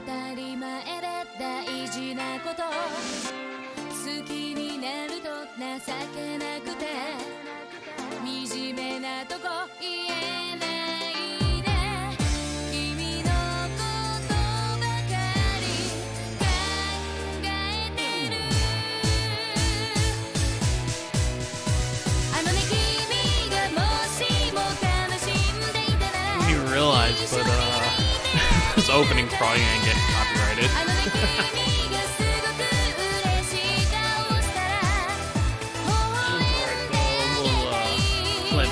たり前で大事なこと好きになると情けなくて惨めなとこ言えないで君のことばかり考えてるあのね君がもしも悲しんでいたなら I didn't even realize, but this opening's probably gonna get copyrighted.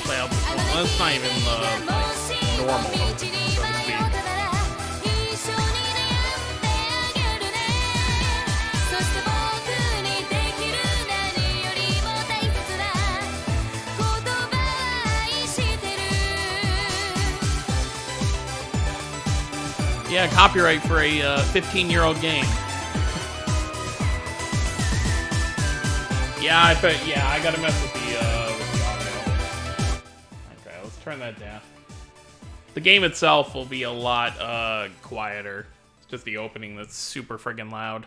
Play out this one. Well, that's not even the normal opening, so to speak. Yeah, copyright for a 15-year-old game. Yeah, I gotta mess with the audio. Okay, let's turn that down. The game itself will be a lot quieter. It's just the opening that's super friggin' loud.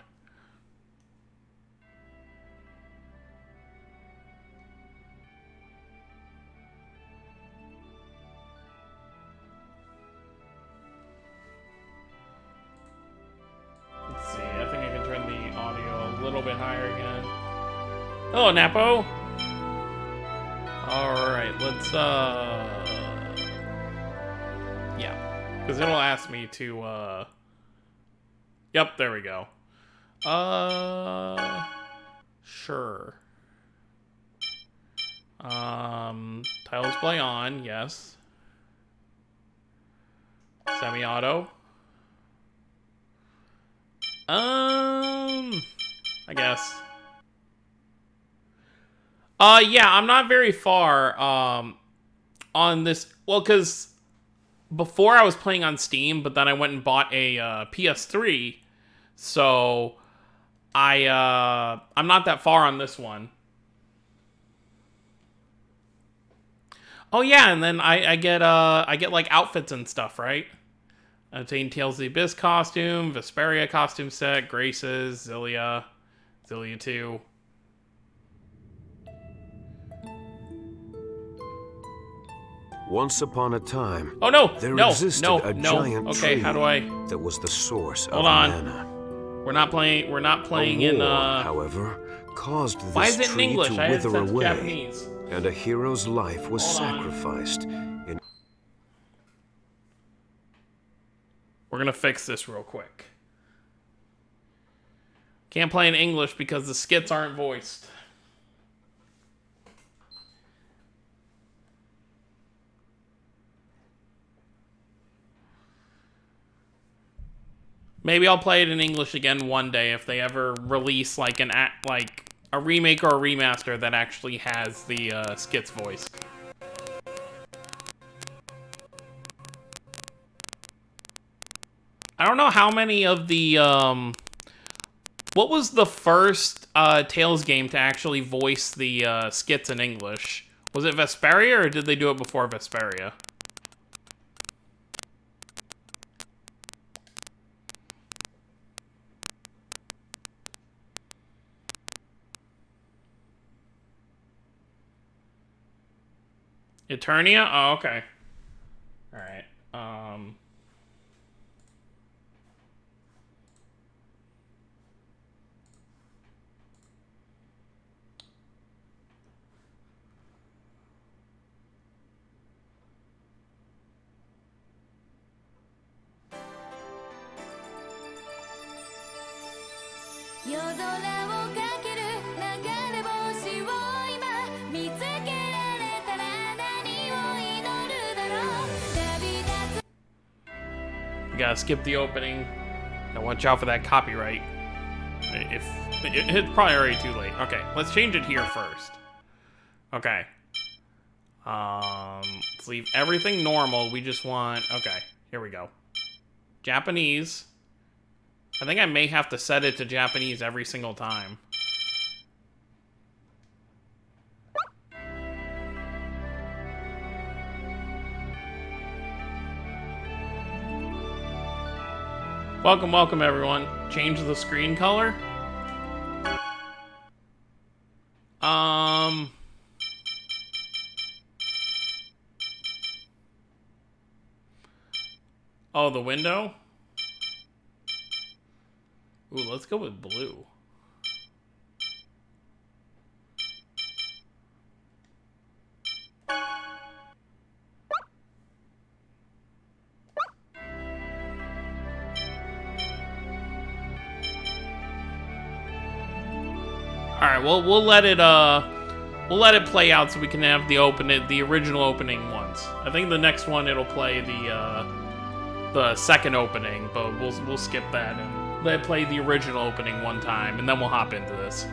Let's see, I think I can turn the audio a little bit higher again. Hello, Napo! Alright, let's, yeah. Because it'll ask me to, Yep, there we go. Sure. Tile display on, yes. Semi-auto. I guess. Yeah, I'm not very far, on this. Well, because before I was playing on Steam, but then I went and bought a, PS3. So, I'm not that far on this one. Oh, yeah, and then I get like, outfits and stuff, right? Obtain Tales of the Abyss costume, Vesperia costume set, Graces, Zillia 2. Once upon a time, oh no, there no, existed no, a no. giant Okay, tree how do I? that was the source Hold of on. mana. We're not playing. We're not playing a war, in. However, caused Why this is it in tree English? to I had it wither set to away, Japanese. and a hero's life was Hold on. sacrificed. We're gonna fix this real quick. Can't play in English because the skits aren't voiced. Maybe I'll play it in English again one day if they ever release like a remake or a remaster that actually has the skits voiced. I don't know how many of the what was the first Tales game to actually voice the skits in English? Was it Vesperia or did they do it before Vesperia? Eternia? Oh, okay. Alright. You gotta skip the opening. Now watch out for that copyright. If it's probably already too late. Okay, let's change it here first. Okay. Let's leave everything normal. We just want... Okay, here we go. Japanese. I think I may have to set it to Japanese every single time. Welcome, welcome, everyone. Change the screen color. Oh, the window? Ooh, let's go with blue. Alright, well we'll let it play out so we can have the original opening once. I think the next one it'll play the second opening, but we'll skip that and let it play the original opening one time, and then we'll hop into this.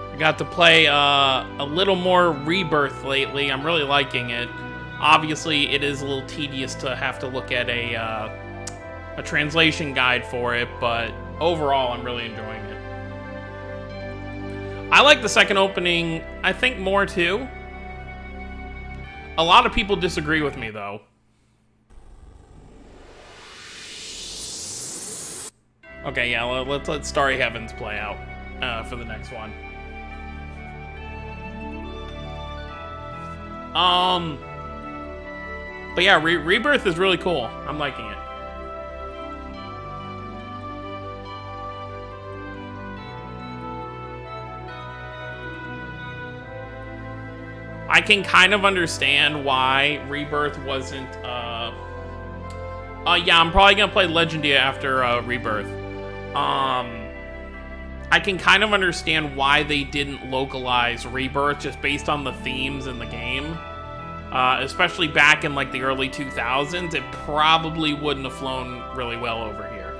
I got to play a little more Rebirth lately. I'm really liking it. Obviously, it is a little tedious to have to look at a translation guide for it, but overall, I'm really enjoying it. I like the second opening, I think, more too. A lot of people disagree with me, though. Okay, yeah, let's let Starry Heavens play out for the next one. But yeah, Rebirth is really cool. I'm liking it. I can kind of understand why Rebirth wasn't, yeah, I'm probably gonna play Legendia after, Rebirth. I can kind of understand why they didn't localize Rebirth just based on the themes in the game. Especially back in like the early 2000s, it probably wouldn't have flown really well over here.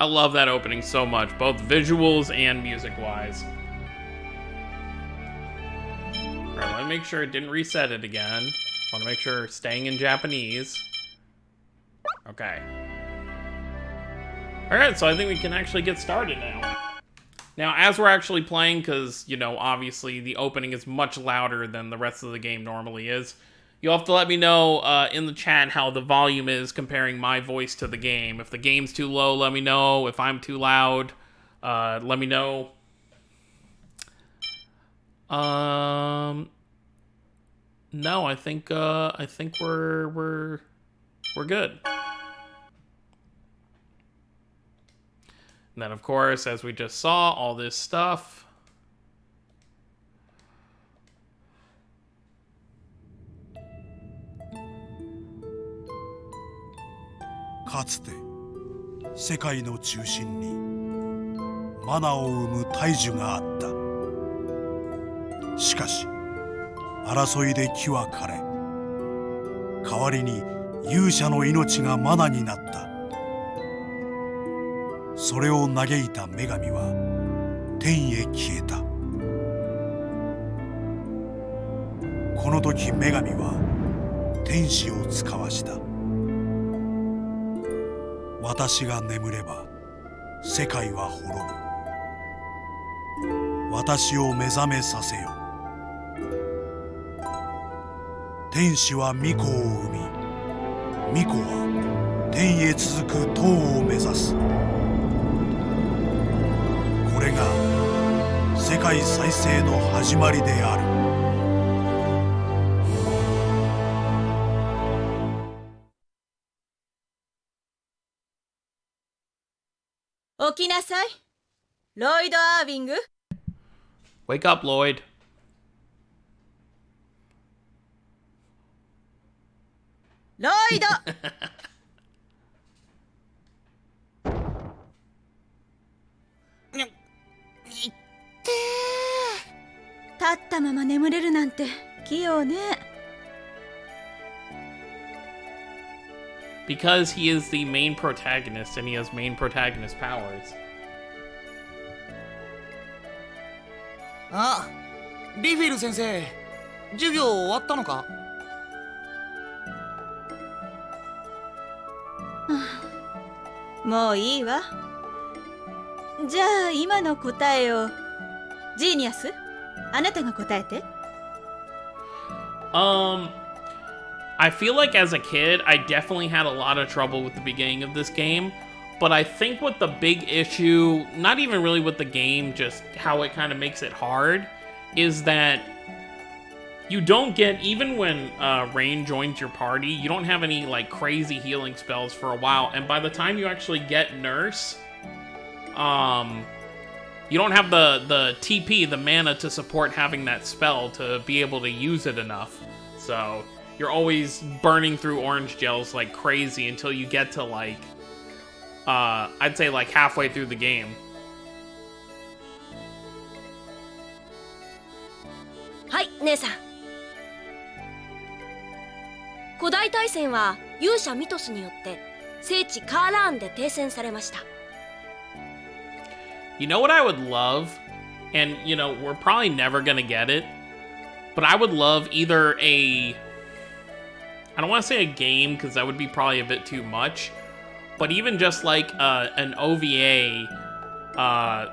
I love that opening so much, both visuals and music-wise. Alright, let me make sure it didn't reset it again. Want to make sure staying in Japanese. Okay. Alright, so I think we can actually get started now. Now, as we're actually playing, because, you know, obviously the opening is much louder than the rest of the game normally is, you'll have to let me know in the chat how the volume is comparing my voice to the game. If the game's too low, let me know. If I'm too loud, let me know. No, I think we're good. And then, of course, as we just saw, all this stuff. Kaつて世界の中心にマナを生む大樹があった。しかし争いで木は枯れ、代わりに勇者の命がマナになった。それを嘆いた女神は天へ消えた。この時女神は天使を遣わした。私が眠れば世界は滅ぶ。私を目覚めさせよ。天使は巫女を生み、巫女は天へ続く塔を目指す。これが世界再生の始まりである。起きなさい、ロイド・アービング。 Wake up, Lloyd. ロイド立ったまま眠れるなんて器用ね。 Because he is the main protagonist and he has main protagonist powers. あ、リフィル先生、授業終わったのか？もういいわ。じゃあ今の答えをジーニアス、あなたが答えて。I feel like as a kid, I definitely had a lot of trouble with the beginning of this game, but I think what the big issue, not even really with the game, just how it kind of makes it hard, is that you don't get, even when Rain joins your party, you don't have any like crazy healing spells for a while, and by the time you actually get Nurse, you don't have the TP, the mana to support having that spell to be able to use it enough. So you're always burning through orange gels like crazy until you get to like, I'd say like halfway through the game. はい、姉さん。古代大戦は勇者ミトスによって聖地カーラーンで停戦されました。 You know what I would love? And, you know, we're probably never gonna get it, but I would love either I don't want to say a game, because that would be probably a bit too much, but even just like an OVA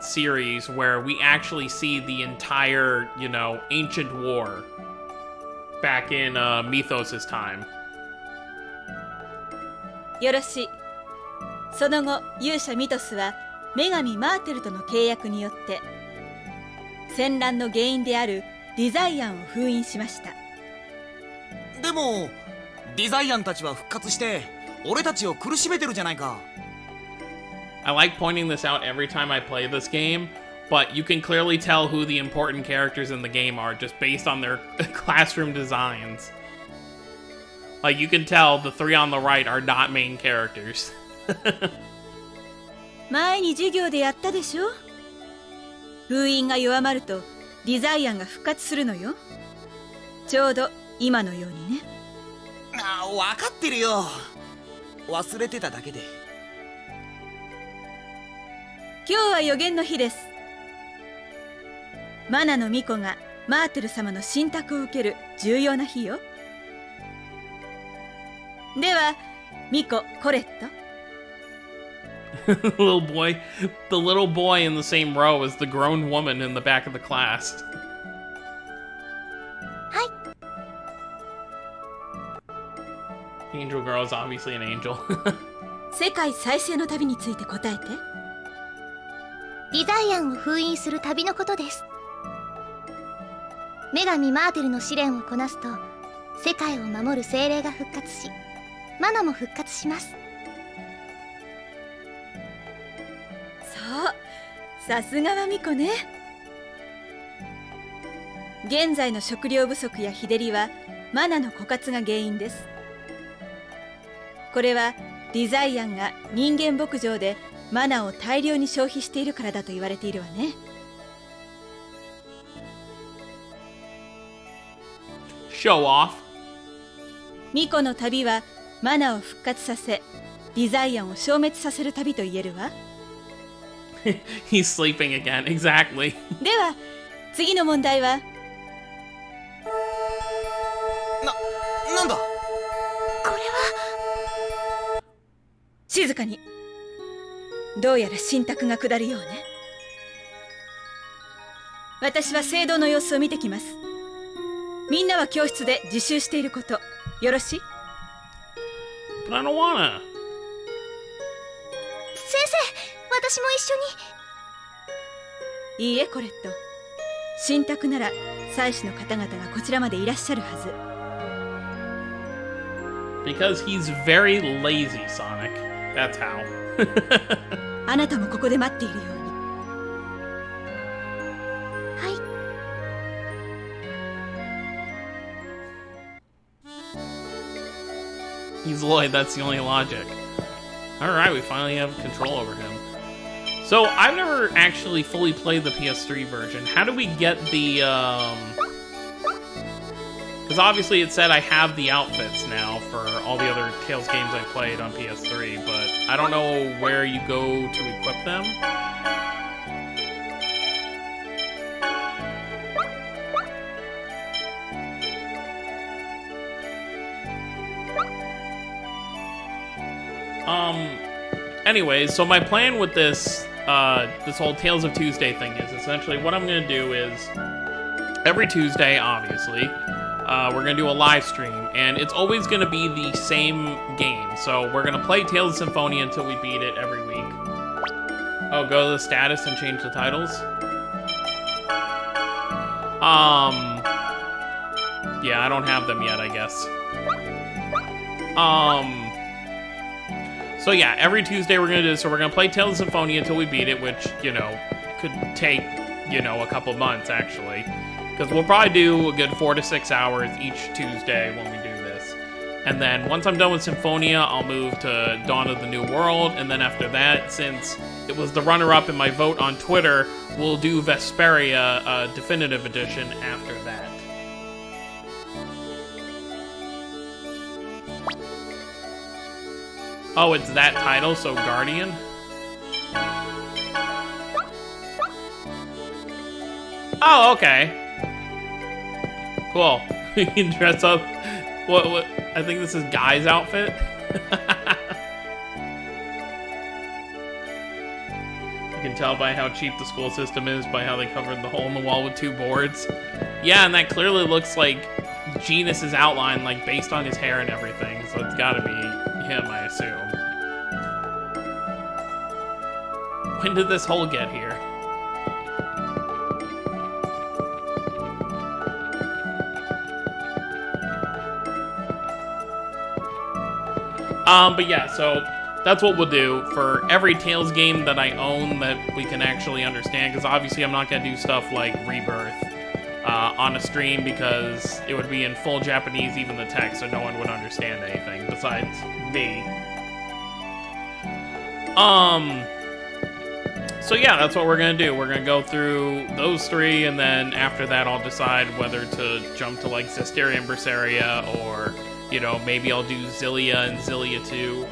series where we actually see the entire, you know, ancient war back in Mythos' time. よろしい。その後勇者ミトスは女神マーテルとの契約によって戦乱の原因であるディザイアンを封印しました。でもディザイアンたちは復活して俺たちを苦しめてるじゃないか。 I like pointing this out every time I play this game, but you can clearly tell who the important characters in the game are just based on their classroom designs. Like, you can tell the three on the right are not main characters. 前に授業でやったでしょ。封印が弱まるとディザイアンが復活するのよ。ちょうど今のようにね。あ、分かってるよ。忘れてただけで。今日は予言の日です。マナの巫女がマーテル様の信託を受ける重要な日よ。では巫女コレット、The little boy in the same row as the grown woman in the back of the class. Hi. Angel girl is obviously an angel. 世界再生の旅について答えて。デザイアンを封印する旅のことです。女神マーテルの試練をこなすと世界を守る精霊が復活し、マナも復活します。そう、さすがはミコね。現在の食料不足や日照りはマナの枯渇が原因です。これはデザイアンが人間牧場でマナを大量に消費しているからだと言われているわね。Show off. ミコの旅はマナを復活させ、デザイアンを消滅させる旅と言えるわ。He's sleeping again. Exactly. では次の問題は。なんだ。これは静かに。どうやら神託が下るようね。私は聖堂の様子を見てきます。みんなは教室で自習していること、よろしい？ But I don't wanna. 先生、私も一緒に。いいえ、コレット。神託なら祭司の方々がこちらまでいらっしゃるはず。Because he's very lazy, Sonic. That's how. あなたもここで待っているように。はい。He's Lloyd, that's the only logic. Alright, we finally have control over him. So, I've never actually fully played the PS3 version. How do we get the, because obviously it said I have the outfits now for all the other Tales games I played on PS3, but I don't know where you go to equip them. Anyways, so my plan with this, this whole Tales of Tuesday thing is essentially what I'm gonna do is every Tuesday, obviously, we're gonna do a live stream, and it's always gonna be the same game. So we're gonna play Tales of Symphonia until we beat it every week. Oh, go to the status and change the titles. Yeah, I don't have them yet, I guess. So yeah, every Tuesday we're gonna do this. So we're gonna play Tales of Symphonia until we beat it, which, you know, could take, you know, a couple months actually. Because we'll probably do a good 4 to 6 hours each Tuesday when we do this. And then once I'm done with Symphonia, I'll move to Dawn of the New World. And then after that, since it was the runner-up in my vote on Twitter, we'll do Vesperia Definitive Edition after that. Oh, it's that title, so Guardian? Oh, okay. Cool. You can dress up. What? I think this is Guy's outfit. You can tell by how cheap the school system is, by how they covered the hole in the wall with 2 boards. Yeah, and that clearly looks like Genus's outline, like based on his hair and everything. So it's gotta be him, I assume. When did this hole get here? But yeah, so that's what we'll do for every Tales game that I own that we can actually understand, because obviously I'm not going to do stuff like Rebirth on a stream because it would be in full Japanese, even the text, so no one would understand anything besides me. So yeah, that's what we're going to do. We're going to go through those 3, and then after that I'll decide whether to jump to like Zestiria and Berseria, or, you know, maybe I'll do Zillia and Zillia 2.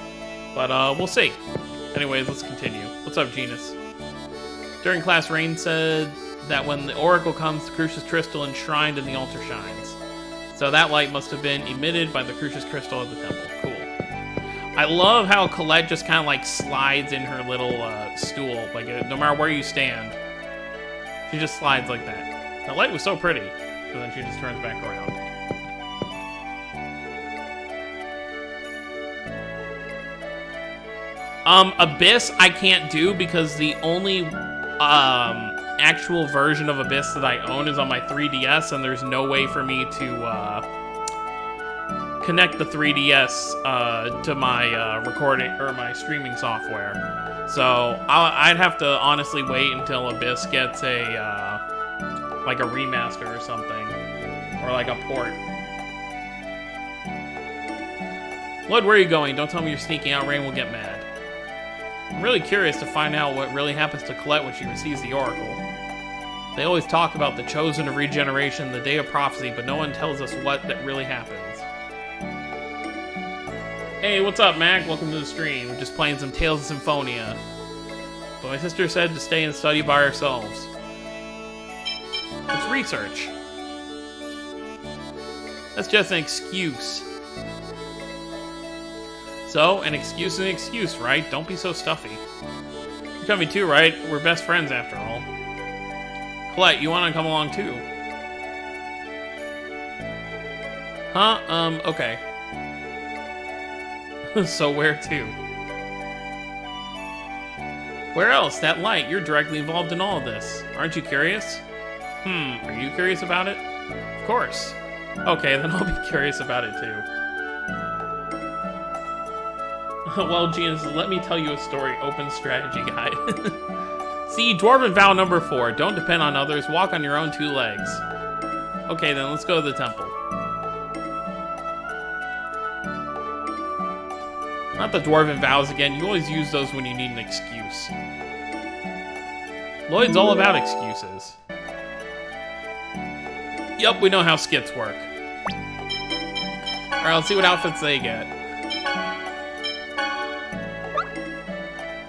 But we'll see. Anyways, let's continue. What's up, Genus? During class, Rain said that when the Oracle comes, the Crucius Crystal enshrined in the altar shines. So that light must have been emitted by the Crucius Crystal of the temple. Cool. I love how Colette just kind of like slides in her little stool, like no matter where you stand, she just slides like that. The light was so pretty, and then she just turns back around. Abyss I can't do because the only actual version of Abyss that I own is on my 3DS, and there's no way for me to connect the 3DS to my recording or my streaming software. So I'd have to honestly wait until Abyss gets a like a remaster or something, or like a port. Lloyd, where are you going? Don't tell me you're sneaking out. Rain will get mad. I'm really curious to find out what really happens to Colette when she receives the Oracle. They always talk about the Chosen of Regeneration, the Day of Prophecy, but no one tells us what that really happens. Hey, what's up, Mac? Welcome to the stream. We're just playing some Tales of Symphonia. But my sister said to stay and study by ourselves. It's research. That's just an excuse. So, an excuse is an excuse, right? Don't be so stuffy. You're coming too, right? We're best friends after all. Colette, you want to come along too? Huh? Okay. So where to? Where else? That light. You're directly involved in all of this. Aren't you curious? Are you curious about it? Of course. Okay, then I'll be curious about it too. Well, Genus, let me tell you a story. Open strategy guide. See, Dwarven Vow number 4. Don't depend on others. Walk on your own 2 legs. Okay, then let's go to the temple. Not the Dwarven Vows again. You always use those when you need an excuse. Lloyd's all about excuses. Yup, we know how skits work. Alright, let's see what outfits they get.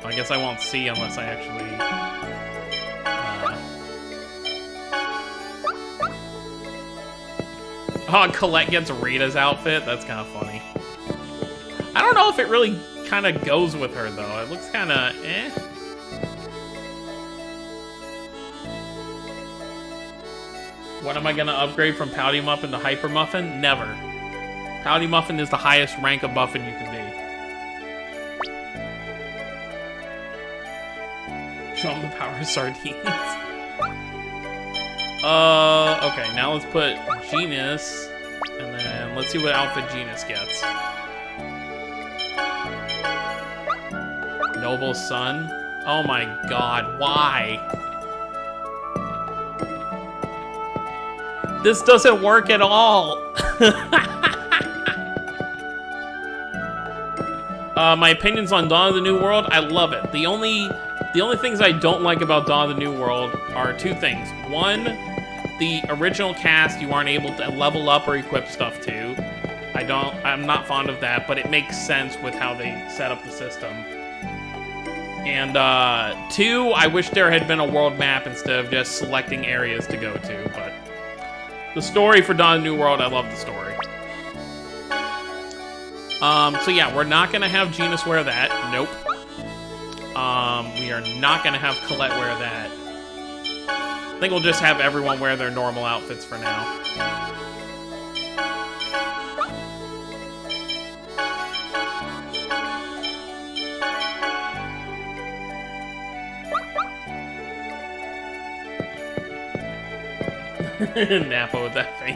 I guess I won't see unless I actually... Oh, Colette gets Rita's outfit? That's kind of funny. I don't know if it really kind of goes with her, though. It looks kind of eh. What am I going to upgrade from Pouty Muffin to Hyper Muffin? Never. Pouty Muffin is the highest rank of muffin you can be. Show them the power of sardines. Okay, now let's put Genus, and then let's see what outfit Genus gets. Noble Son? Oh my god, why? This doesn't work at all! My opinions on Dawn of the New World, I love it. The only things I don't like about Dawn of the New World are 2 things. One, the original cast you aren't able to level up or equip stuff to. I'm not fond of that, but it makes sense with how they set up the system. And 2, I wish there had been a world map instead of just selecting areas to go to, but the story for Dawn of the New World, I love the story. So yeah, we're not gonna have Genus wear that. Nope. We are not gonna have Colette wear that. I think we'll just have everyone wear their normal outfits for now. Nappa with that face.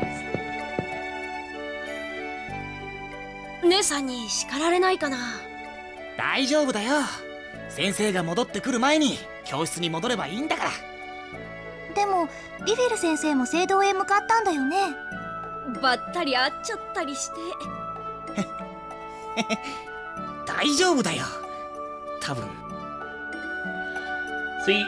姉さんに叱られないかな。大丈夫だよ。先生が戻ってくる前に教室に戻ればいいんだから。でもリフィル先生も聖堂へ向かったんだよね。ばったり会っちゃったりして。大丈夫だよ。多分。See?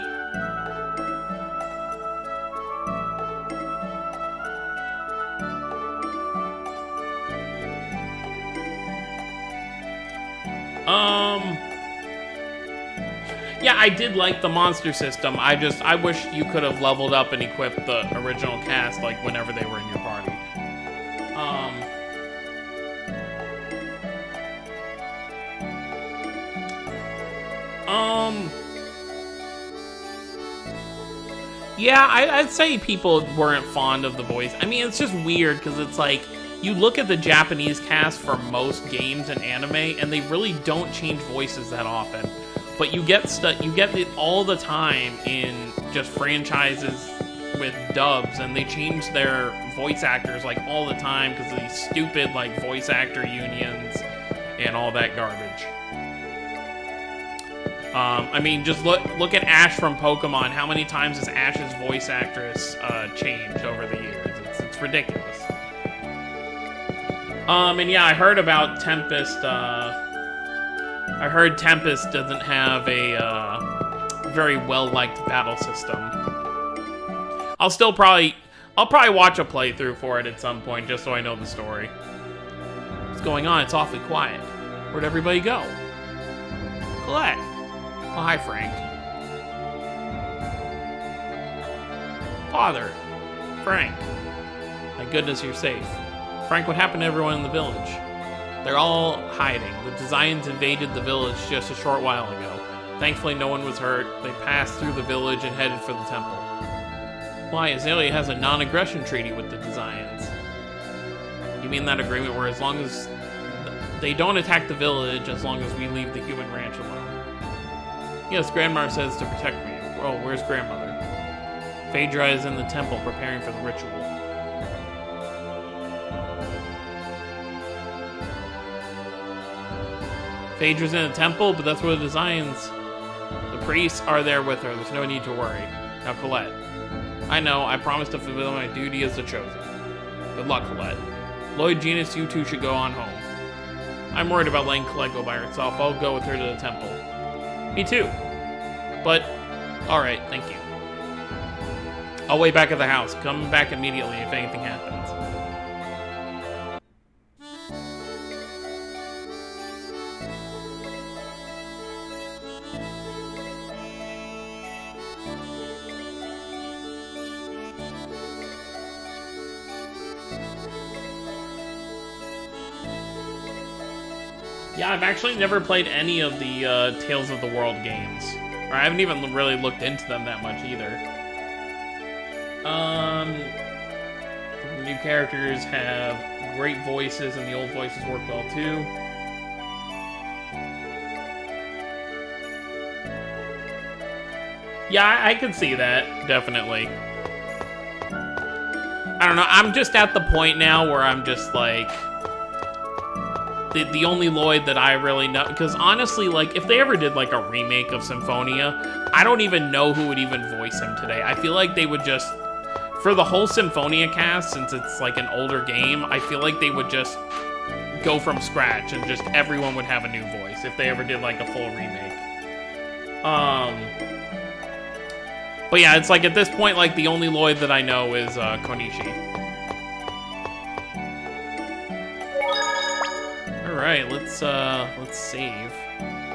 Yeah, I did like the monster system. I wish you could have leveled up and equipped the original cast, like, whenever they were in your party. Yeah, I'd say people weren't fond of the voice. I mean, it's just weird because it's like you look at the Japanese cast for most games and anime, and they really don't change voices that often. But you get it all the time in just franchises with dubs, and they change their voice actors like all the time because of these stupid like voice actor unions and all that garbage. I mean, just look at Ash from Pokemon. How many times has Ash's voice actress changed over the years? It's ridiculous. And yeah, I heard about Tempest. I heard Tempest doesn't have a very well-liked battle system. I'll probably watch a playthrough for it at some point, just so I know the story. What's going on? It's awfully quiet. Where'd everybody go? Colette. Oh, hi, Frank. Father. Frank. My goodness, you're safe. Frank, what happened to everyone in the village? They're all hiding. The Desians invaded the village just a short while ago. Thankfully, no one was hurt. They passed through the village and headed for the temple. Why, Azalea has a non-aggression treaty with the Desians. You mean that agreement where as long as they don't attack the village, as long as we leave the human ranch alone? Yes, Grandmother says to protect me. Oh, where's Grandmother? Phaedra is in the temple preparing for the ritual. Phaedra's in the temple, but that's where the Desians... The priests are there with her. There's no need to worry. Now, Colette. I know. I promised to fulfill my duty as the Chosen. Good luck, Colette. Lloyd, Genus, you two should go on home. I'm worried about letting Colette go by herself. I'll go with her to the temple. Me too. But, alright, thank you. I'll wait back at the house. Come back immediately if anything happens. Yeah, I've actually never played any of the Tales of the World games. Or I haven't even really looked into them that much either. The new characters have great voices, and the old voices work well too. Yeah, I could see that, definitely. I don't know, I'm just at the point now where I'm just like... The only Lloyd that I really know, because honestly, like, if they ever did, like, a remake of Symphonia, I don't even know who would even voice him today. I feel like they would just, for the whole Symphonia cast, since it's, like, an older game, I feel like they would just go from scratch, and just everyone would have a new voice, if they ever did, like, a full remake. But yeah, it's like, at this point, like, the only Lloyd that I know is, Konishi. Alright, let's save.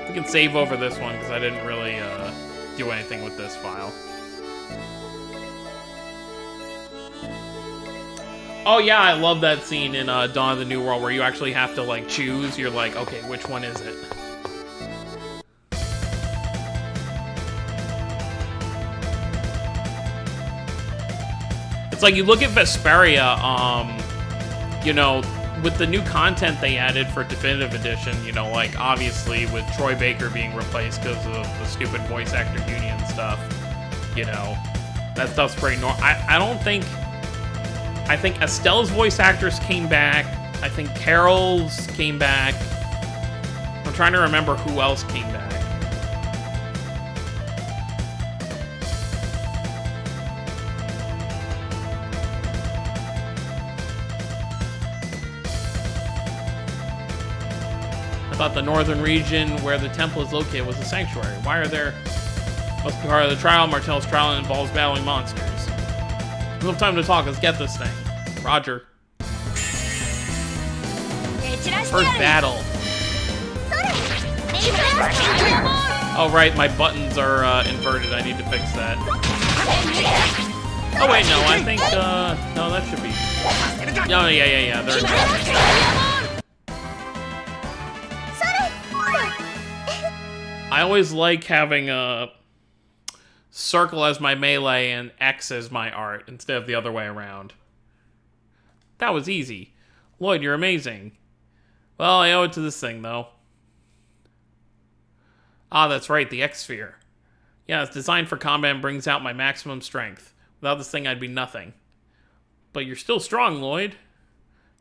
We can save over this one, because I didn't really, do anything with this file. Oh yeah, I love that scene in, Dawn of the New World, where you actually have to, like, choose. You're like, okay, which one is it? It's like, you look at Vesperia, you know, with the new content they added for Definitive Edition, you know, like, obviously, with Troy Baker being replaced because of the stupid voice actor union stuff, you know, that stuff's pretty normal. I think Estelle's voice actress came back. I think Carol's came back. I'm trying to remember who else came back. I thought the northern region where the temple is located was a sanctuary. Why are there... Must be part of the trial. Martell's trial involves battling monsters. We don't have time to talk. Let's get this thing. Roger. First battle. Oh, right. My buttons are inverted. I need to fix that. Oh, wait. No. I think... no, that should be... Oh, yeah. They're inverted. I always like having a circle as my melee and X as my art instead of the other way around. That was easy. Lloyd, you're amazing. Well, I owe it to this thing, though. Ah, that's right, the X-Sphere. Yeah, it's designed for combat and brings out my maximum strength. Without this thing, I'd be nothing. But you're still strong, Lloyd.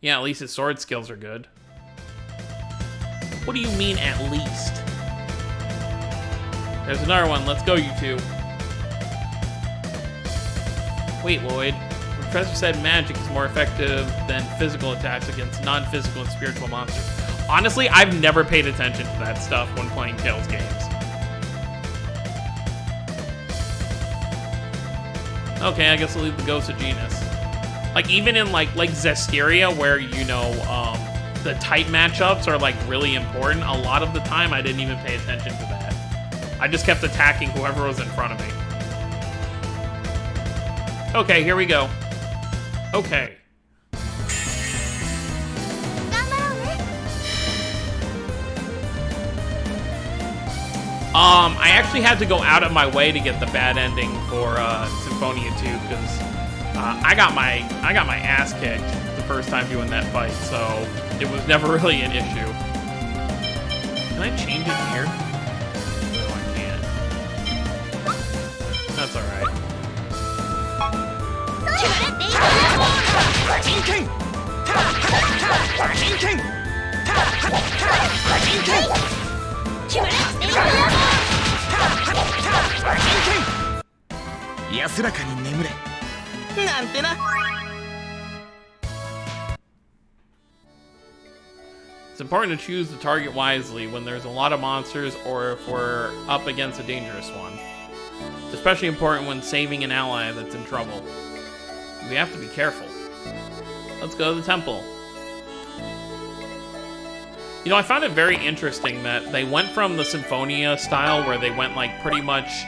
Yeah, at least his sword skills are good. What do you mean, at least? There's another one. Let's go, you two. Wait, Lloyd. The professor said magic is more effective than physical attacks against non-physical and spiritual monsters. Honestly, I've never paid attention to that stuff when playing Tales games. Okay, I guess I'll leave the Ghost of Genus. Like, even in, like Zestiria, where, you know, the type matchups are, like, really important, a lot of the time I didn't even pay attention to that. I just kept attacking whoever was in front of me. Okay, here we go. Okay. I actually had to go out of my way to get the bad ending for Symphonia 2 because I got my ass kicked the first time doing that fight, so it was never really an issue. Can I change it here? No, I can't. That's alright. It's important to choose the target wisely when there's a lot of monsters or if we're up against a dangerous one. It's especially important when saving an ally that's in trouble. We have to be careful. Let's go to the temple. You know, I found it very interesting that they went from the Symphonia style where they went like pretty much,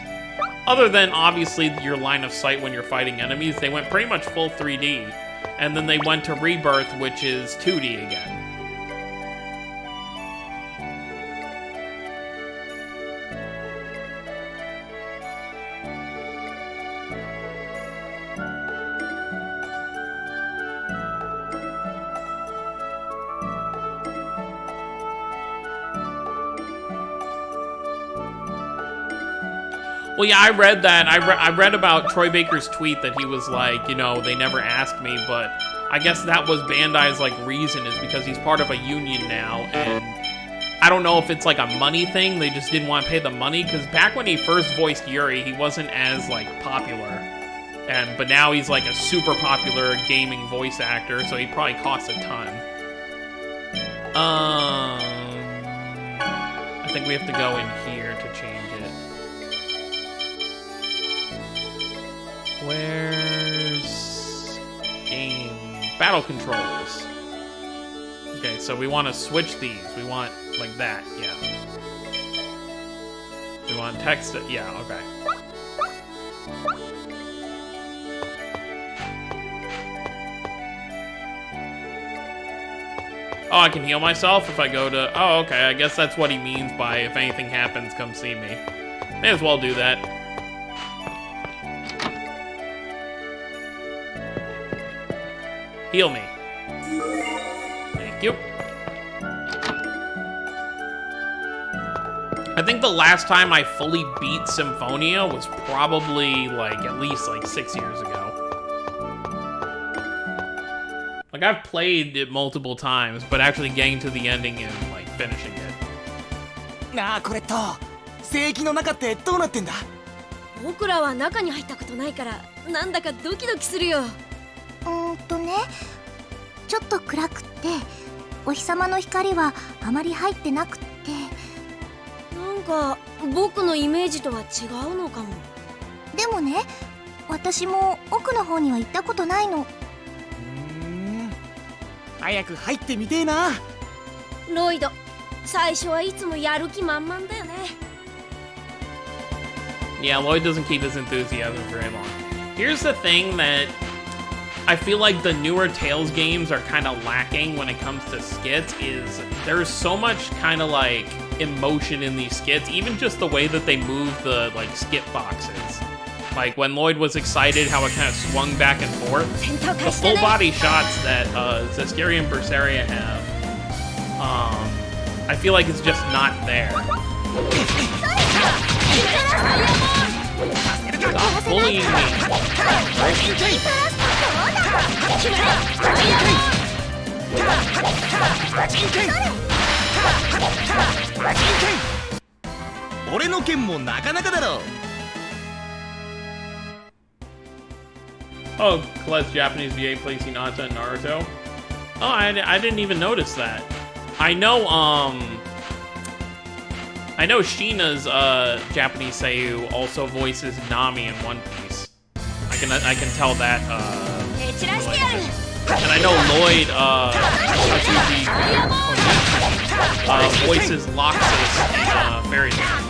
other than obviously your line of sight when you're fighting enemies, they went pretty much full 3D. And then they went to Rebirth, which is 2D again. Well, yeah, I read that. I read about Troy Baker's tweet that he was like, you know, they never asked me, but I guess that was Bandai's, like, reason is because he's part of a union now, and I don't know if it's, like, a money thing. They just didn't want to pay the money, because back when he first voiced Yuri, he wasn't as, like, popular. But now he's, like, a super popular gaming voice actor, so he probably costs a ton. I think we have to go in here to change it. Where's game battle controls? Okay, so we want to switch these. We want like that, yeah. We want text, yeah, okay. Oh, I can heal myself if I go to... Oh, okay, I guess that's what he means by if anything happens, come see me. May as well do that. Heal me. Thank you. I think the last time I fully beat Symphonia was probably, like, at least, like, 6 years ago. Like, I've played it multiple times, but actually getting to the ending and, like, finishing it. なあ、これと聖域の中ってどうなってんだ？僕らは中に入ったことないからなんだかドキドキするよ。ね、ちょっと暗くってお日様の光はあまり入ってなくって、なんか僕のイメージとは違うのかも。でもね、私も奥の方には行ったことないの。早く入ってみてえな。ロイド、最初はいつもやる気満々だよね。Yeah, Lloyd doesn't keep his enthusiasm very long. Here's the thing that I feel like the newer Tales games are kind of lacking when it comes to skits is there's so much kind of like emotion in these skits, even just the way that they move the like skit boxes. Like when Lloyd was excited, how it kind of swung back and forth. The full body shots that Zestiria and Berseria have, I feel like it's just not there. Stop bullying me. Oh, Colette's Japanese VA placing Hinata and Naruto. Oh, I didn't even notice that. I know Sheena's Japanese Seiyu also voices Nami in One Piece. I can tell that. And I know Lloyd voices Loxus in Fairy Tail.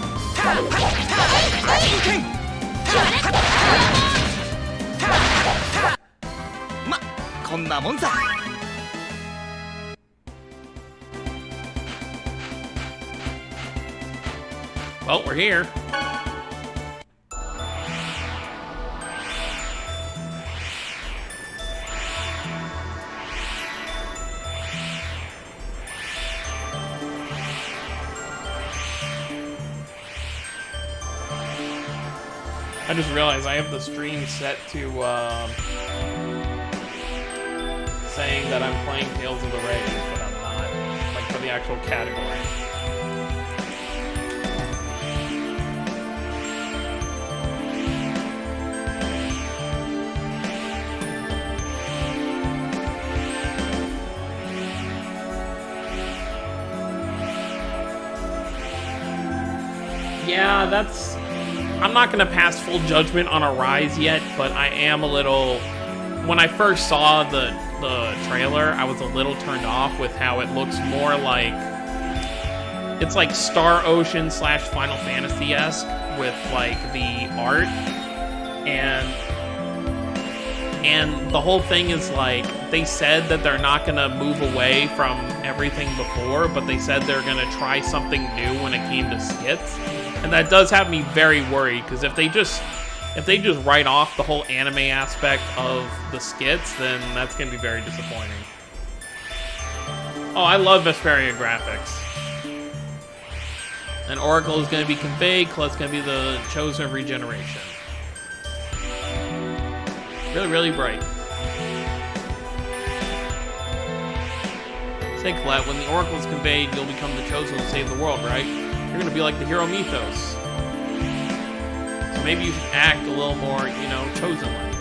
Well, we're here. I just realized I have the stream set to saying that I'm playing Tales of the Rays, but I'm not. Like for the actual category. Yeah, that's... I'm not going to pass full judgment on Arise yet, but I am a little... When I first saw the trailer, I was a little turned off with how it looks more like... It's like Star Ocean / Final Fantasy-esque with, like, the art. And the whole thing is, like, they said that they're not going to move away from everything before, but they said they're going to try something new when it came to skits. And that does have me very worried, because if they just write off the whole anime aspect of the skits, then that's going to be very disappointing. Oh, I love Vesperia graphics. And Oracle is going to be conveyed, Colette's going to be the chosen of regeneration. Really, really bright. Say, Colette, when the Oracle is conveyed, you'll become the chosen to save the world, right? You're gonna be like the hero mythos. So maybe you should act a little more, you know, chosen-like.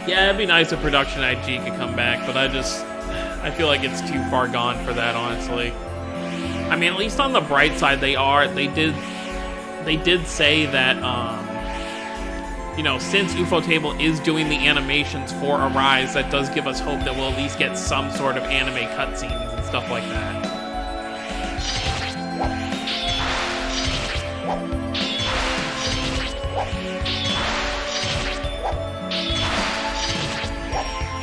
Yeah, it'd be nice if Production IG could come back, but I feel like it's too far gone for that, honestly. I mean, at least on the bright side, they did say that, you know, since Ufotable is doing the animations for Arise, that does give us hope that we'll at least get some sort of anime cutscenes and stuff like that.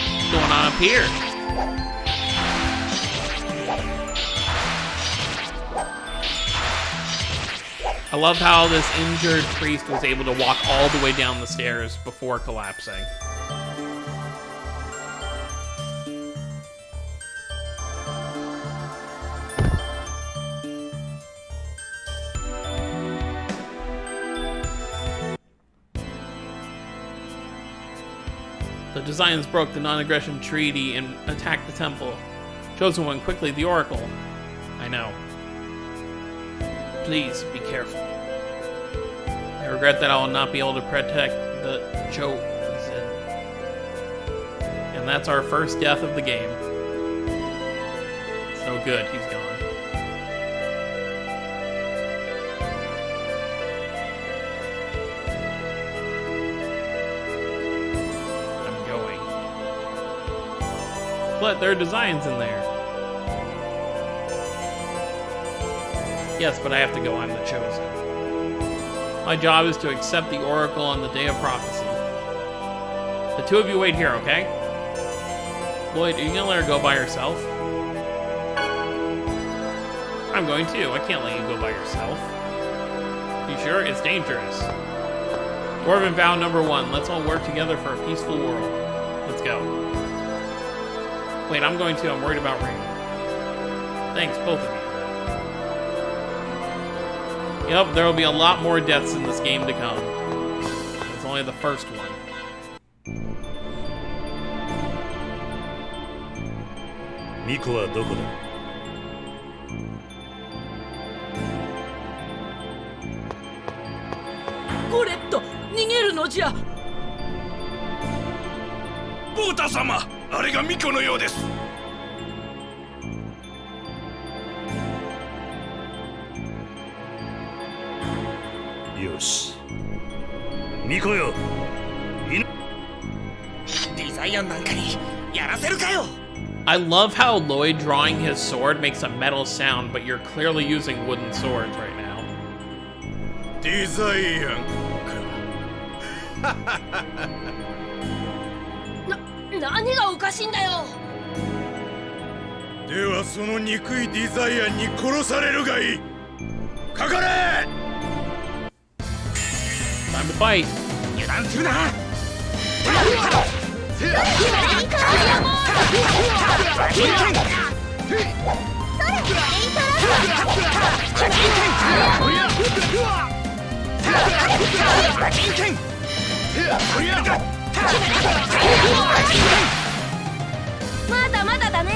What's going on up here? I love how this injured priest was able to walk all the way down the stairs before collapsing. The Designs broke the non-aggression treaty and attacked the temple. Chosen One, quickly, the Oracle. I know. Please, be careful. I regret that I will not be able to protect the Chosen. And that's our first death of the game. It's no good, he's gone. But there are designs in there. Yes, but I have to go. I'm the chosen. My job is to accept the Oracle on the day of prophecy. The two of you wait here, okay? Lloyd, are you gonna let her go by herself? I'm going too. I can't let you go by yourself. You sure? It's dangerous. Dwarven vow number 1. Let's all work together for a peaceful world. Let's go. Wait, I'm going too. I'm worried about Rain. Thanks, both of you. Yep, there will be a lot more deaths in this game to come. It's only the first one. ミコはどこだ？ゴレット、逃げるのじゃ。ボータ様、あれがミコのようです。よし、ミコよ。デザイアンなんかにやらせるかよ。 I love how Lloyd drawing his sword makes a metal sound, but you're clearly using wooden swords right now. デザイアンか。何がおかしいんだよ。ではその憎いデザイアンに殺されるがいい。かかれ！ Time to fight. 油断するな。 まだまだだね。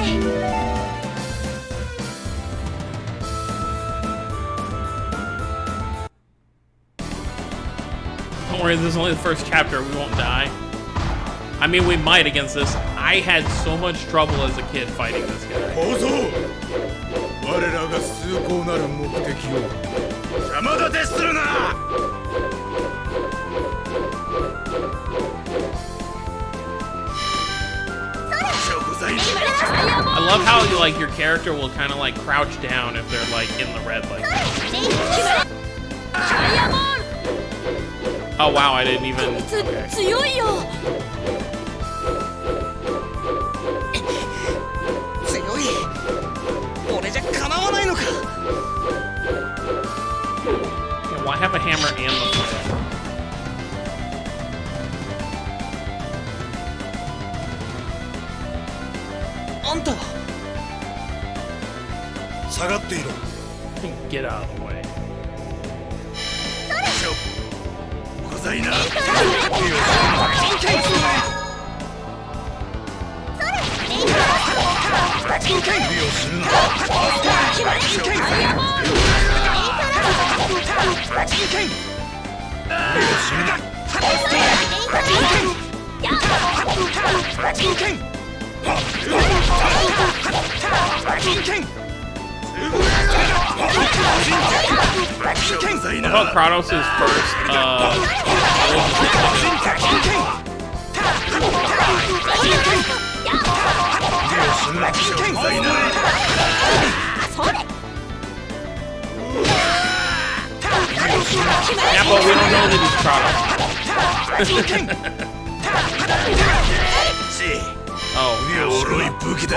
Don't worry, this is only the first chapter. We won't die. I mean, we might against this. I had so much trouble as a kid fighting this guy. 小僧、我らが崇高なる目的を邪魔立てするな。 I love how like your character will kind of like crouch down if they're like in the red like this. Oh wow, I didn't even. Okay. 強いよ。 強い。俺じゃかなわないのか。 Yeah, well, I have a hammer and the flail. あんたは下がっていろ。 Get out of the way. 小ざいな。 I thought Kratos' first yeah, but we don't know that he's Kratos. Oh, 脆い武器だ。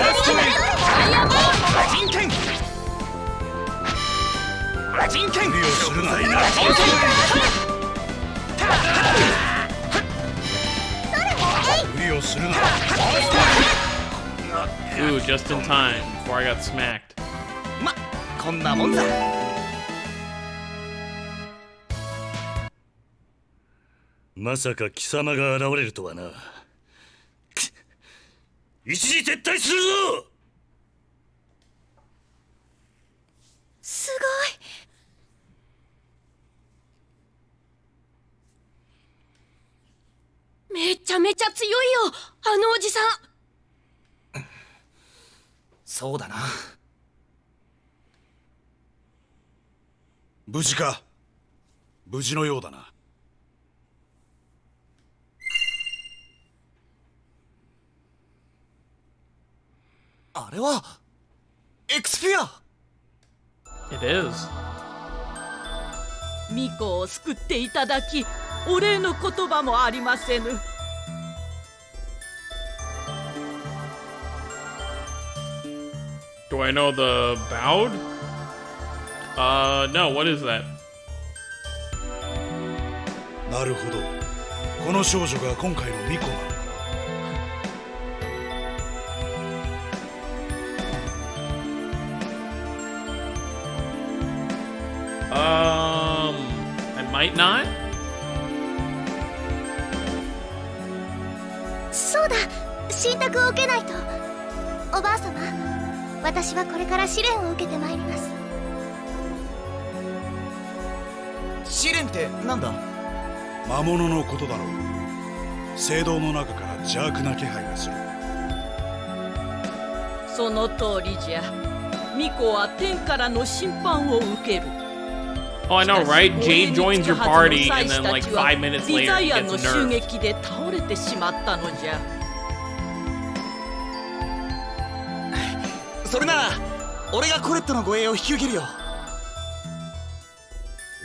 Ooh, just in time before I got smacked. ま、こんなもんだ。まさか貴様が現れるとはな。一時撤退するぞ。すごい。めちゃめちゃ強いよ、あのおじさん。そうだな。無事か。無事のようだな。あれはエクスフィア。 It is. ミコを救っていただき、お礼の言葉もありませぬ。 Do I know the bowed? No, what is that? なるほど。この少女が今回の巫女なんだ。I might not. そうだ、信託を受けないと。おばあ様、私はこれから試練を受けてまいります。試練ってなんだ？魔物のことだろう。聖堂の中から邪悪な気配がする。その通りじゃ。巫女は天からの審判を受ける。 Oh, I know, right? Jade joins your party, and then like 5 minutes ディ later, ザ he イアン gets の襲 nerfed. 撃で倒れてしまったのじゃ。それなら俺がコレットの護衛を引き受けるよ。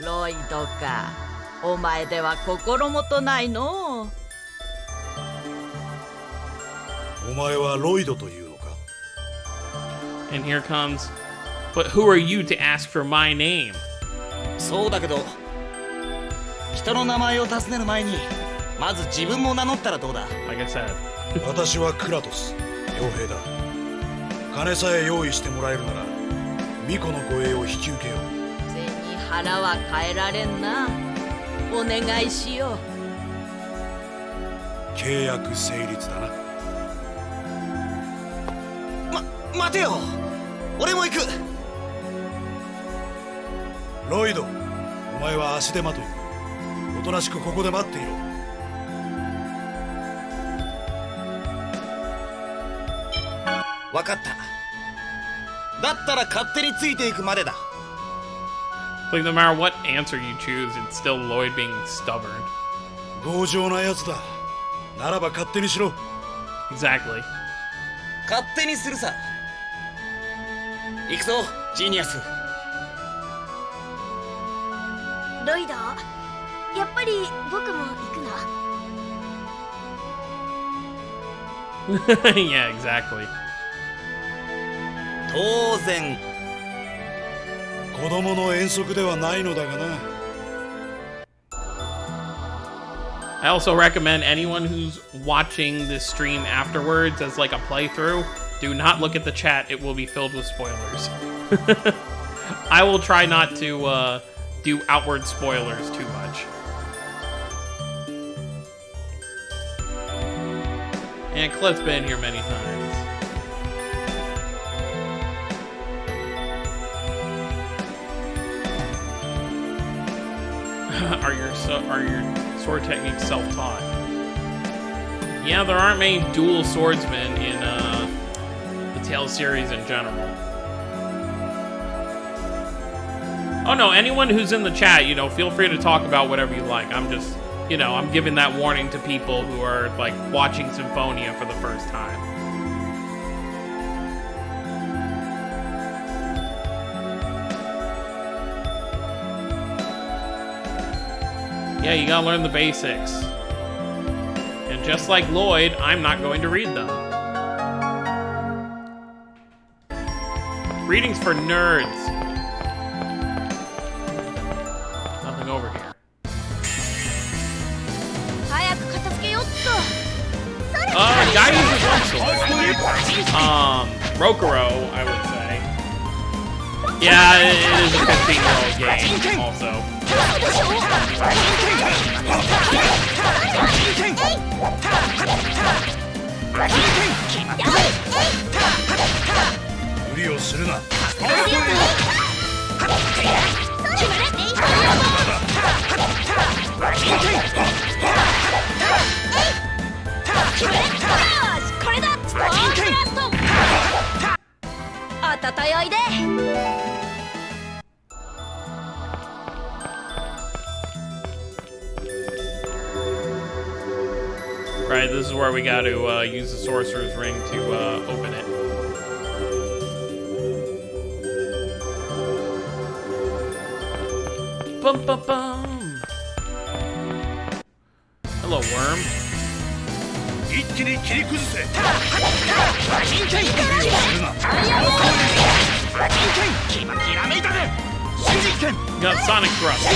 ロイドか。お前では心もとないのう。お前はロイドというのか？ And here comes, but who are you to ask for my name? そうだけど人の名前を尋ねる前にまず自分も名乗ったらどうだ？ Like I said. 私はクラトス、傭兵だ。金さえ用意してもらえるなら巫女の護衛を引き受けよう。銭腹は変えられんな。お願いしよう。契約成立だな。待てよ、俺も行く。ロイド、お前は足手まとい。おとなしくここで待っていろ。分かった。だったら勝手についていくまでだ。 Like no matter what answer you choose, it's still Lloyd being stubborn. 強情なやつだ。ならば勝手にしろ。 Exactly. 勝手にするさ。行くぞ、ジーニアス。ロイド、やっぱり僕も行くな。Yeah, exactly. 当然。子供の遠足ではないのだがな。I also recommend anyone who's watching this stream afterwards as like a playthrough, do not look at the chat. It will be filled with spoilers. I will try not to do outward spoilers too much. And Cliff's been here many times. Are your sword techniques self-taught? Yeah, there aren't many dual swordsmen in the Tales series in general. Oh no, anyone who's in the chat, you know, feel free to talk about whatever you like. I'm just, you know, I'm giving that warning to people who are like watching Symphonia for the first time. Yeah, you gotta learn the basics. And just like Lloyd, I'm not going to read them. Reading's for nerds. Nothing over here. 早く片付けよっと。 Guy uses one sword. Rokuro, I would say. Yeah, it is a 15-year-old game, also. Right, this is where we got to use the Sorcerer's Ring to open it. Bum bum bum. Hello, worm. You got Sonic Thrust.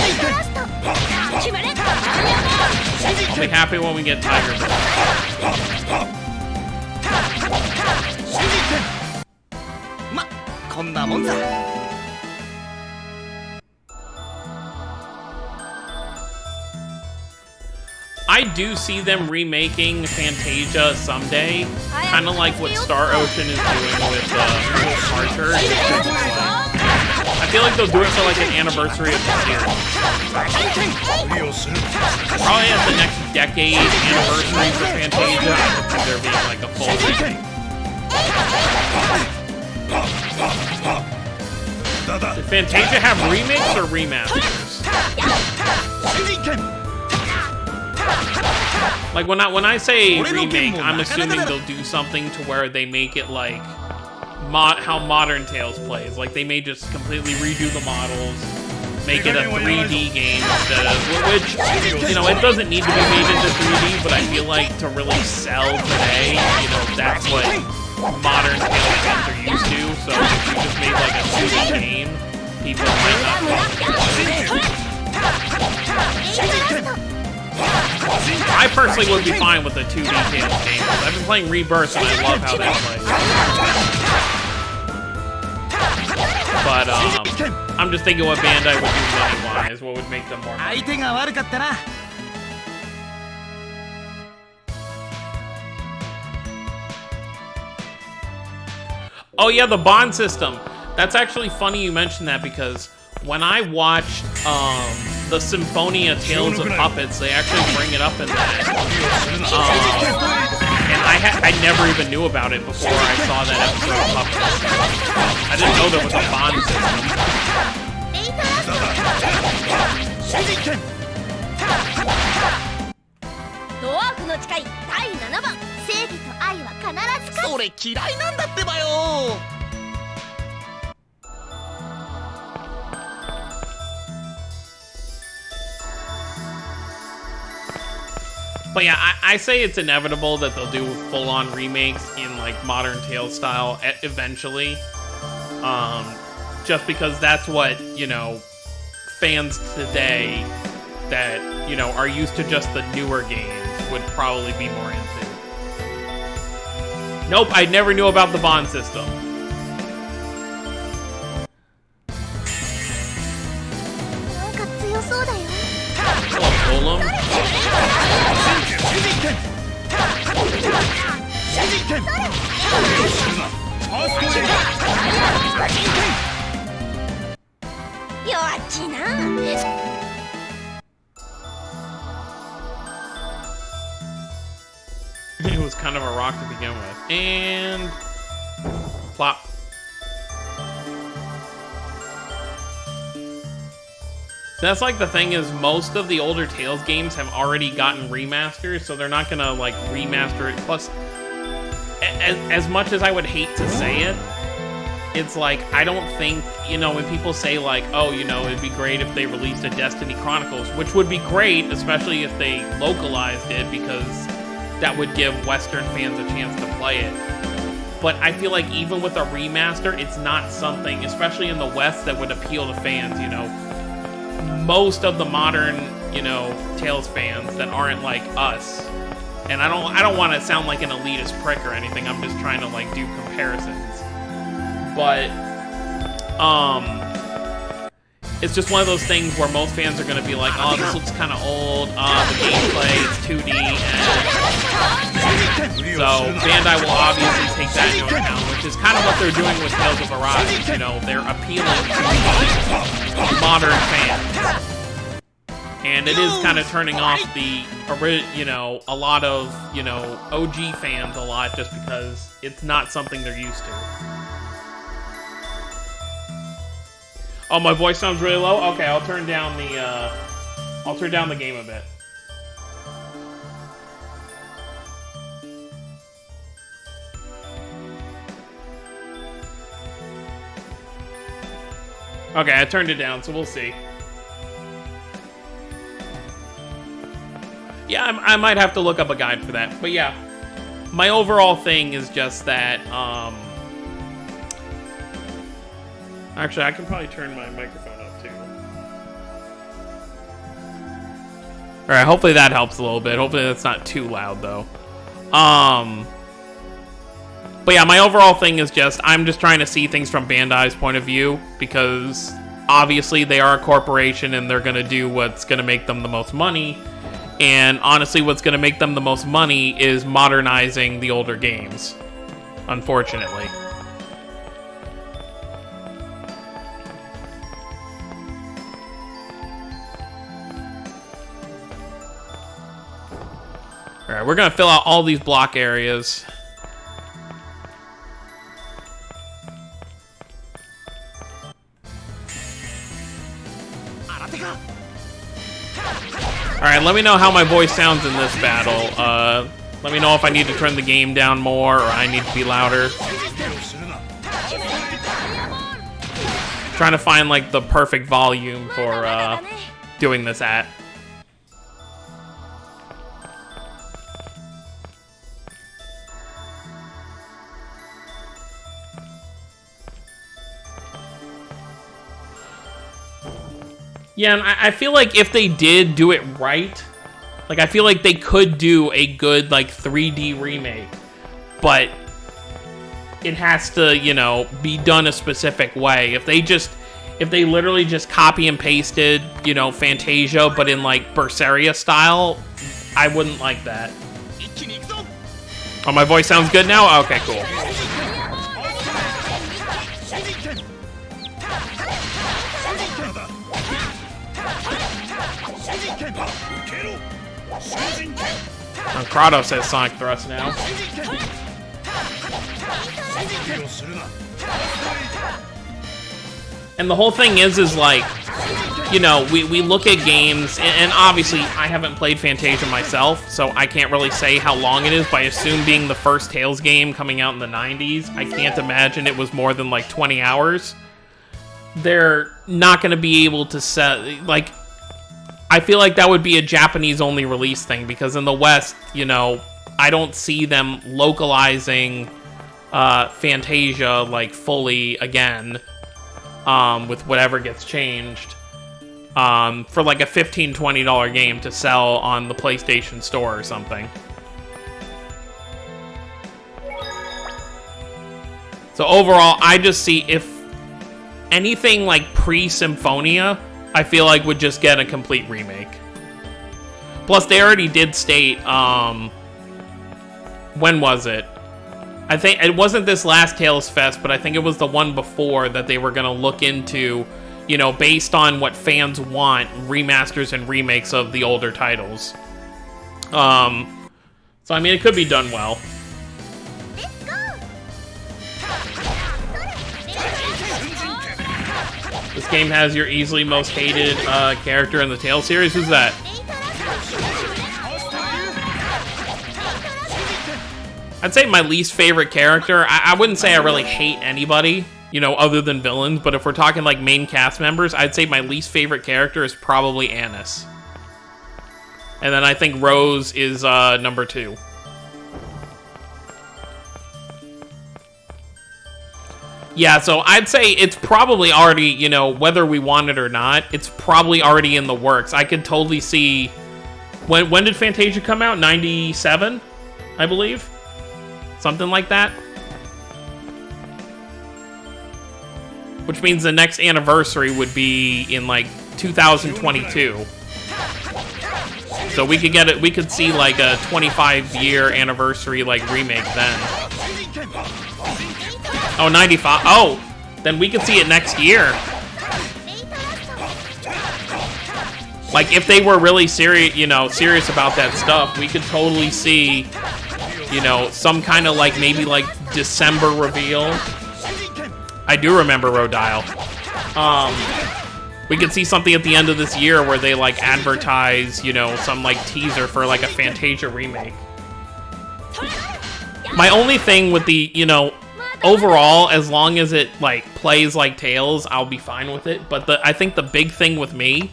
決まれ I'll be happy when we get Tiger Blast. ま、こんなもんさ。I do see them remaking Fantasia someday, kind of like what Star Ocean is doing with Archer. I feel like they'll do it for like an anniversary of the series. Probably at the next decade anniversary for Fantasia. I could see there being like a full remake. Did Fantasia have remakes or remasters? Like when I say remake, I'm assuming they'll do something to where they make it like how Modern Tales plays. Like they may just completely redo the models, make it a 3D game instead of, which, you know, it doesn't need to be made into 3D, but I feel like to really sell today, you know, that's what Modern Tales fans are used to. So if you just made like a 2D game, people might not want it. I personally would be fine with a 2D Tales game. I've been playing Rebirth and I love how they play. But I'm just thinking what Bandai would do money-wise, what would make them more money. 相手が悪かったな。Oh yeah, the bond system. That's actually funny you mentioned that because when I watched the Symphonia Tales of Puppets, they actually bring it up in that. And I never even knew about it before I saw that episode of Puppets. I didn't know there was a bond system. ドワーフの誓い第7番正義と愛は必ず勝つ。それ嫌いなんだってばよ。 But yeah, I say it's inevitable that they'll do full-on remakes in like Modern Tales style eventually. Just because that's what, you know, fans today that, you know, are used to just the newer games would probably be more into. Nope, I never knew about the bond system. Hello, Golem. It was kind of a rock to begin with. And plop. That's like the thing is most of the older Tales games have already gotten remasters, so they're not gonna like remaster it. Plus, as much as I would hate to say it, it's like I don't think, you know, when people say like, oh, you know, it'd be great if they released a Destiny Chronicles, which would be great, especially if they localized it, because that would give Western fans a chance to play it. But I feel like even with a remaster, it's not something, especially in the West, that would appeal to fans, you know. Most of the modern, you know, Tales fans that aren't like us, and I don't want to sound like an elitist prick or anything, I'm just trying to like do comparisons. But it's just one of those things where most fans are going to be like, oh, this looks kind of old, the gameplay is 2D, so Bandai will obviously take that into account, which is kind of what they're doing with Tales of Arise. You know, they're appealing to modern fans, and it is kind of turning off the, you know, a lot of, you know, OG fans a lot, just because it's not something they're used to. Oh, my voice sounds really low? Okay, I'll turn down the game a bit. Okay, I turned it down, so we'll see. Yeah, I might have to look up a guide for that. But yeah, my overall thing is just that, actually, I can probably turn my microphone up, Alright, hopefully that helps a little bit. Hopefully that's not too loud, though. But yeah, my overall thing is just, I'm just trying to see things from Bandai's point of view, because obviously they are a corporation and they're going to do what's going to make them the most money. And honestly, what's going to make them the most money is modernizing the older games, unfortunately. Alright, we're going to fill out all these block areas. Alright, let me know how my voice sounds in this battle. Let me know if I need to turn the game down more or I need to be louder. Trying to find, like, the perfect volume for doing this at. Yeah, and I feel like if they did do it right, like, I feel like they could do a good, like, 3D remake, but it has to, you know, be done a specific way. If they literally just copy and pasted, you know, Fantasia, but in, like, Berseria style, I wouldn't like that. Oh, my voice sounds good now? Okay, cool. Kratos has Sonic Thrust now. And the whole thing is like, you know, we look at games, and obviously I haven't played Fantasia myself, so I can't really say how long it is, but I assume being the first Tales game coming out in the 90s, I can't imagine it was more than like 20 hours. They're not going to be able to set, like, I feel like that would be a Japanese-only release thing, because in the West, you know, I don't see them localizing Fantasia, like, fully again, with whatever gets changed, for, like, a $15, $20 game to sell on the PlayStation Store or something. So overall, I just see if anything, like, pre-Symphonia, I feel like would just get a complete remake. Plus, they already did state, when was it? I think it wasn't this last Tales Fest, but I think it was the one before that they were going to look into, you know, based on what fans want, remasters and remakes of the older titles. So, I mean, it could be done well. This game has your easily most hated character in the Tales series. Who's that? I'd say my least favorite character. I wouldn't say I really hate anybody, you know, other than villains. But if we're talking like main cast members, I'd say my least favorite character is probably Annis. And then I think Rose is number 2. Yeah, so I'd say it's probably already, you know, whether we want it or not, it's probably already in the works. I could totally see... When did Fantasia come out? 97, I believe? Something like that? Which means the next anniversary would be in, like, 2022. So we could get it, we could see, like, a 25-year anniversary, like, remake then. Oh, 95. Oh, then we could see it next year. Like, if they were really serious, you know, serious about that stuff, we could totally see, you know, some kind of, like, maybe, like, December reveal. I do remember Rodile. We could see something at the end of this year where they, like, advertise, you know, some, like, teaser for, like, a Fantasia remake. My only thing with the, you know, overall, as long as it, like, plays like Tales, I'll be fine with it. But I think the big thing with me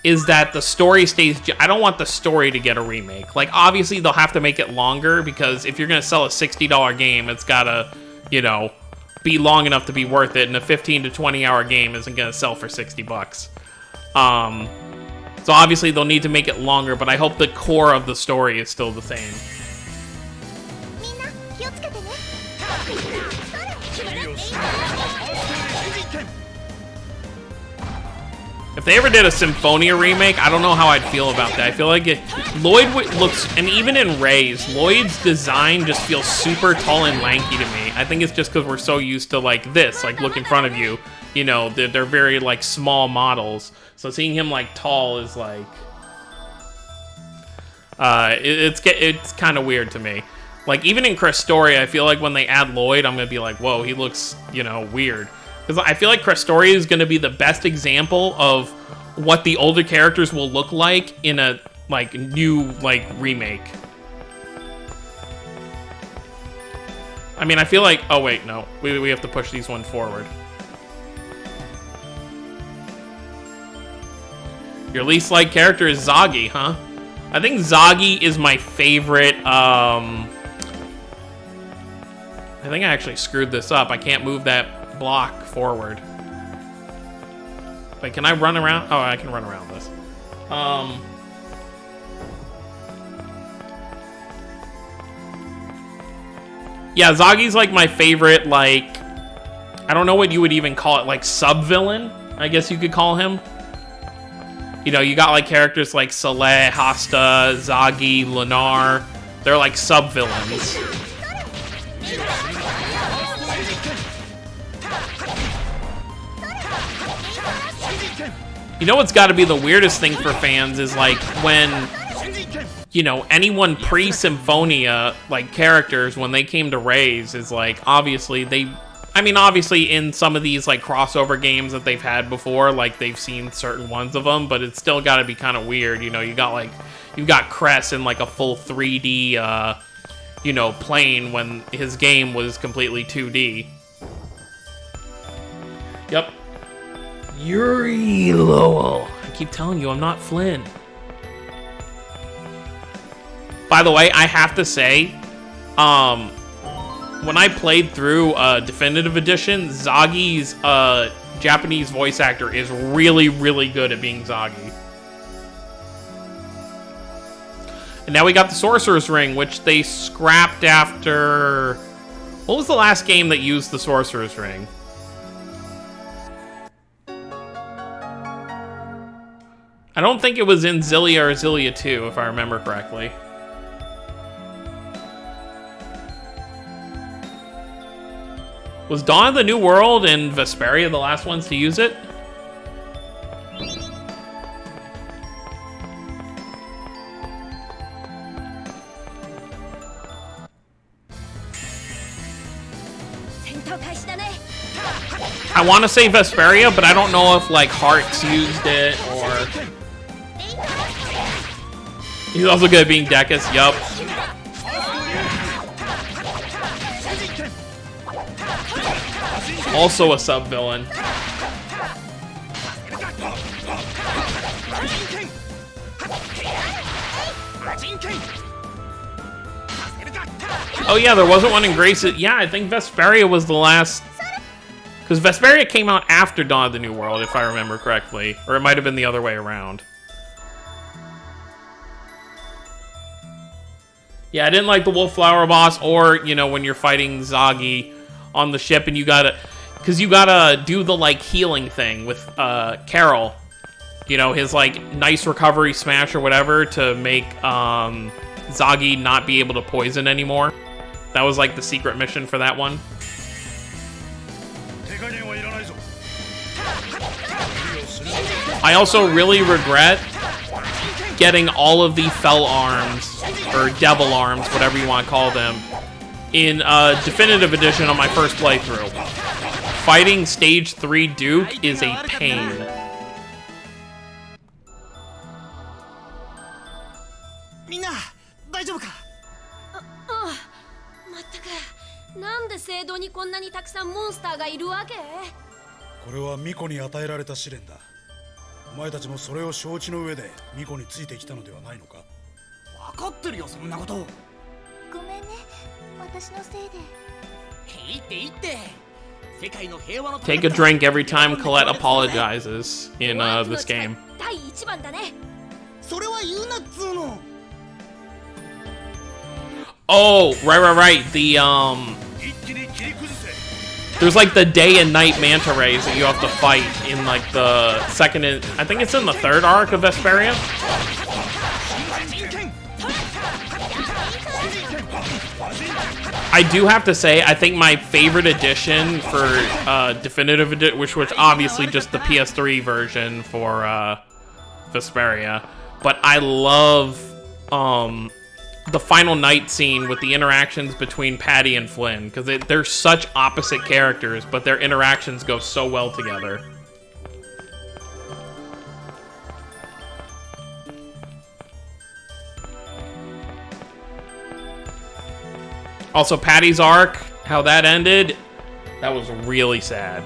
is that the story stays... I don't want the story to get a remake. Like, obviously, they'll have to make it longer, because if you're going to sell a $60 game, it's got to, you know, be long enough to be worth it, and a 15 to 20 hour game isn't going to sell for $60. So So obviously they'll need to make it longer, but I hope the core of the story is still the same. If they ever did a Symphonia remake, I don't know how I'd feel about that. I feel like Lloyd looks, and even in Ray's, Lloyd's design just feels super tall and lanky to me. I think it's just because we're so used to like this, like look in front of you. You know, they're very like small models. So seeing him like tall is like, it's kind of weird to me. Like even in Crestoria, I feel like when they add Lloyd, I'm gonna be like, whoa, he looks, you know, weird. Because I feel like Crestoria is going to be the best example of what the older characters will look like in a, like, new, like, remake. I mean, I feel like... Oh, wait, no. We have to push these one forward. Your least liked character is Zagi, huh? I think Zagi is my favorite, I think I actually screwed this up. I can't move that block forward. Wait, can I run around? Oh, I can run around this. Yeah, Zagi's like my favorite, like, I don't know what you would even call it, like sub-villain, I guess you could call him. You know, you got like characters like Saleh, Hasta, Zagi, Lunar. They're like sub-villains. You know what's got to be the weirdest thing for fans is like when, you know, anyone pre-Symphonia, like characters, when they came to Raise, is like, obviously obviously in some of these like crossover games that they've had before, like they've seen certain ones of them, but it's still got to be kind of weird. You know, you've got Cress in like a full 3D, you know, plane when his game was completely 2D. Yep. Yuri Lowell. I keep telling you, I'm not Flynn. By the way, I have to say, when I played through Definitive Edition, Zagi's Japanese voice actor is really, really good at being Zagi. And now we got the Sorcerer's Ring, which they scrapped after... What was the last game that used the Sorcerer's Ring? I don't think it was in Xillia or Xillia 2, if I remember correctly. Was Dawn of the New World and Vesperia the last ones to use it? I want to say Vesperia, but I don't know if like Hearts used it or... He's also good at being Dekus, yup. Also a sub-villain. Oh yeah, there wasn't one in Grace. Yeah, I think Vesperia was the last... Because Vesperia came out after Dawn of the New World, if I remember correctly. Or it might have been the other way around. Yeah, I didn't like the Wolf Flower boss, or, you know, when you're fighting Zagi on the ship and you gotta... Because you gotta do the, like, healing thing with Carol. You know, his, like, nice recovery smash or whatever to make Zagi not be able to poison anymore. That was, like, the secret mission for that one. I also really regret getting all of the Fell Arms, or Devil Arms, whatever you want to call them, in Definitive Edition on my first playthrough. Fighting Stage 3 Duke is a pain. Take a drink every time Colette apologizes in this game. それは言うなっつうの。 Oh, right. There's like the day and night manta rays that you have to fight in like the second, I think it's in the third arc of Vesperia. I do have to say, I think my favorite edition for Definitive Edition, which was obviously just the PS3 version for Vesperia, but I love the final night scene with the interactions between Patty and Flynn, because they're such opposite characters, but their interactions go so well together. Also, Patty's arc, how that ended, that was really sad.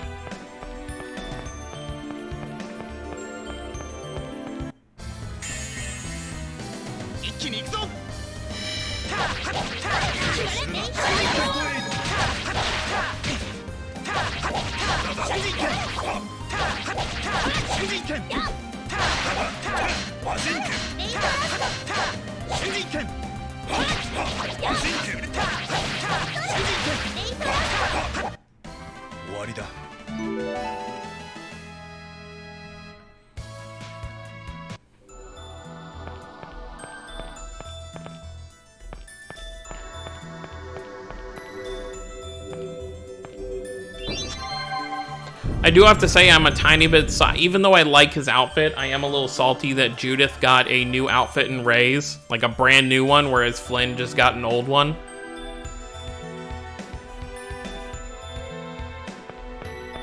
I do have to say I'm a tiny bit, even though I like his outfit, I am a little salty that Judith got a new outfit in Ray's, like a brand new one, whereas Flynn just got an old one.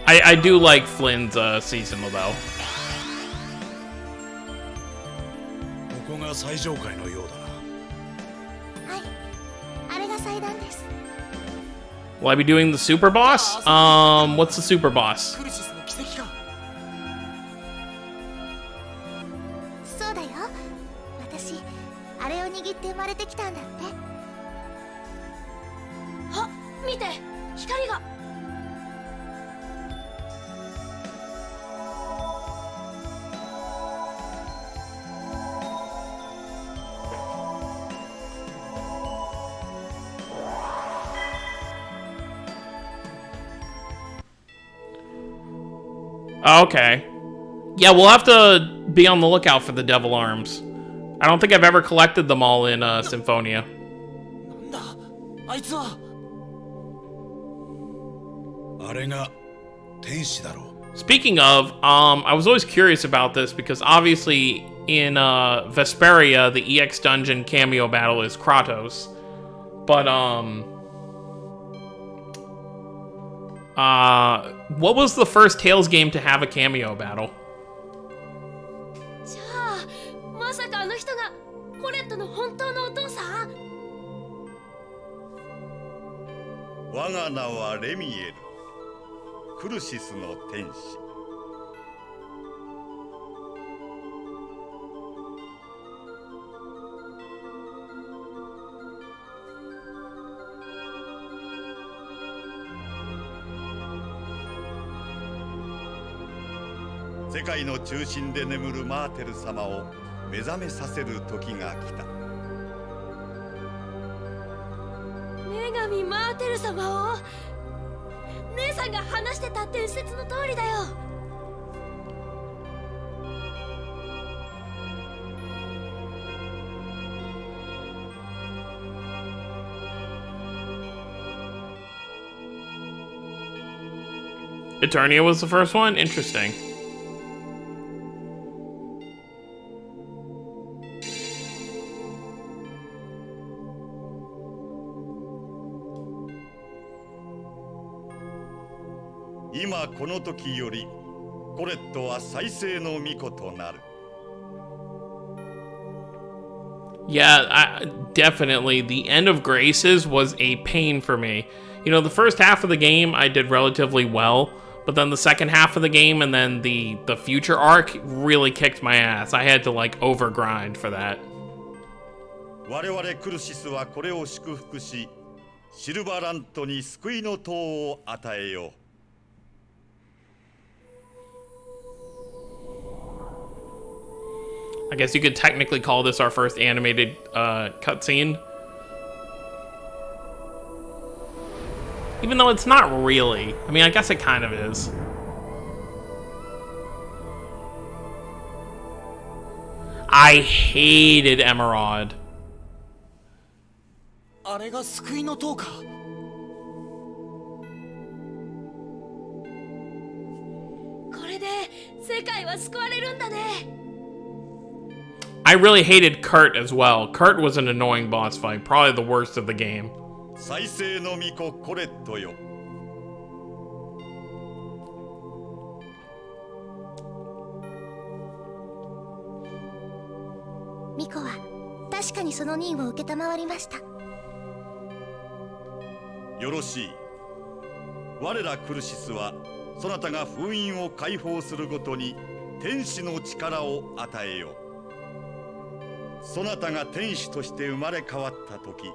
I do like Flynn's seasonal though. Will I be doing the super boss? What's the super boss? そうだよ。私あれを握って生まれてきたんだって。あ、見て、光が。Okay. Yeah, we'll have to be on the lookout for the devil arms. I don't think I've ever collected them all in Symphonia. Speaking of, I was always curious about this because obviously in Vesperia, the EX Dungeon cameo battle is Kratos. But, what was the first Tales game to have a cameo battle? じゃあ、まさかあの人がコレットの本当のお父さん？我が名はレミエル、クルシスの天使。世界の中心で眠るマーテル様を目覚めさせる時が来た。女神マーテル様を姉さんが話してた伝説の通りだよ。Eternia was the first one? Interesting.今この時よりコレットは再生の巫女となる。 Yeah, definitely. The end of Graces was a pain for me. You know, the first half of the game I did relatively well, but then the second half of the game and then the future arc really kicked my ass. I had to like overgrind for that. 我々クルシスはこれを祝福し、シルバーラントに救いの塔を与えよう。I guess you could technically call this our first animated cutscene. Even though it's not really. I mean, I guess it kind of is. I hated Emerald. あれが救いの塔か。これで世界は救われるんだね。I really hated Kurt as well. Kurt was an annoying boss fight, probably the worst of the game. 再生の巫女コレットよ。巫女は確かにその任を承りました。よろしい。我らクルシスはそなたが封印を解放するごとに天使の力を与えよう。そなたが天使として生まれ変わった時、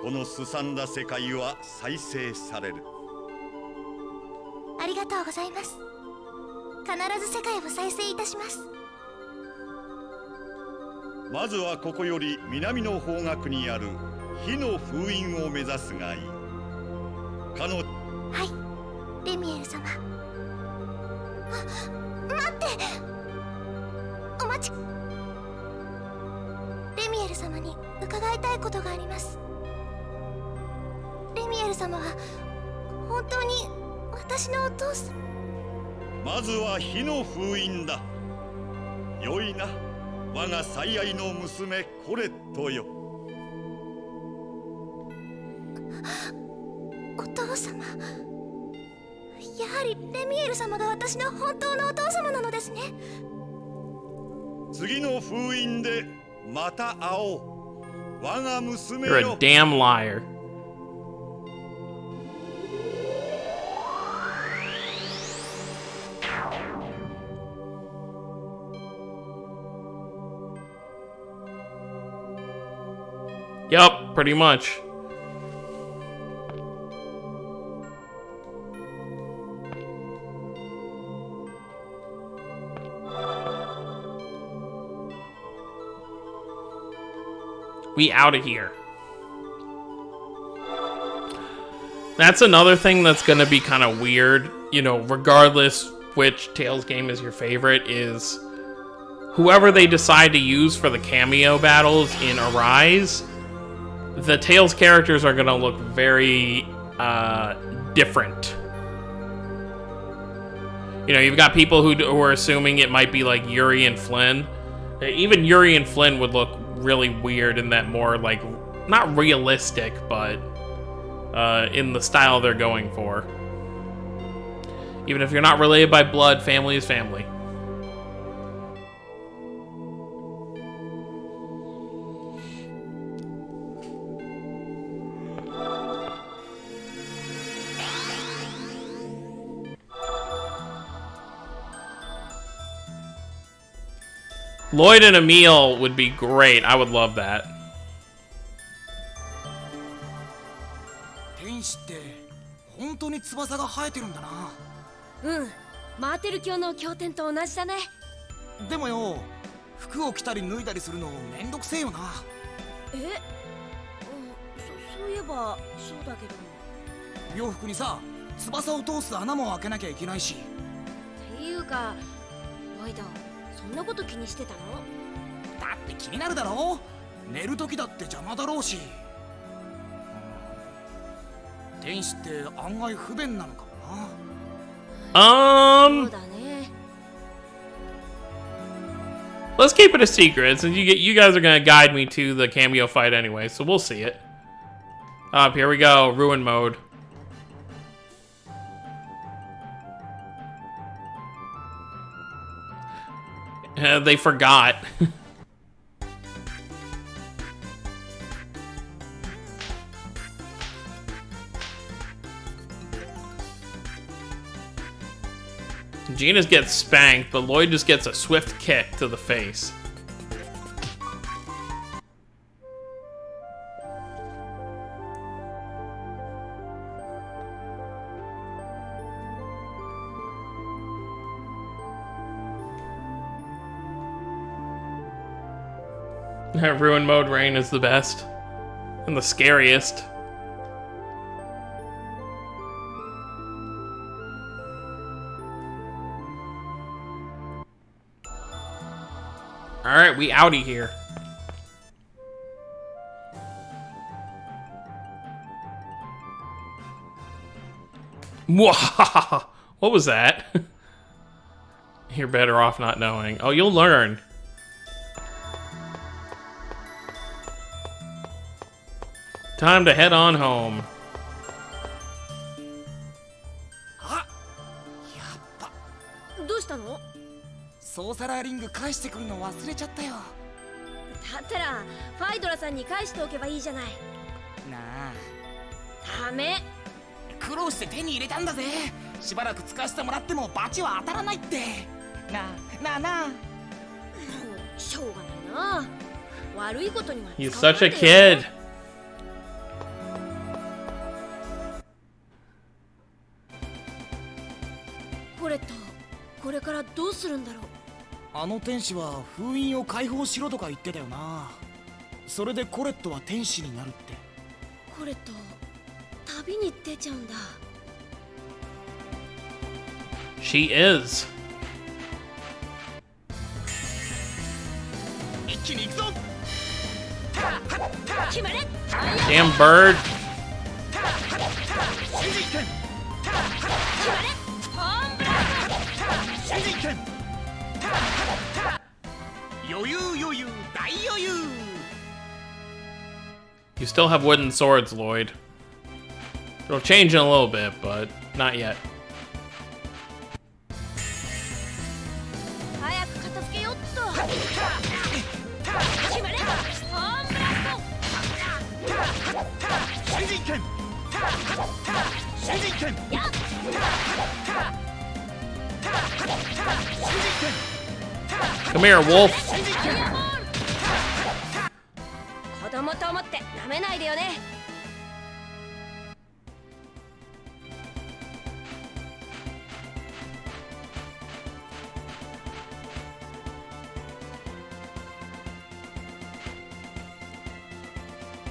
このすさんだ世界は再生される。ありがとうございます。必ず世界を再生いたします。まずはここより南の方角にある火の封印を目指すがいい。はい、レミエル様。待って、お待ち。レミエル様に伺いたいことがあります。レミエル様は本当に私のお父さん。まずは火の封印だ。よいな、我が最愛の娘コレットよ。お父様。やはりレミエル様が私の本当のお父様なのですね。次の封印でまた会おう。我が娘 You're よ。 a damn liar. Yup, pretty much. We out of here. That's another thing that's gonna be kind of weird, you know, regardless which Tales game is your favorite, is whoever they decide to use for the cameo battles in Arise, the Tales characters are gonna look very different. You know, you've got people who are assuming it might be like Yuri and Flynn. Even Yuri and Flynn would look really weird in that more, like, not realistic, but in the style they're going for. Even if you're not related by blood, family is family. Lloyd and Emil would be great. I would love that. 天使って本当に翼が生えてるんだな。うん、マーテル教の経典と同じだね。でもよ、服を着たり脱いだりするのめんどくせえよな。そういえばそうだけど。洋服にさ、翼を通す穴も開けなきゃいけないし。っていうか、ロイド、そんなこと気にしてたの？だって気になるだろ。寝る時だって邪魔だろうし。天使って案外不便なのかもな。そうだね。Let's keep it a secret, since you guys are gonna guide me to the cameo fight anyway, so we'll see it. Up, here we go, ruin mode. They forgot. Gina gets spanked, but Lloyd just gets a swift kick to the face. Ruin mode rain is the best. And the scariest. Alright, we outie here. What was that? You're better off not knowing. Oh, you'll learn. Time to head on home. どうしたの？ソーサラーリング返してくるの忘れちゃったよ。だったらファイドラさんに返しておけばいいじゃない。なあ。ダメ。苦労して手に入れたんだぜ。しばらく使わせてもらってもバチは当たらないって。なあ。しょうがないな。悪いことには使 He's わない such で a よ。 kid. コレット、これからどうするんだろう。あの天使は封印を解放しろとか言ってたよな。それでコレットは天使になるって。コレット、旅に出ちゃうんだ。 She is. 一気に行くぞ。決まれ。 Damn bird. 新人権。決まれ。ホームブラスト。新人権。余裕大余裕。 You still have wooden swords, Lloyd. It'll change in a little bit, but not yet. 早く片付けよっと。決まれ。ホームブラスト。新人権。新人権。やっ。 Come here, wolf. 子供と思って舐めないでよね。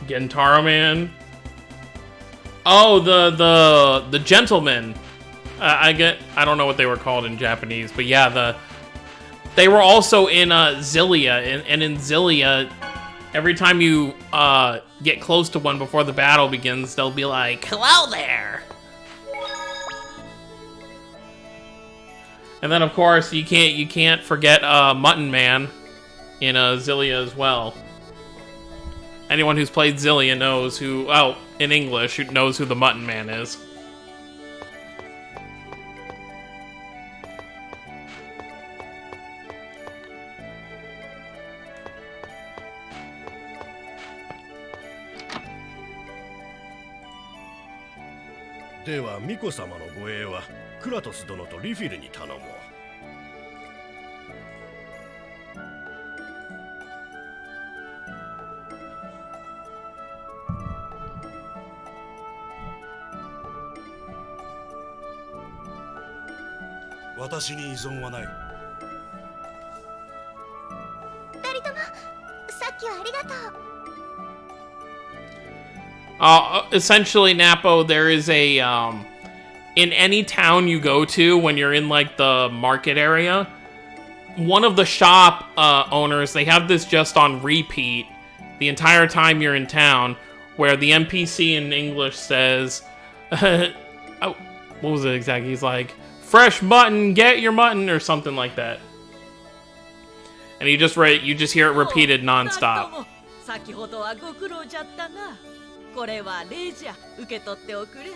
Gentaro Man. Oh, the gentleman. I don't know what they were called in Japanese, but yeah, they were also in Zillia, and in Zillia, every time you get close to one before the battle begins, they'll be like, "Hello there." And then of course you can't forget Mutton Man in Zillia as well. Anyone who's played Zillia knows who, in English, knows who the Mutton Man is. Deはミコ様の護衛はクラトス殿とリフィルに頼もう。私に依存はない。二人ともさっきはありがとう。Essentially, Napo, there is a, in any town you go to, when you're in, like, the market area, one of the shop owners, they have this just on repeat the entire time you're in town, where the NPC in English says, oh, what was it exactly? He's like, fresh mutton, get your mutton, or something like that. And you just hear it repeated non-stop. 先ほどはご苦労じゃったな。これは礼じゃ。受け取っておくれ。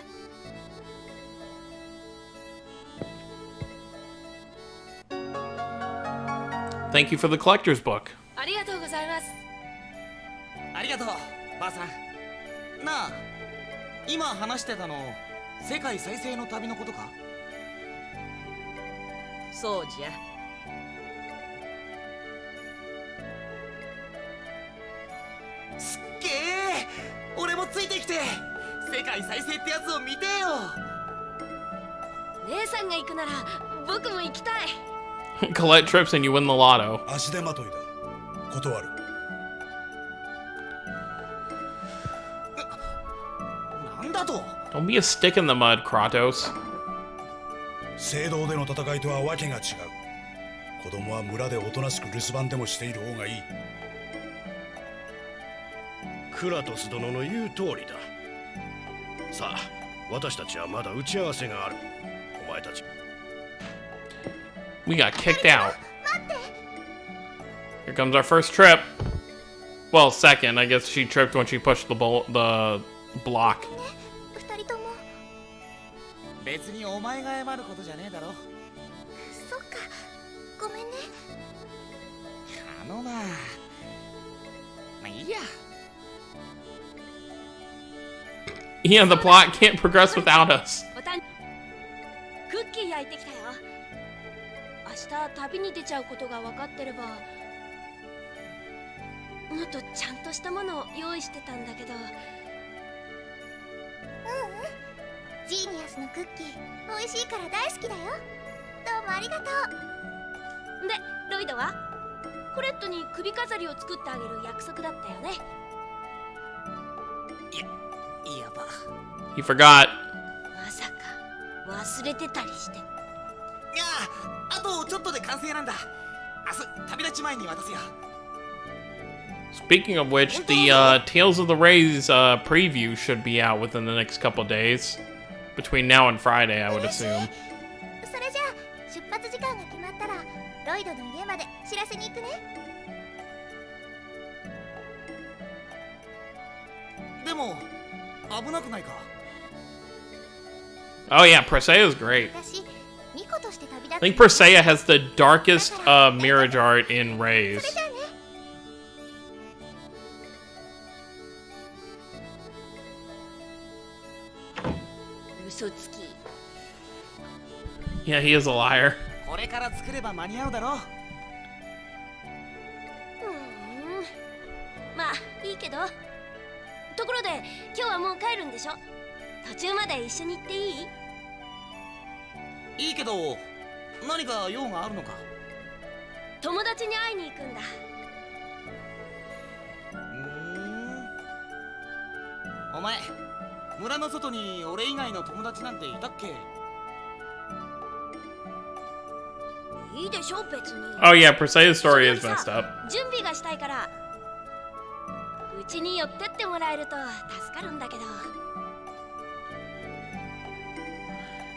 Thank you for the collector's book. ありがとうございます。ありがとう、ばあさん。なあ、今話してたの世界再生の旅のことか？そうじゃ。すっげえ。俺もついてきて世界再生ってやつを見てよ。姉さんが行くなら僕も行きたい。Collect trips and you win the lotto. 足手まといだ。断る。だと。 Don't be a stick in the mud, Kratos. 聖堂での戦いとはわけが違う。子供は村でおとなしく留守番でもしている方がいい。クラトス殿の言う通りだ。さあ、私たちはまだ打ち合わせがある。お前たち。 We got kicked out. Here comes our first trip. Well, second. I guess she tripped when she pushed the block. 二人とも。別にお前が謝ることじゃねえだろ。そっか、ごめんね。まあいいや。 Yeah, the plot can't progress without us. クッキー焼いてきたよ。明日旅に出ちゃうことが分かってれば、もっとちゃんとしたものを用意してたんだけど。ジーニアスのクッキー美味しいから大好きだよ。どうもありがとう。で、ロイドはコレットに首飾りを作ってあげる約束だったよね。いやば。 He forgot. まさか忘れてたりして。いや、あとちょっとで完成なんだ。明日旅立ち前に渡すよ。 Speaking of which, the Tales of the Rays preview should be out within the next couple days. Between now and Friday, I would assume. それじゃあ出発時間が決まったらロイドの家まで知らせに行くね。でも危なくないか。 Oh yeah, Presea's great. 私、ニコとして旅立 I think Presea has the darkest mirage art in Rays. それじゃあね。 嘘つき。 Yeah, he is a liar. これから作れば間に合うだろう。まあいいけど。ところで今日はもう帰るんでしょ。途中まで一緒に行っていい？いいけど何か用があるのか。友達に会いに行くんだ。お前村の外に俺以外の友達なんていたっけ？いいでしょ別に。 Oh yeah, Presea's story is messed up. 準備がしたいからうちに寄ってってもらえると助かるんだけど。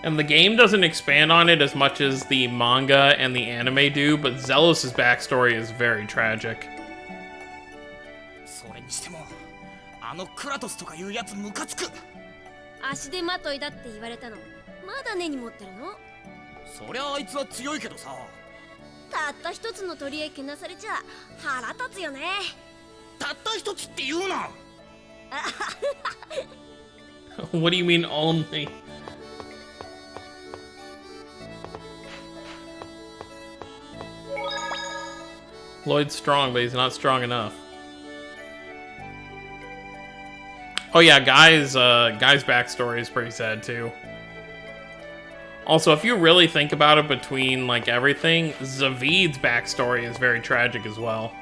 And the game doesn't expand on it as much as the manga and the anime do, but Zealous' backstory is very tragic. それにしてもあのクラトスとかいうやつムカつく。足手まといだって言われたのまだ根に持ってるの？そりゃあいつは強いけどさ。たった一つの鳥へけなされちゃ腹立つよね。たった一つって言うな。What do you mean only? Lloyd's strong, but he's not strong enough. Oh yeah, Guy's backstory is pretty sad too. Also, if you really think about it, between like everything, Zavid's backstory is very tragic as well.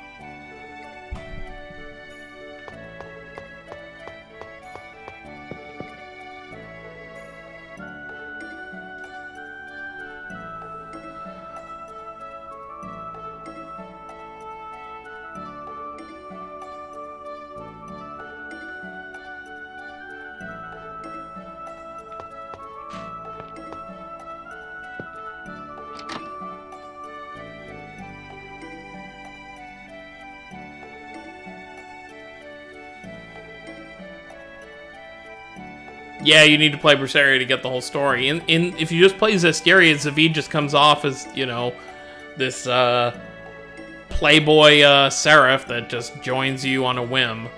Yeah, you need to play Berseria to get the whole story. If you just play Zestiria, Zavid just comes off as, you know, this playboy seraph that just joins you on a whim.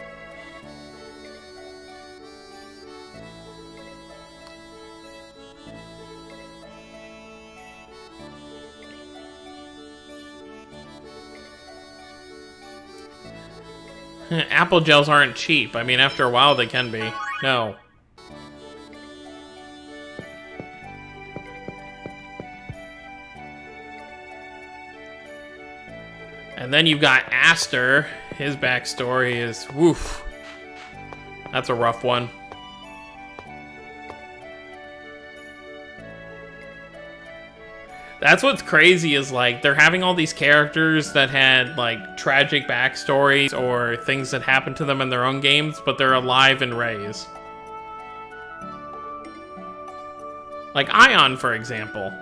Apple gels aren't cheap. I mean, after a while they can be. No. And then you've got Aster. His backstory is, woof. That's a rough one. That's what's crazy is, like, they're having all these characters that had, like, tragic backstories or things that happened to them in their own games, but they're alive in Rays. Like Ion, for example.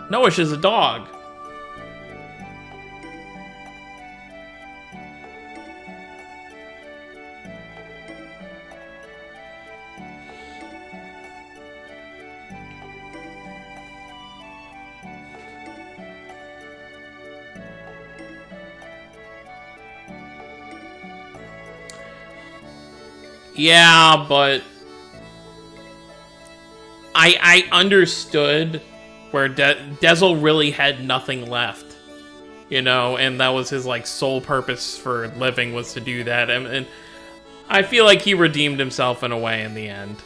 Noish is a dog. Yeah, but I understood where Dezel really had nothing left, you know, and that was his, like, sole purpose for living was to do that, and I feel like he redeemed himself in a way in the end.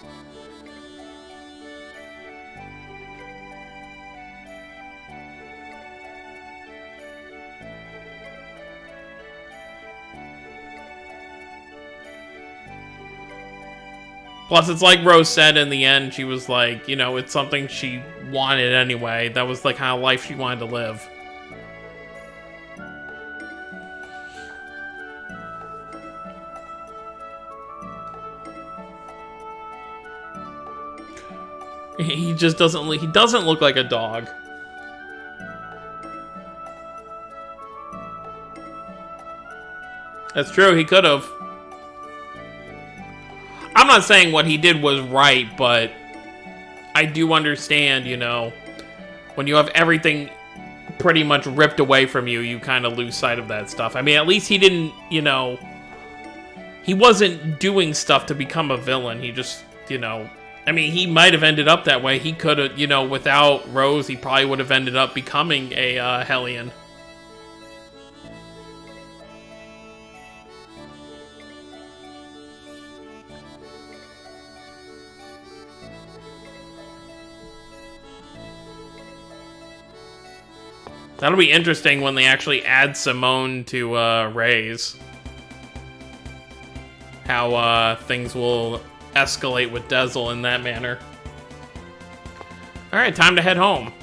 Plus, it's like Rose said in the end, she was like, you know, it's something she wanted anyway. That was the kind of life she wanted to live. He just doesn't, he doesn't look like a dog. That's true, he could have. I'm not saying what he did was right, but I do understand, you know, when you have everything pretty much ripped away from you, you kind of lose sight of that stuff. I mean, at least he didn't, you know, he wasn't doing stuff to become a villain. He just, you know, I mean, he might have ended up that way. He could have, you know, without Rose, he probably would have ended up becoming a Hellion. That'll be interesting when they actually add Simone to Rays. How things will escalate with Dezel in that manner. Alright, time to head home.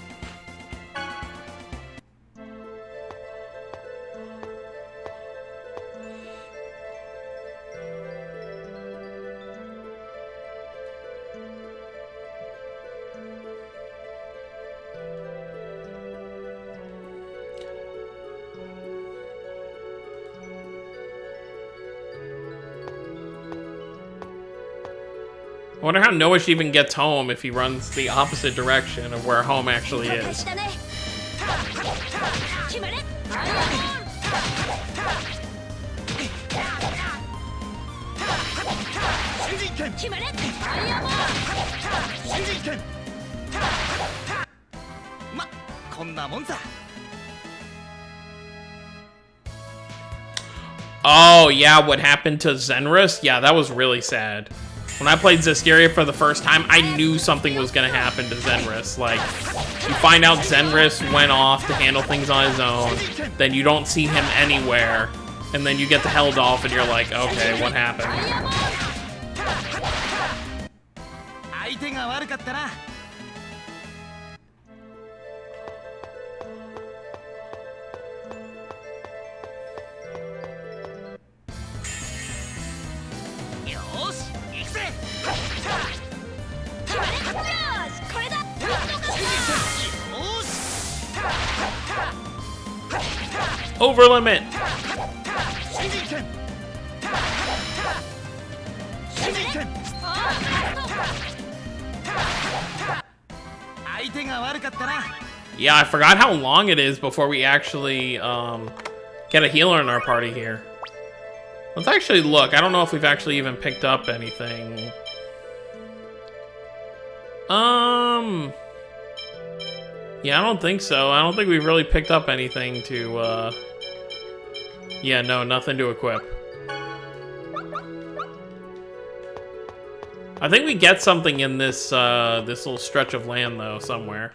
I wonder how Noish even gets home if he runs the opposite direction of where home actually is. Oh, yeah, what happened to Zenris? Yeah, that was really sad. When I played Zestiria for the first time, I knew something was going to happen to Zenris. Like, you find out Zenris went off to handle things on his own, then you don't see him anywhere, and then you get the Helldolf and you're like, okay, what happened? Over limit. Yeah, I forgot how long it is before we actually get a healer in our party here. Let's actually look. I don't know if we've actually even picked up anything. Yeah, I don't think so. I don't think we've really picked up anything to, yeah, no, nothing to equip. I think we get something in this, this little stretch of land, though, somewhere.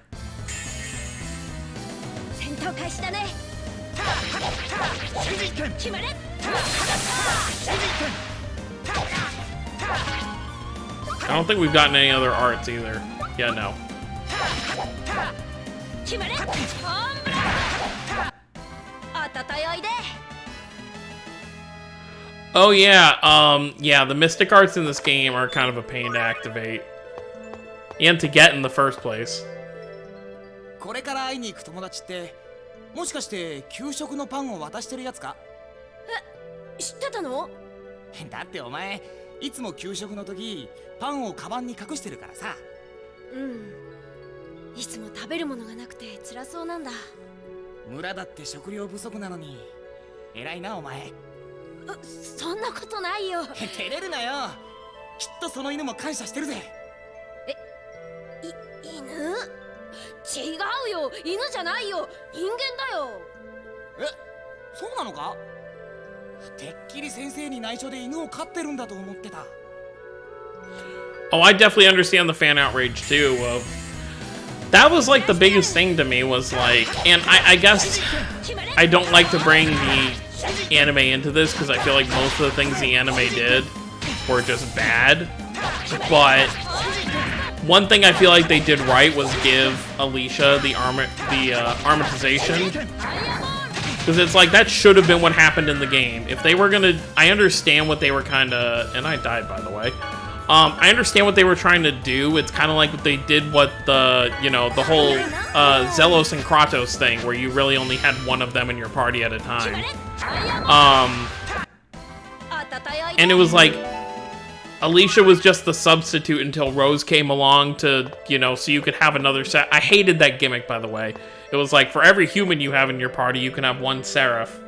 I don't think we've gotten any other arts either. Yeah, no. Oh yeah, yeah, the mystic arts in this game are kind of a pain to activate. And to get in the first place. これから会いに行く友達って、もしかして給食のパンを渡してるやつか？え、知ってたの？だってお前、いつも給食の時、パンをカバンに隠してるからさ。うん。いつも食べるものがなくて辛そうなんだ。村だって食料不足なのに、偉いなお前。そんなことないよ。照れるなよ。きっとその犬も感謝してるぜ。犬？違うよ、犬じゃないよ、人間だよ。え、そうなのか？てっきり先生に内緒で犬を飼ってるんだと思ってた。Oh, I definitely understand the fan outrage too. That was like the biggest thing to me was like, and I guess I don't like to bring the anime into this because I feel like most of the things the anime did were just bad. But one thing I feel like they did right was give Alicia the armatization. Because it's like, that should have been what happened in the game. If they were gonna... I understand what they were kind of... And I died, by the way. I understand what they were trying to do. It's kind of like they did what the, you know, the whole Zelos and Kratos thing, where you really only had one of them in your party at a time. And it was like, Alicia was just the substitute until Rose came along to, you know, so you could have another set. I hated that gimmick, by the way. It was like, for every human you have in your party, you can have one Seraph.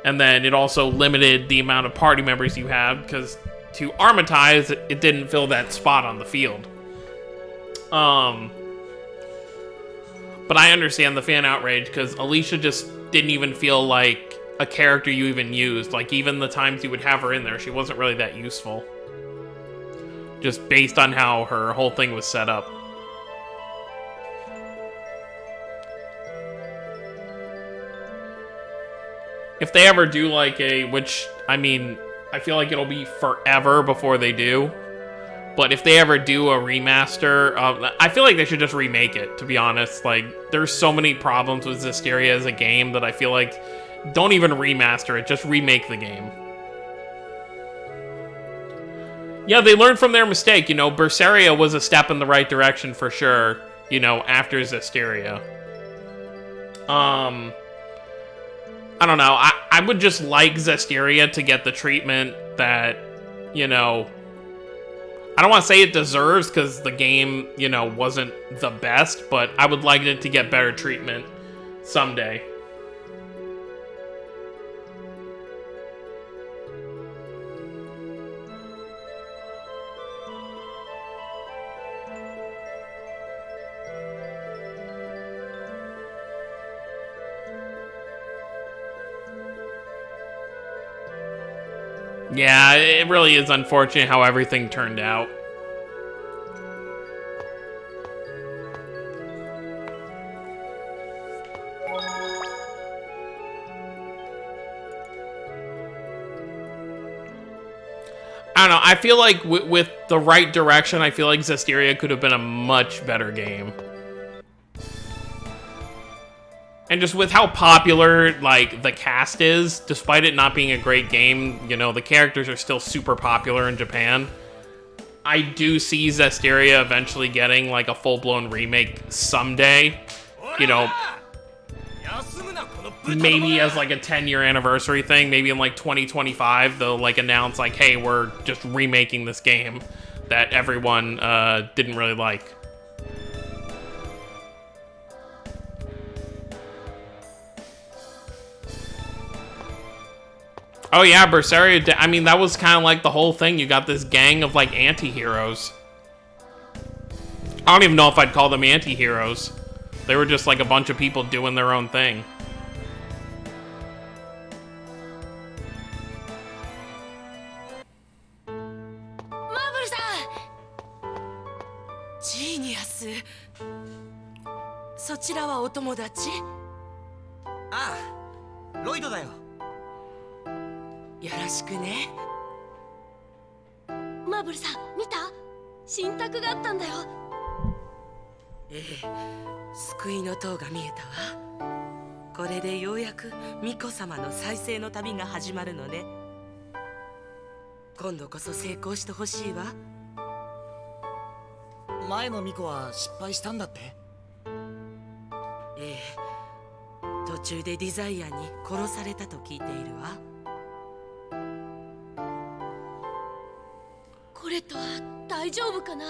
And then it also limited the amount of party members you have, because to armatize, it didn't fill that spot on the field. But I understand the fan outrage, because Alicia just didn't even feel like a character you even used. Like, even the times you would have her in there, she wasn't really that useful. Just based on how her whole thing was set up. If they ever do like a, which, I mean, I feel like it'll be forever before they do. But if they ever do a remaster, I feel like they should just remake it, to be honest. Like, there's so many problems with Zestiria as a game that I feel like, don't even remaster it, just remake the game. Yeah, they learned from their mistake, you know, Berseria was a step in the right direction for sure, you know, after Zestiria. I don't know, I would just like Zestiria to get the treatment that, you know, I don't want to say it deserves, because the game, you know, wasn't the best, but I would like it to get better treatment someday. Yeah, it really is unfortunate how everything turned out. I don't know, I feel like with the right direction, I feel like Zestiria could have been a much better game. And just with how popular, like, the cast is, despite it not being a great game, you know, the characters are still super popular in Japan. I do see Zestiria eventually getting, like, a full-blown remake someday. You know, maybe as, like, a 10-year anniversary thing. Maybe in, like, 2025, they'll, like, announce, like, hey, we're just remaking this game that everyone didn't really like. Oh yeah, Berseria, I mean, that was kind of like the whole thing. You got this gang of, like, anti-heroes. I don't even know if I'd call them anti-heroes. They were just, like, a bunch of people doing their own thing. Genius. そちらはお友達？ああ、ロイドだよ。よろしくね。マーブルさん、見た？信託があったんだよ。ええ、救いの塔が見えたわ。これでようやく巫女様の再生の旅が始まるのね。今度こそ成功してほしいわ。前の巫女は失敗したんだって。ええ、途中でディザイアンに殺されたと聞いているわ。これとは大丈夫かな。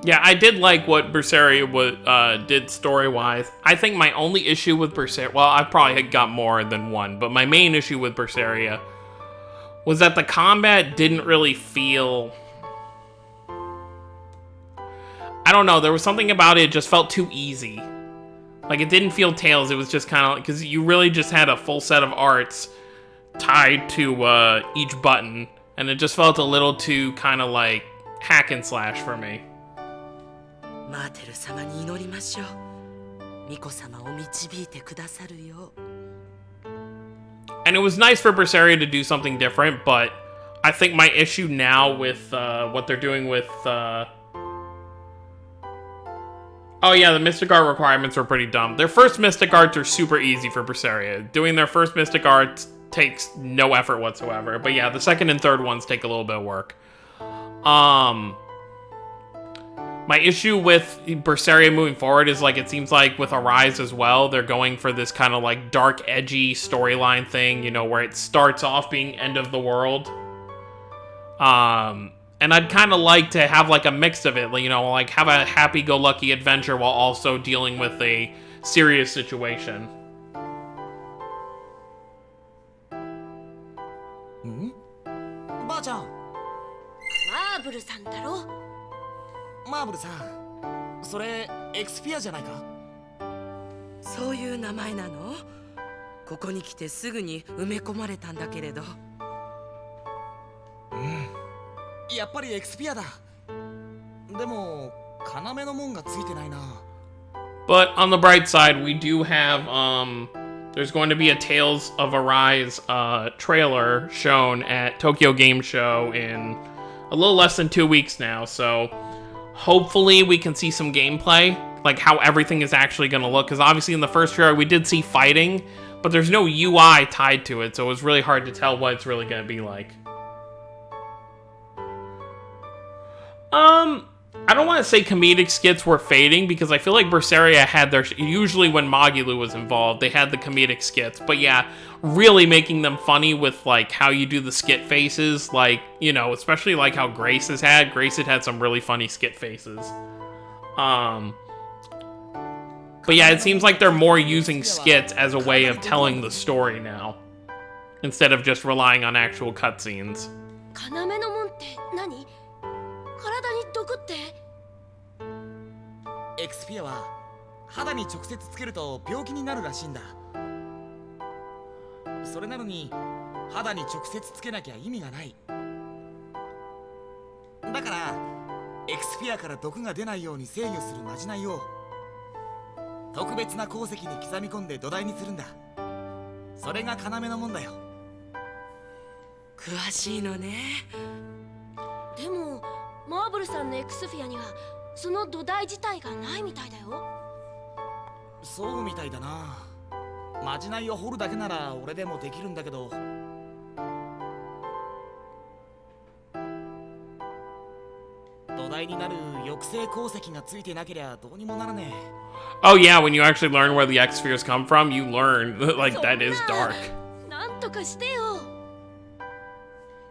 Yeah, I did like what Berseria did story-wise. I think my only issue with Berseria... Well, I probably had got more than one, but my main issue with Berseria was that the combat didn't really feel... I don't know, there was something about it just felt too easy. Like, it didn't feel Tales, it was just kind of... Because you really just had a full set of arts tied to each button, and it just felt a little too kind of like hack and slash for me. マーテル様に祈りましょう。巫女様を導いてくださるよう。And it was nice for Berseria to do something different, but I think my issue now with what they're doing with... Oh yeah, the Mystic Art requirements were pretty dumb. Their first Mystic Arts are super easy for Berseria. Doing their first Mystic Arts takes no effort whatsoever. But yeah, the second and third ones take a little bit of work. My issue with Berseria moving forward is, like, it seems like with Arise as well, they're going for this kind of, like, dark, edgy storyline thing, you know, where it starts off being end of the world. And I'd kind of like to have, like, a mix of it, you know, like, have a happy-go-lucky adventure while also dealing with a serious situation. ん？ばあちゃん。マーブルさんだろ。マーブルさん、それエクスピアじゃないか？そういう名前なの？ここに来てすぐに埋め込まれたんだけれど。うん、やっぱりエクスピアだ。でも要の門がついてないな。But on the bright side, we do have there's going to be a Tales of Arise trailer shown at Tokyo Game Show in a little less than 2 weeks now, so hopefully we can see some gameplay, like how everything is actually going to look, because obviously in the first trailer we did see fighting, but there's no UI tied to it, so it was really hard to tell what it's really going to be like. I don't want to say comedic skits were fading, because I feel like Berseria had their... Usually when Magilu was involved, they had the comedic skits. But yeah, really making them funny with, like, how you do the skit faces. Like, you know, especially like how Grace has had. Grace had some really funny skit faces. But yeah, it seems like they're more using skits as a way of telling the story now, instead of just relying on actual cutscenes. 要の門って何？体に毒って？エクスピアは肌に直接つけると病気になるらしいんだ。それなのに肌に直接つけなきゃ意味がない。だからエクスピアから毒が出ないように制御するまじないを特別な鉱石に刻み込んで土台にするんだ。それが要の門だよ。詳しいのね。でもマーブルさんのエクスフィアにはその土台自体がないみたいだよ。そうみたいだな。まじないを掘るだけなら俺でもできるんだけど。土台になる抑制鉱石がついてなけりゃどうにもならねえ。Oh yeah, when you actually learn where the X spheres come from, you learn like that is dark. なんとかしてよ。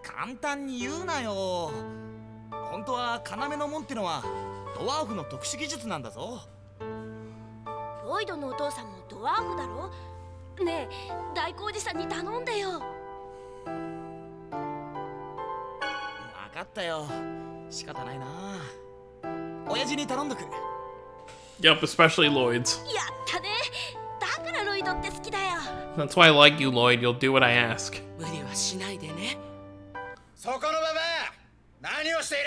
簡単に言うなよ。本当は要の門ってのはドワーフの特殊技術なんだぞ。ロイドのお父さんもドワーフだろ。ねえ、大工事さんに頼んでよ。分かったよ。仕方ないな。親父に頼んどく。Yep, especially Lloyd's. やったね。だからロイドって好きだよ。That's why I like you, Lloyd. You'll do what I ask. 無理はしないでね。そこのババア、何をしている？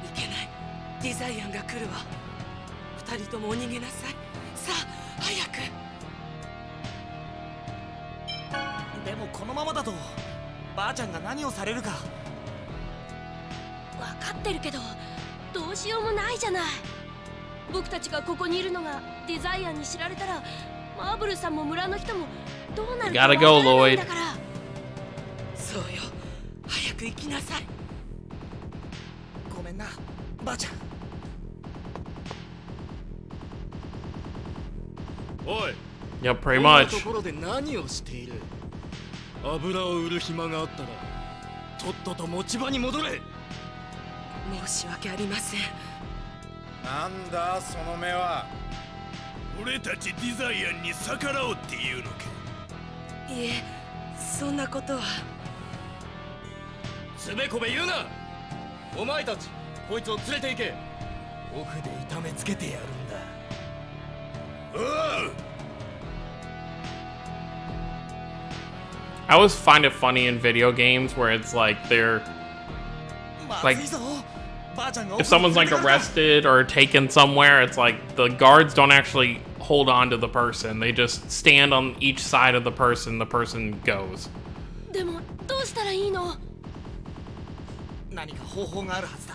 いけない。ディザイアンが来るわ。二人ともお逃げなさい。さあ、早く。でもこのままだとばあちゃんが何をされるか。分かってるけどどうしようもないじゃない。僕たちがここにいるのがデザイアンに知られたらマーブルさんも村の人もどうなるか分からないんだから。そうよ、早く行きなさい。ごめんなばあちゃん。おい、 Yeah, pretty こんな much. ところで何をしている？油を売る暇があったらとっとと持ち場に戻れ。申し訳ありません。なんだその目は。俺たちディザイアンに逆らおうっていうのか？いえ、そんなことは。つべこべ言うな。お前たちこいつを連れて行け。奥で痛めつけてやるんだ。おう。 I always find it funny in video games where it's like they're like if someone's like arrested or taken somewhere, it's like the guards don't actually hold on to the person. They just stand on each side of the person goes. でもどうしたらいいの？何か方法があるはずだ。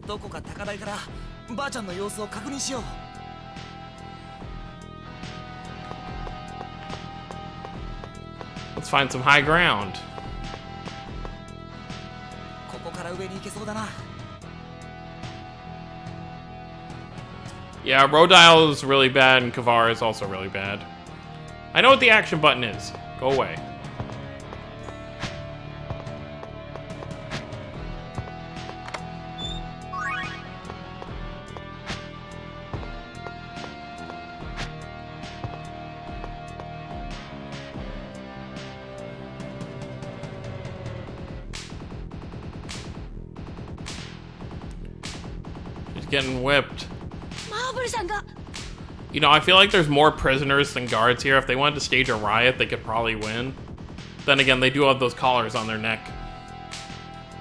どこか高台からばあちゃんの様子を確認しよう。 Let's find some high ground. ここから上に行けそうだな。 Yeah, Rodile is really bad and Kavar is also really bad. I know what the action button is. Go away. She's getting whipped. マーブルさんが。 You know, I feel like there's more prisoners than guards here. If they wanted to stage a riot, they could probably win. Then again, they do have those collars on their neck.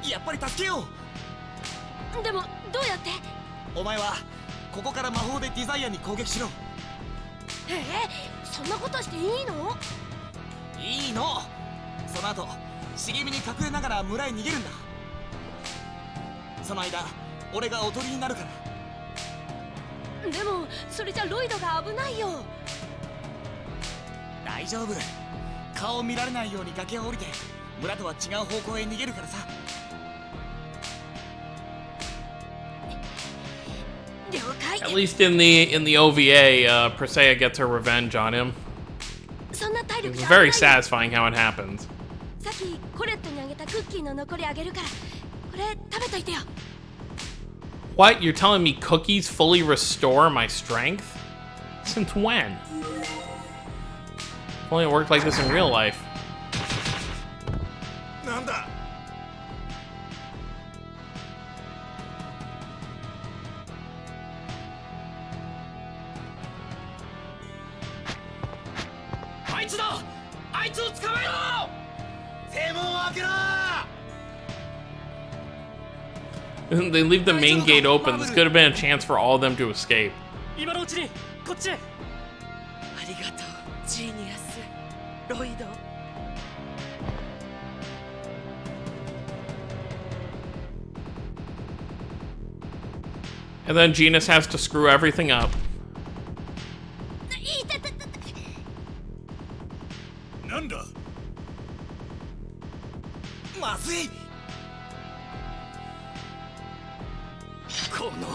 やっぱり助けよう。でもどうやって？お前はここから魔法でデザイアに攻撃しろ。そんなことしていいの？いいの。その後茂みに隠れながら村へ逃げるんだ。その間俺がおとりになるから。でもそれじゃロイドが危ないよ。大丈夫。顔を見られないように崖を降りて村とは違う方向へ逃げるからさ。 At least in the OVA, Presea gets her revenge on him. It's very satisfying how it happens. さっきコレットにあげたクッキーの残りあげるからこれ食べといてよ。 What? You're telling me cookies fully restore my strength? Since when? Only it worked like this in real life. なんだ。 あいつだ。あいつを捕まえろ。正門を開けろ。 They leave the main gate open. This could have been a chance for all of them to escape. 今のうちにこっちへ。ありがとう、ジーニアス、ロイド。 And then Genus has to screw everything up. なんだ。まずい。 この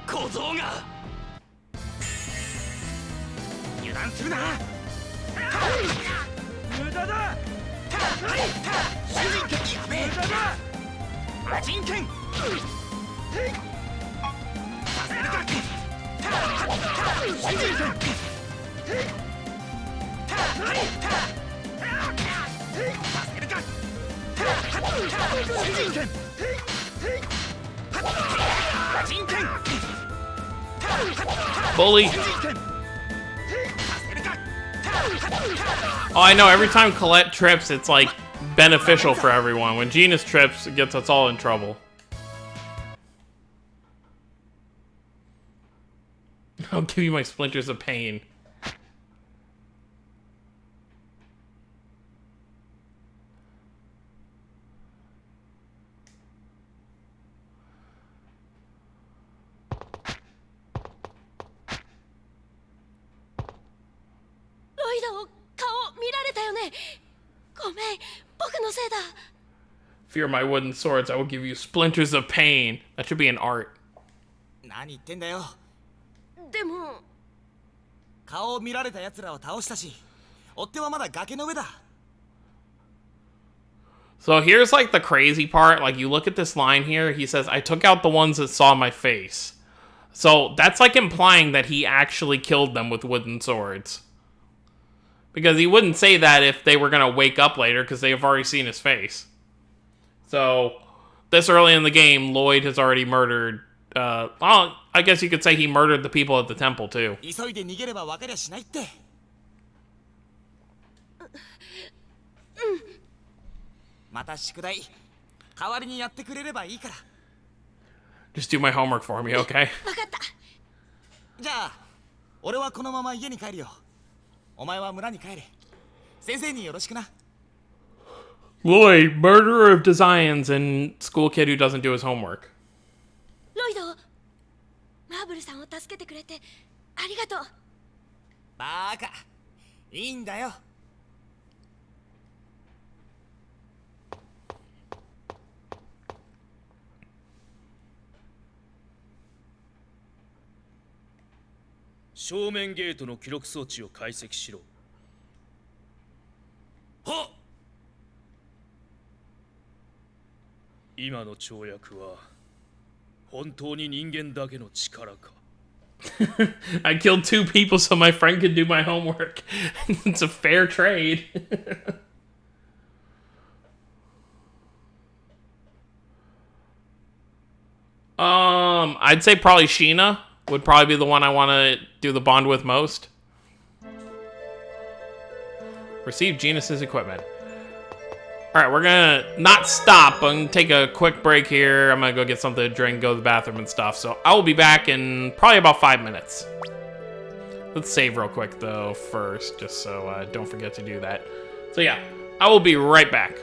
小僧が。 油断するな。無駄だ。主人権やべえ。無駄だ。人権。させるか。主人権。させるか。主人権。人権。 Bully. Oh, I know. Every time Colette trips, it's like beneficial for everyone. When Genus trips, it gets us all in trouble. I'll give you my splinters of pain. ごめん、僕のせいだ。 Fear my wooden swords, I will give you splinters of pain. That should be an art. 何言ってんだよ。でも顔を見られた奴らを倒したし、追っ手はまだ崖の上だ。 So here's like the crazy part. Like you look at this line here, he says, I took out the ones that saw my face. So that's like implying that he actually killed them with wooden swords. Because he wouldn't say that if they were going to wake up later, because they have already seen his face. So this early in the game, Lloyd has already murdered, well, I guess you could say he murdered the people at the temple too. 急いで逃げれば分かりゃしないって。また宿題、代わりにやってくれればいいから。 Just do my homework for me, okay? 分かった。じゃあ、俺はこのまま家に帰るよ。お前は村に帰れ。先生によろしくな。 Lloyd, murderer of designs and school kid who doesn't do his homework. ロイド、マーブルさんを助けてくれてありがとう。バーカ、いいんだよ。 正面ゲートの記録装置を解析しろ。はっ。今の跳躍は本当に人間だけの力か。I killed 2 people so my friend could do my homework. It's a fair trade. I'd say probably Sheena would probably be the one I want to do the bond with most. Receive Genus's equipment. Alright, we're gonna not stop, but I'm gonna take a quick break here. I'm gonna go get something to drink, go to the bathroom and stuff. So I will be back in probably about 5 minutes. Let's save real quick though first, just so I don't forget to do that. So yeah, I will be right back.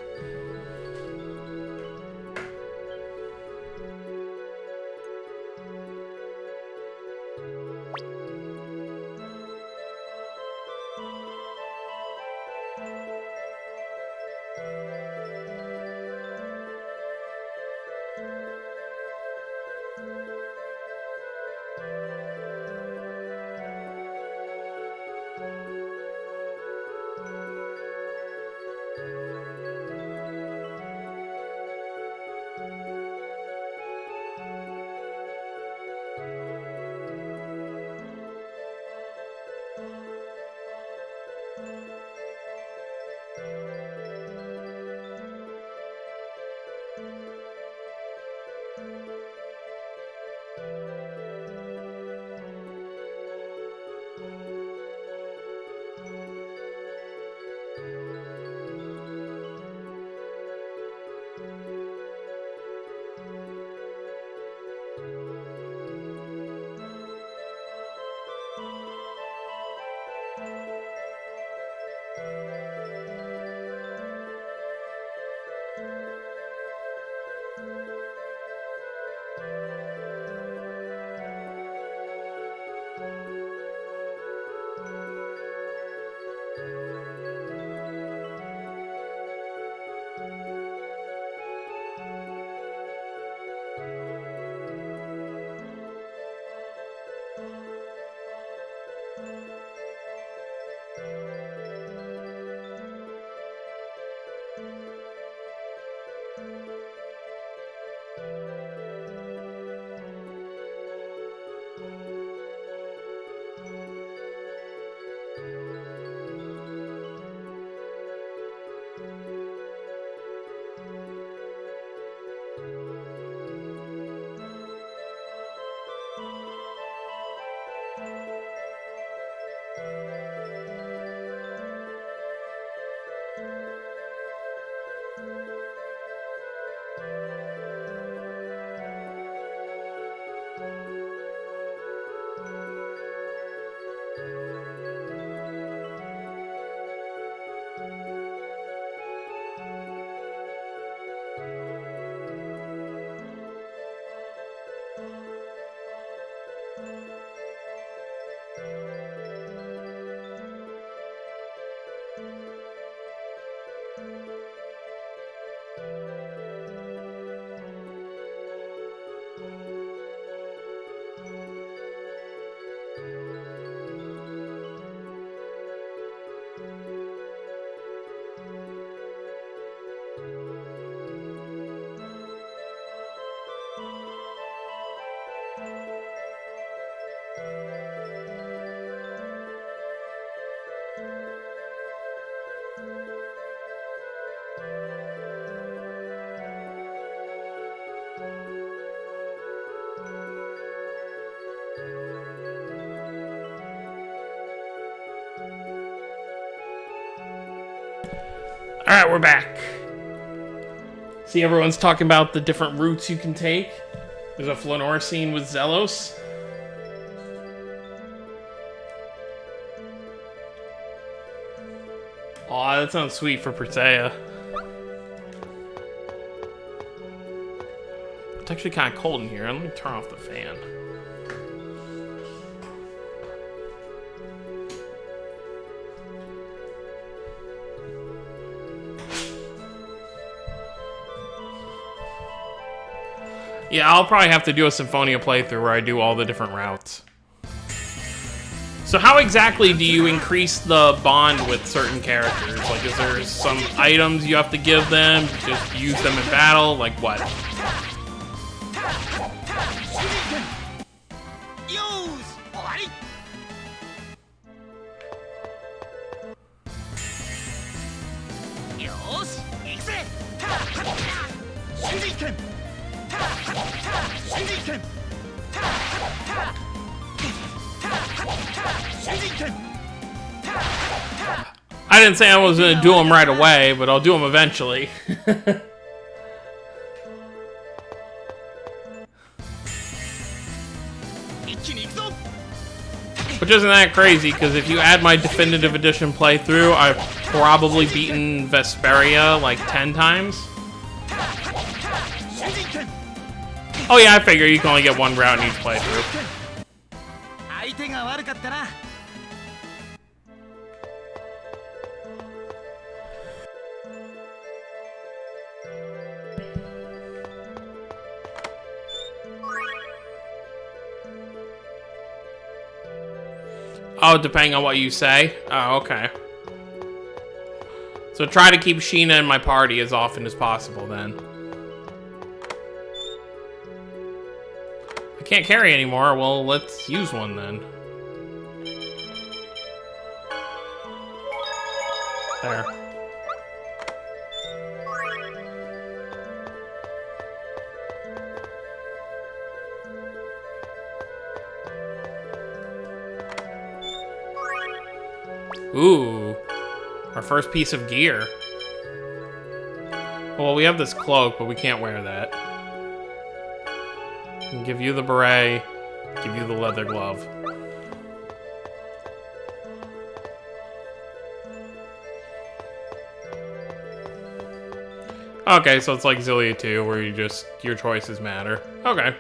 Alright, we're back. See, everyone's talking about the different routes you can take. There's a Flanor scene with Zelos. Aw, that sounds sweet for Persea. It's actually kind of cold in here. Let me turn off the fan. Yeah, I'll probably have to do a Symphonia playthrough where I do all the different routes. So how exactly do you increase the bond with certain characters? Like, is there some items you have to give them? Just use them in battle? Like what? I didn't say I was going to do them right away, but I'll do them eventually. Which isn't that crazy, because if you add my Definitive Edition playthrough, I've probably beaten Vesperia like 10 times. Oh yeah, I figure you can only get one route in each playthrough. Oh, depending on what you say? Oh, okay. So try to keep Sheena in my party as often as possible, then. I can't carry anymore. Well, let's use one, then. There. Ooh, our first piece of gear. Well, we have this cloak, but we can't wear that. I can give you the beret, give you the leather glove. Okay, so it's like Xillia 2, where you just, your choices matter. Okay.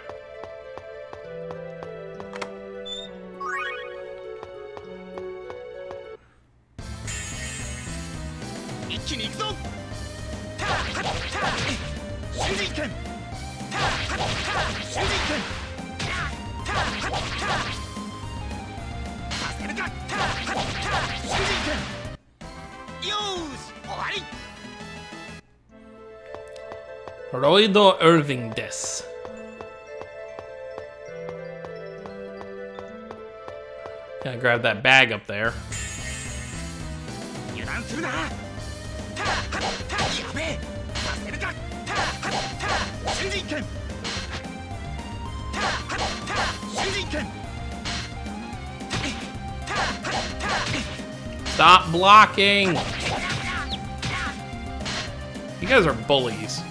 Roido Irving des. Gotta grab that bag up there. Stop blocking! You guys are bullies.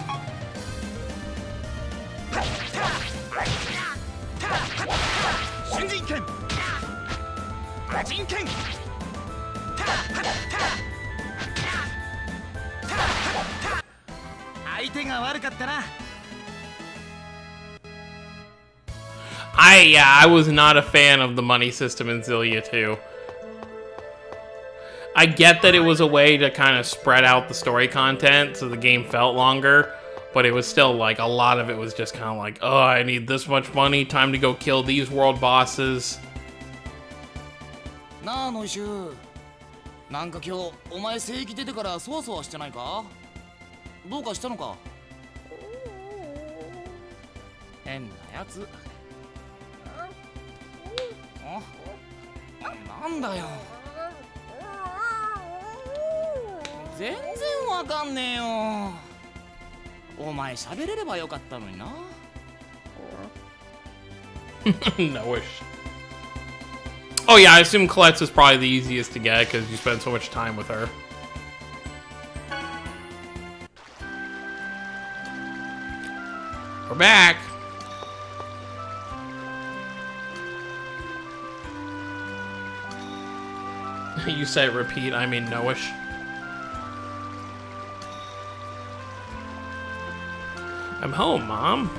I was not a fan of the money system in Xillia 2. I get that it was a way to kind of spread out the story content so the game felt longer, but it was still like a lot of it was just kind of like, oh, I need this much money, time to go kill these world bosses. なあノイシュなんか今日お前正規出てからそわそわしてないかどうかしたのか変なやつなんだよ全然わかんねえよお前喋れればよかったのにな。No-ish. Oh yeah, I assume Colette's is probably the easiest to get because you spend so much time with her. We're back. You say repeat, I mean no-ish. I'm home, Mom.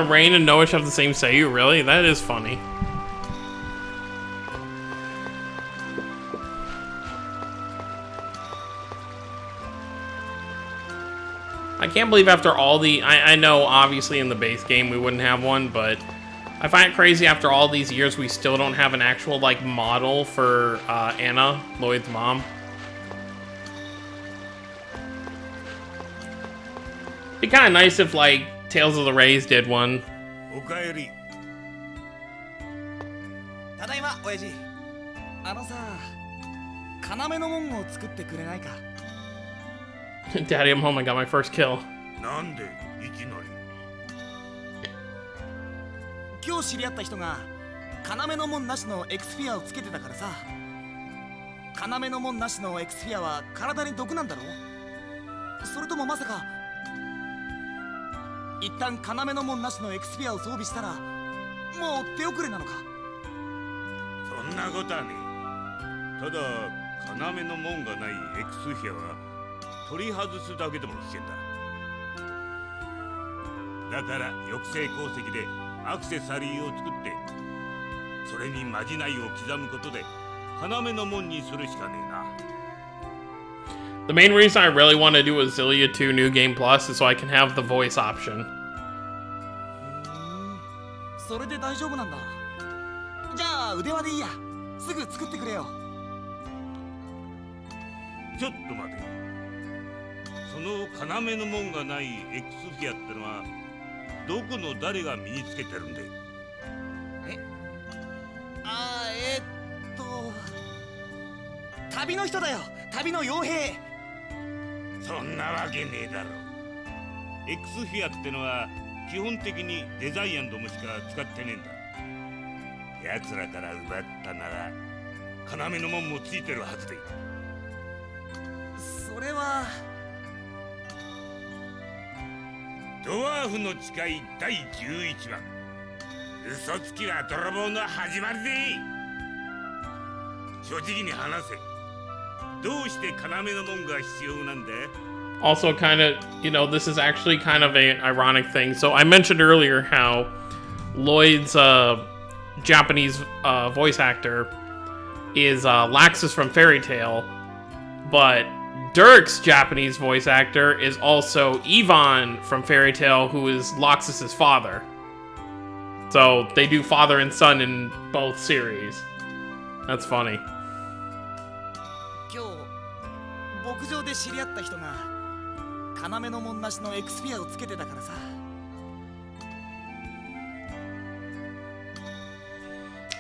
Rain and Noah have the same Seiyu, really? That is funny. I can't believe after all the... I know, obviously, in the base game we wouldn't have one, but... I find it crazy after all these years we still don't have an actual, like, model for Anna, Lloyd's mom. It'd be kind of nice if, like, Tales of the Rays did one. おかえり。ただいま、親父。あのさ、要の門を作ってくれないか。Daddy, I'm home. I got my first kill. なんでいきなり。今日知り合った人が要の門なしのエクスフィアをつけてたからさ。要の門なしのエクスフィアは体に毒なんだろう。それともまさか一旦要の門なしのエクスフィアを装備したらもう手遅れなのか。そんなことはねえ。ただ要の門がないエクスフィアは取り外すだけでも危険だ。だから抑制鉱石でアクセサリーを作って、それにまじないを刻むことで要の門にするしかねえな。The main reason I really want to do a Xillia 2 New Game Plus is so I can have the voice option. それで大丈夫なんだ。じゃあ腕輪でいいや。すぐ作ってくれよ。ちょっと待て。その要の門がないエクスフィアってのはどこの誰が身につけてるんで。旅の人だよ。旅の傭兵。そんなわけねえだろ。エクスフィアってのは基本的にデザイアンどもしか使ってねえんだ。奴らから奪ったなら要の門もついてるはずで。それはドワーフの誓い第11番。嘘つきは泥棒の始まりで。正直に話せ。どうして要の門が必要なんだ。 Also, kind of, you know, this is actually kind of an ironic thing. So I mentioned earlier how Lloyd's Japanese voice actor is Laxus from Fairy Tail, but Dirk's Japanese voice actor is also Yvonne from Fairy Tail, who is Laxus's father. So they do father and son in both series. That's funny. 今日牧場で知り合った人が要の門なしのエクスフィアをつけてたからさ。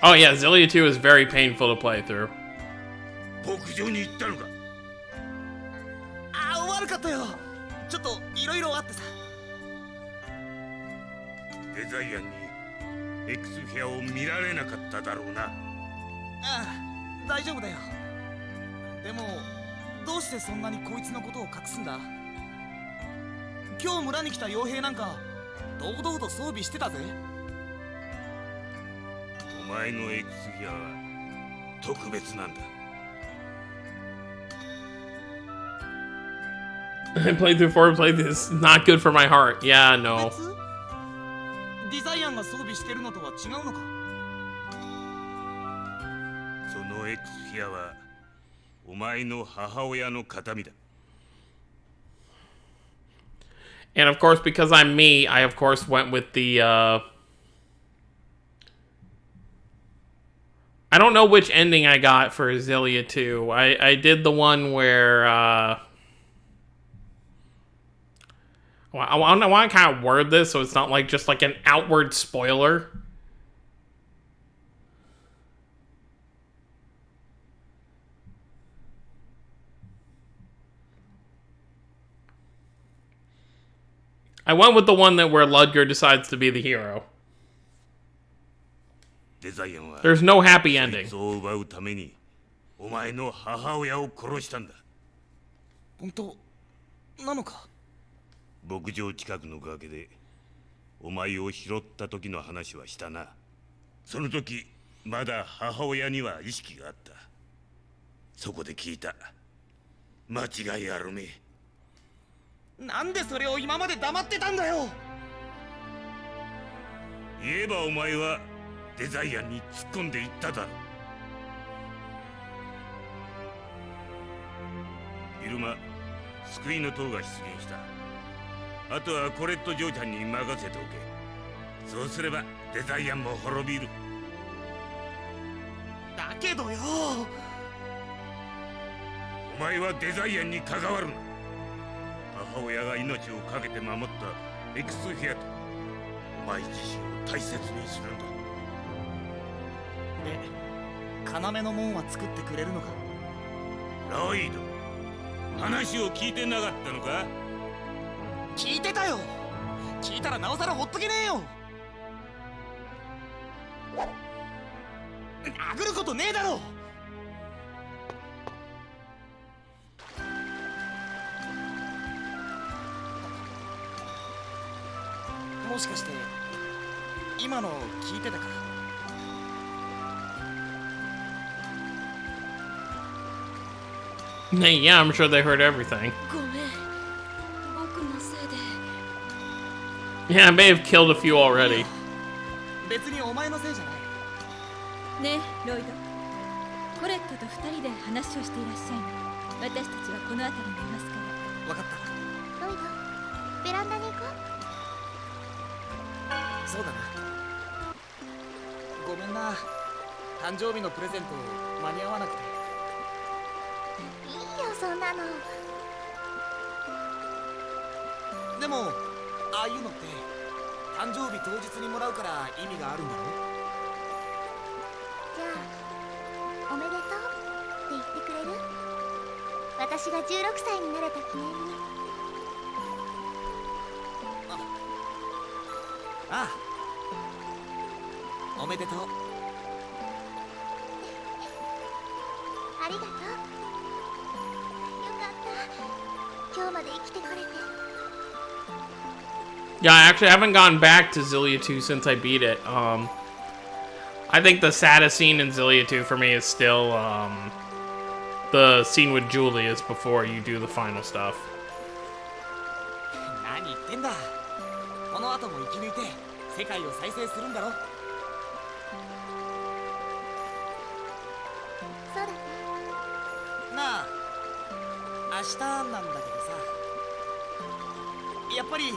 Oh yeah, Xillia 2 is very painful to play through. 牧場に行ったのか。悪かったよ。ちょっといろいろあってさ。デザイアンにエクスフィアを見られなかっただろうな。ああ、大丈夫だよ。でもどうしてそんなにこいつのことを隠すんだ。今日村に来た傭兵なんか堂々と装備してたぜ。お前のエクスフィアは特別なんだ。I played through 4 and played this. Not good for my heart. Yeah, no. デザイアンが装備してるのとは違うのか。そのエクスフィアはお前の母親の形見だ。And of course, because I'm me, I of course went with the, I don't know which ending I got for Xillia 2. I did the one where, I want to kind of word this so it's not like just like an outward spoiler. I went with the one that where Ludger decides to be the hero. デザイアンは There's no happy ending. そいつを奪うためにお前の母親を殺したんだ。本当なのか？牧場近くの崖でお前を拾った時の話はしたな。その時まだ母親には意識があった。そこで聞いた。間違いあるめ。なんでそれを今まで黙ってたんだよ。言えばお前はデザイアンに突っ込んでいっただろう。昼間救いの塔が出現した。あとはコレット嬢ちゃんに任せておけ。そうすればデザイアンも滅びる。だけどよ、お前はデザイアンに関わるな。母親が命を懸けて守ったエクスフィアとお前自身を大切にするんだ。で、要の門は作ってくれるのか？ロイド、話を聞いてなかったのか？聞いてたよ。聞いたらなおさらほっとけねえよ。殴ることねえだろ。もしかして今の聞いてたかYeah, I'm sure they heard everything. ごめん、僕のせいで。 Yeah, I may have killed a few already. 別にお前のせいじゃない。ねえロイド、コレットと2人で話をしていらっしゃい。私たちはこの辺りにいますから。分かった。ロイド、ベランダに行こそうだな。ごめんな、誕生日のプレゼント間に合わなくて。う。いいよそんなの。でもああいうのって誕生日当日にもらうから意味があるんだろ。じゃあおめでとうって言ってくれる？私が16歳になれた記念に。ああ、おめでとう。ありがとう。よかった今日まで生きてこれて。 Yeah, I actually haven't gone back to Zillia 2 since I beat it. I think the saddest scene in Zillia 2 for me is still the scene with Julius before you do the final stuff. 何言ってんだ。この後も生き抜いて世界を再生するんだろ。そうだね。なあ、明日なんだけどさ、やっぱり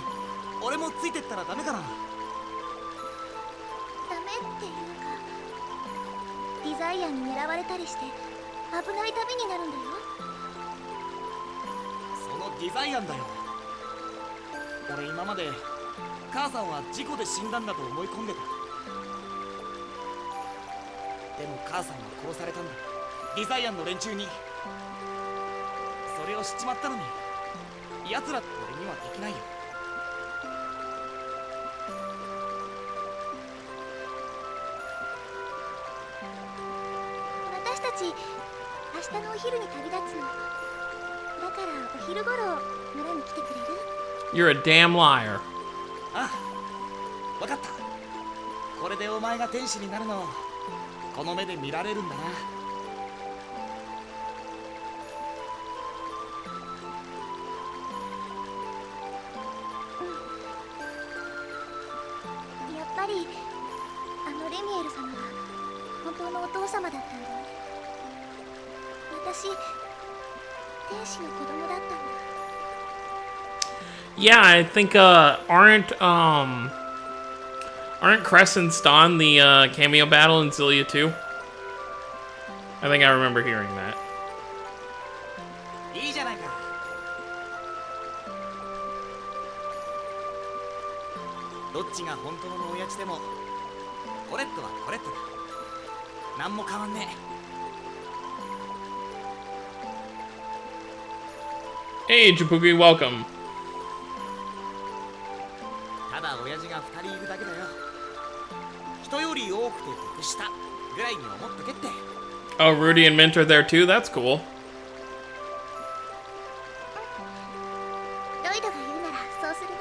俺もついてったらダメかな？ダメっていうか、デザイアンに狙われたりして危ない旅になるんだよ。そのデザイアンだよ。俺今まで母さんは事故で死んだんだと思い込んでた。でも母さんは殺されたんだ、デザイアンの連中に。それを知っちまったのに奴らって俺にはできないよ。私たち明日のお昼に旅立つの。だからお昼頃村に来てくれる？ You're a damn liar. ああ、わかった。これでお前が天使になるのをこの目で見られるんだな。やっぱりあのレミエル様が本当のお父様だったんだね。私天使の子供だったんだ。 Yeah, I think aren't Crescents on the cameo battle in Zillia 2? I think I remember hearing that. いいじゃないか。どっちが本当の親父でもコレットはコレットだ。何も変わんねHey, Jabugi, welcome. が2人いるだけだよ。人より多くて得したぐらいに思っとけって。 Oh, Rudy and Mint are there too? That's cool. ロイドが言うならそうするね。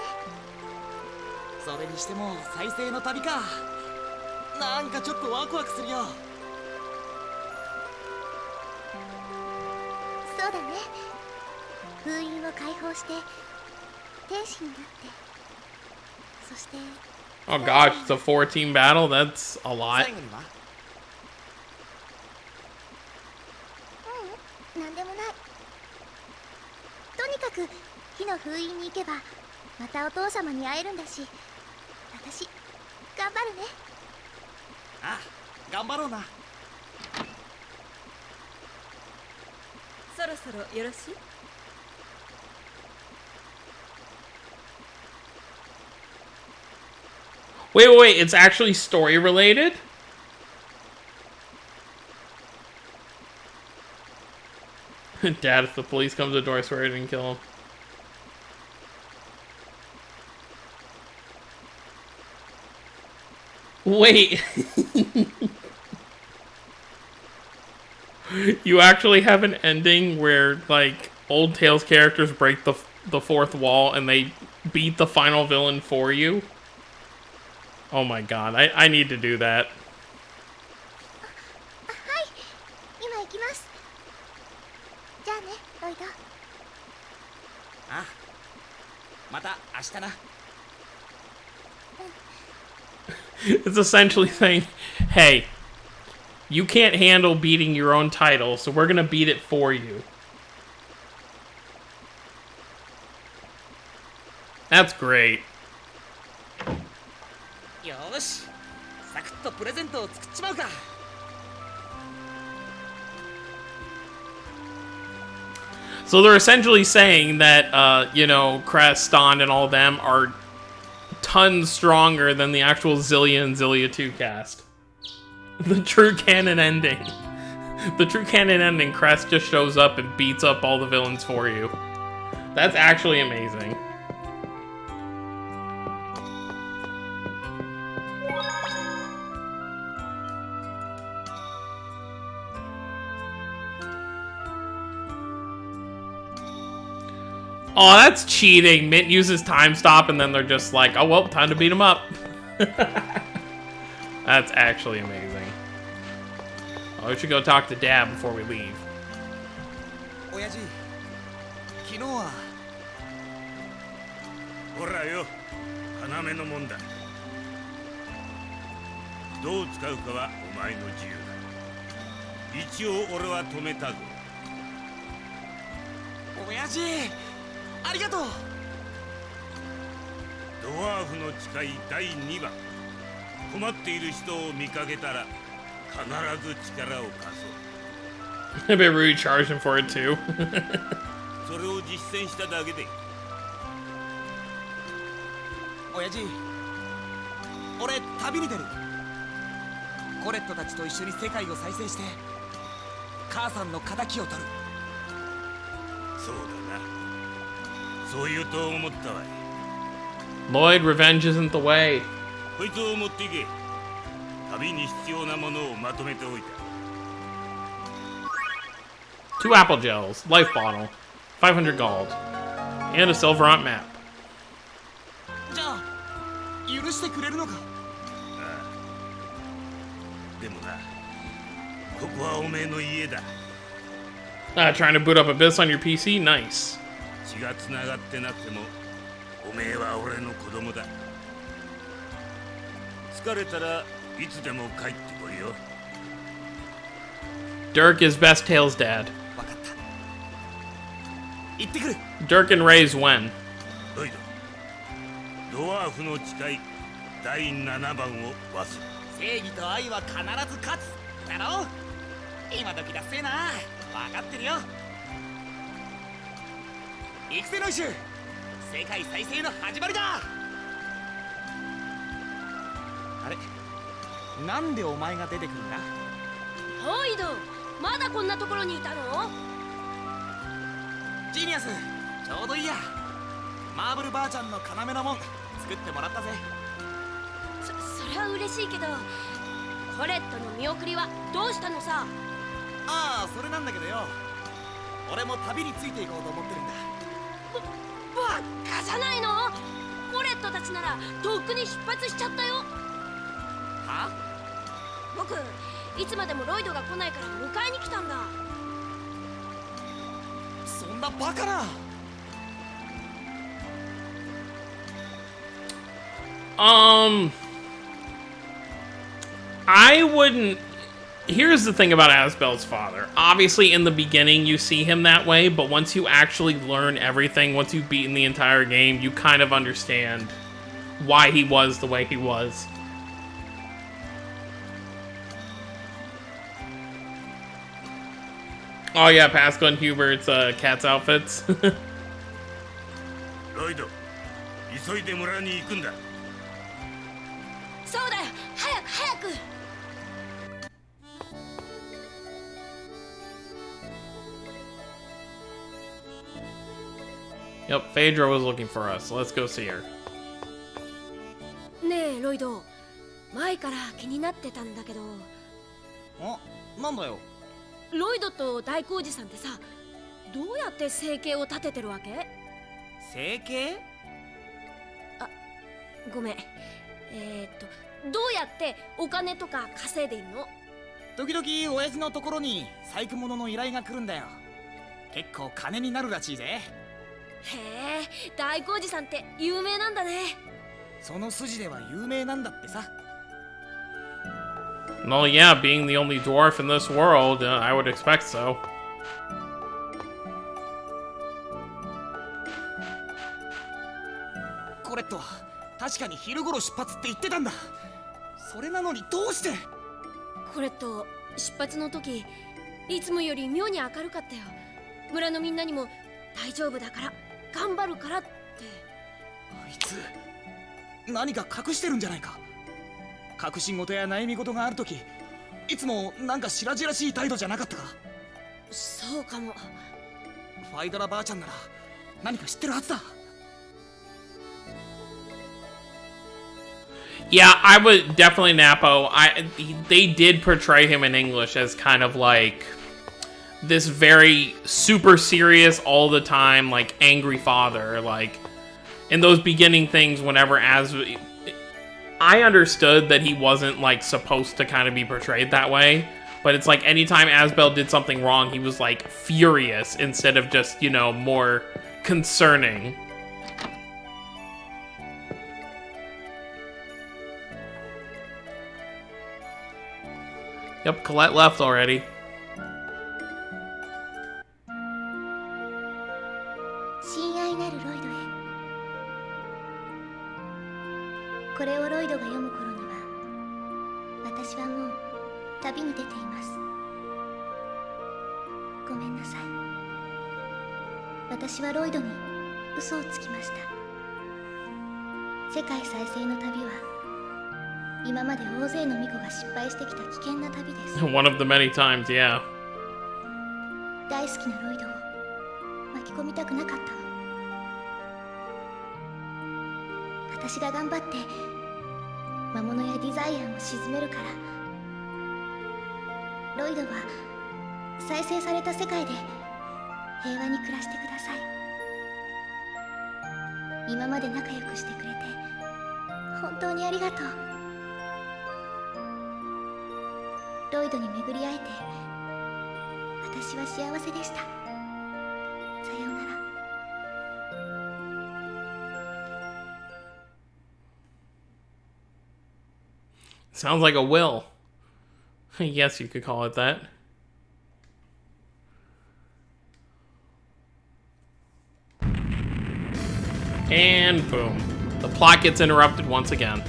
それにしても再生の旅か。なんかちょっとワクワクするよ。そうだね。封印を解放して天使になって、そして Oh gosh, it's a 4-team battle? That's a lot. 最後にはなんでもない。とにかく火の封印に行けばまたお父様に会えるんだし、私頑張るね。ああ、頑張ろうな。そろそろよろしい？ Wait, it's actually story related? Dad, if the police come to the door, I swear I didn't kill him. Wait. You actually have an ending where, like, old Tales characters break the fourth wall and they beat the final villain for you? Oh my god, I need to do that. はい、今行きます。じゃあね、ロイド。ああ、また明日な。It's essentially saying, hey, you can't handle beating your own title, so we're gonna beat it for you. That's great. よーし、サクッとプレゼントを作っちまうか。 So they're essentially saying that, you know, Crest, Stond, and all of them are tons stronger than the actual Zillia and Zillia 2 cast. The true canon ending. The true canon ending, Crest just shows up and beats up all the villains for you. That's actually amazing. Oh, that's cheating. Mint uses time stop and then they're just like, oh well, time to beat him up. That's actually amazing. Oh, we should go talk to Dad before we leave. 親父、昨日は。ほらよ、要のもんだ。どう使うかはお前の自由だ。一応俺は止めたぞ。親父、ありがとう。ドワーフの誓い第2番。困っている人を見かけたら必ず力を貸そう。I bet Rudy charged him for it too. それを実践しただけで。親父、俺旅に出る。コレットたちと一緒に世界を再生して母さんの仇を取る。そうだな。そう言うと思ったわい。 Lloyd, revenge isn't the way. こいつを持っていけ。旅に必要なものをまとめておいた。 2 apple gels, life bottle, 500 gold, and a silver on map. じゃあ許してくれるのか。ああ。でもな、ここはおめえの家だ。Trying to boot up Abyss on your PC? Nice. 血が繋がってなくても、おめえは俺の子供だ。疲れたらいつでも帰ってこいよ。Dirk is Best Tails' dad. わかった。行ってくる。 Dirk and Ray's when? ロイド、ドワーフの誓い第7番を忘れ。正義と愛は必ず勝つだろう。今時だっせえな。分かってるよ。行くぜノイシュ。世界再生の始まりだ。あれ、なんでお前が出てくるんだ。ロイド、まだこんなところにいたの？ジーニアス、ちょうどいいや。マーブルばあちゃんの要のもん作ってもらったぜ。れは嬉しいけど、コレットの見送りはどうしたのさ。ああ、それなんだけどよ、俺も旅についていこうと思ってるんだ。バカじゃないの。コレットたちならとっくに出発しちゃったよ。は？僕いつまでもロイドが来ないから迎えに来たんだ。そんなバカな。I wouldn't. Here's the thing about Asbel's father. Obviously, in the beginning, you see him that way, but once you actually learn everything, once you've beaten the entire game, you kind of understand why he was the way he was. Oh yeah, Pascal and Hubert's cat's outfits. ロイド、急いで村に行くんだ。そうだよ、早く早く。Yep, Phaedra was looking for us. Let's go see her. ねえロイド、前から気になってたんだけど。あ、なんだよ。ロイドと大工事さんってさ、どうやって生計を立ててるわけ？整形？あ、ごめん。どうやってお金とか稼いでいるの？時々親父のところに細工物の依頼が来るんだよ。結構金になるらしいぜ。へえ、大工事さんって有名なんだね。その筋では有名なんだってさ。Well, yeah, being the only dwarf in this world, I would expect so. コレット、確かに昼頃出発って言ってたんだ。それなのにどうして？コレット、出発の時いつもより妙に明るかったよ。村のみんなにも大丈夫だから頑張るからって。あいつ何か隠してるんじゃないか。隠し事や悩み事がある時、いつもなんか白々しい態度じゃなかったか。そうかも。ファイドラばあちゃんなら何か知ってるはずだ。Yeah, I would definitely Napo. They did portray him in English as kind of like this very super serious all the time, like angry father. Like in those beginning things, whenever I understood that he wasn't like supposed to kind of be portrayed that way, but it's like anytime Asbel did something wrong, he was like furious instead of just, you know, more concerning. Yep, Colette left already. 親愛なるロイドへ。これをロイドが読む頃には、私はもう旅に出ています。ごめんなさい。私はロイドに嘘をつきました。世界再生の旅は今まで大勢の巫女が失敗してきた危険な旅です。One of the many times, yeah. 大好きなロイドを巻き込みたくなかったの。私が頑張って魔物やディザイアンを鎮めるから、ロイドは再生された世界で平和に暮らしてください。今まで仲良くしてくれて本当にありがとう。ロイドに巡り会えて私は幸せでした。さようなら。Sounds like a will. Yes, you could call it that. And boom. The plot gets interrupted once again.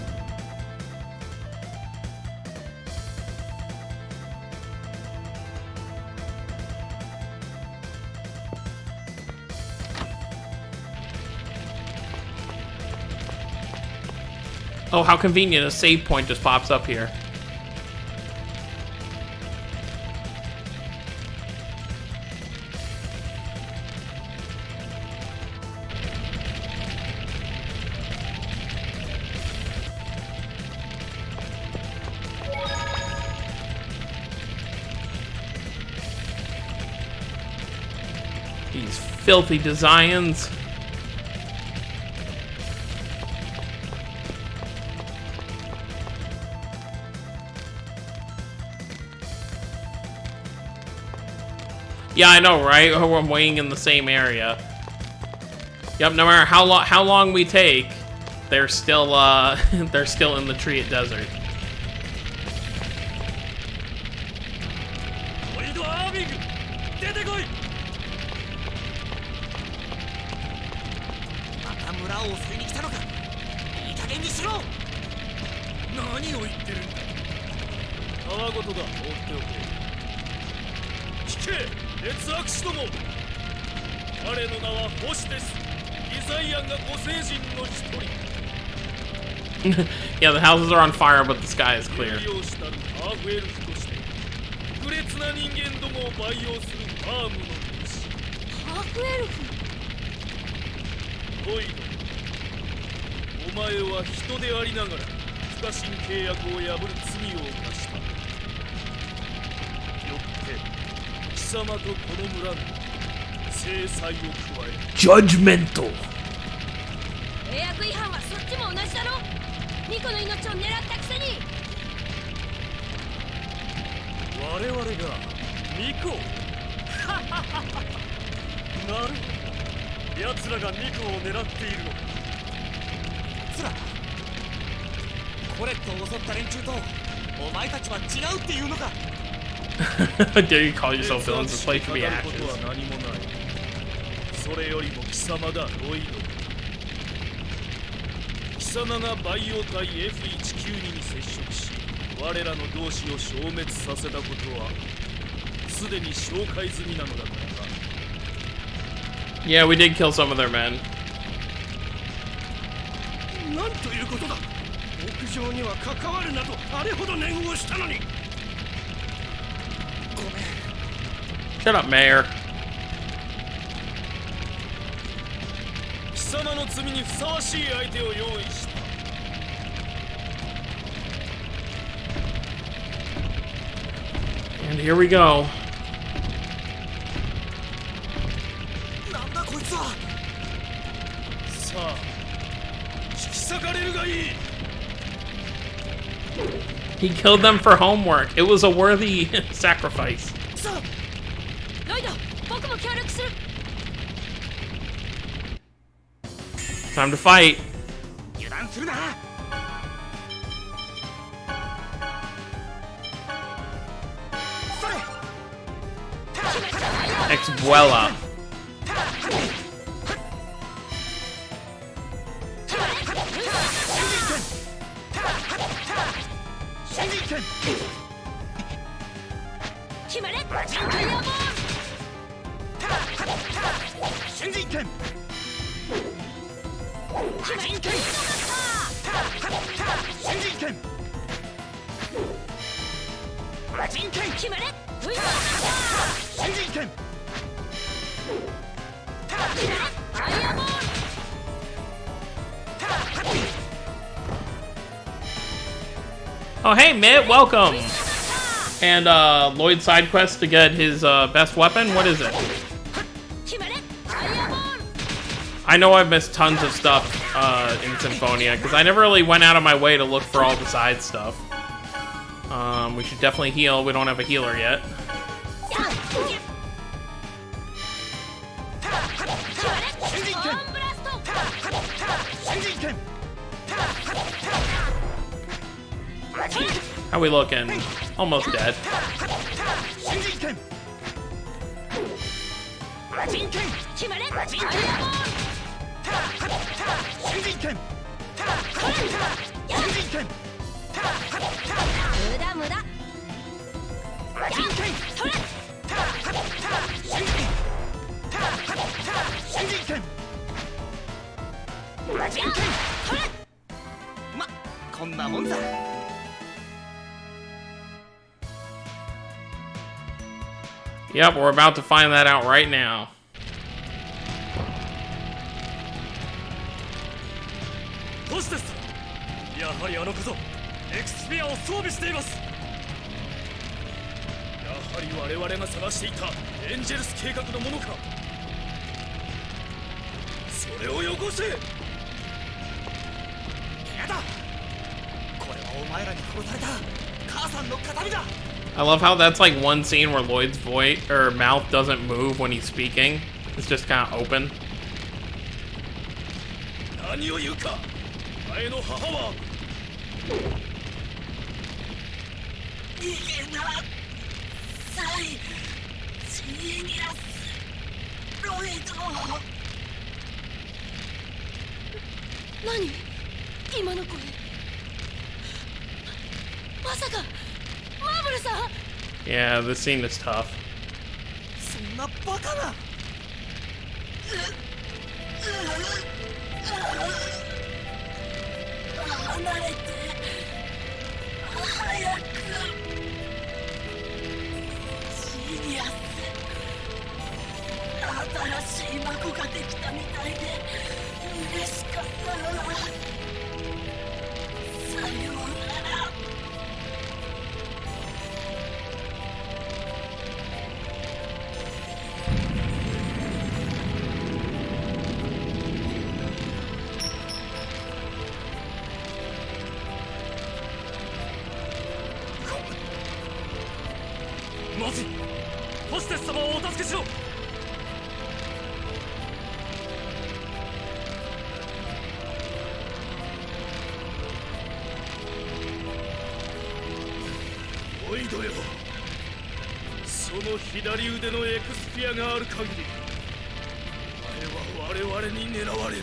Oh, how convenient. A save point just pops up here. These filthy designs. Yeah, I know, right? We're waiting in the same area. Yep, no matter how long we take, they're still they're still in the Triot Desert. Yeah, the houses are on fire, but the sky is clear. Judgmental. 契約違反はそっちも同じだろ。ミコの命を狙ったくせに。我々がミコ。なるほど。奴らがミコを狙っているのか。つら、コレットを襲った連中とお前たちは違うっていうのか。Dare you call yourself villains? This place should be ashes. それよりも貴様だ、ロイド。貴様がバイオ体 F192 に接触し、我らの同志を消滅させたことはすでに紹介済みなのだからな。Yeah, we did kill some of their men. なんということだ。屋上には関わるなとあれほど念をしたのに。ごめん。 Shut up, Mayor. 貴様の罪にふさわしい相手を用意した。And here we go. なんだこいつは。さあ、引き裂かれるがいい。He killed them for homework. It was a worthy sacrifice. そう。ロイド、僕も協力する。 Time to fight. 油断するな。 Exbuela. Oh, hey, Mitt, welcome. And Lloyd's side quest to get his best weapon. What is it? I know I've missed tons of stuff in Symphonia because I never really went out of my way to look for all the side stuff. We should definitely heal. We don't have a healer yet. How we looking? Almost dead. Yep, we're about to find that out right now. トシです。やはりあのことエクスピアを装備しています。やはり我々が探していたエンジェルス計画のものか。それをよこせ。やだ、これはお前らに殺された母さんの形見だ。 I love how that's like one scene where Lloyd's voice or mouth doesn't move when he's speaking. It's just kind of open. 何を言うか。前の母は逃げなさい、ジーニアスロイド。何今の声。まさかマーブルさん。 Yeah, this scene is tough. そんなバカな。離れて早く。ジーニアス、新しい孫ができたみたいで嬉しかった。さようなら。マジホステス様をお助けしろ。ロイドよ、その左腕のエクスピアがある限りお前は我々に狙われる。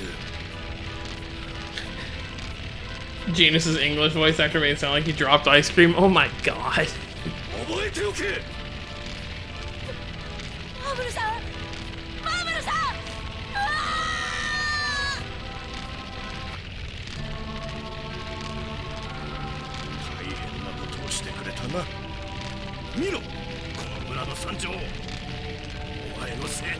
Janus's English voice actor made it sound like he dropped ice cream. Oh my god. 覚えておけ。マーブルさん、マーブルさん。大変なことをしてくれたな。見ろ、この村の惨状。お前のせいだ。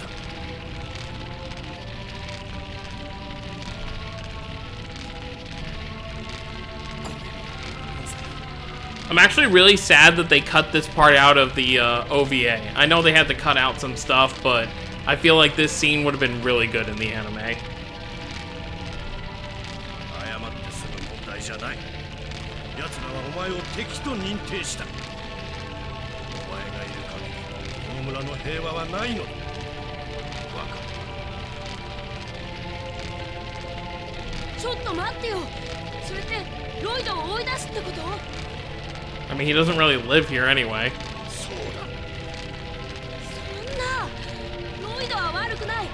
I'm actually really sad that they cut this part out of the OVA. I know they had to cut out some stuff, but I feel like this scene would have been really good in the anime. 謝って済む問題じゃない。奴らはお前を敵と認定した。お前がいる限りこの村の平和はないのだ。わかちょっと待ってよ。それってロイドを追い出すってこと？ I mean, he doesn't really live here anyway. そんな、ロイドは悪くない。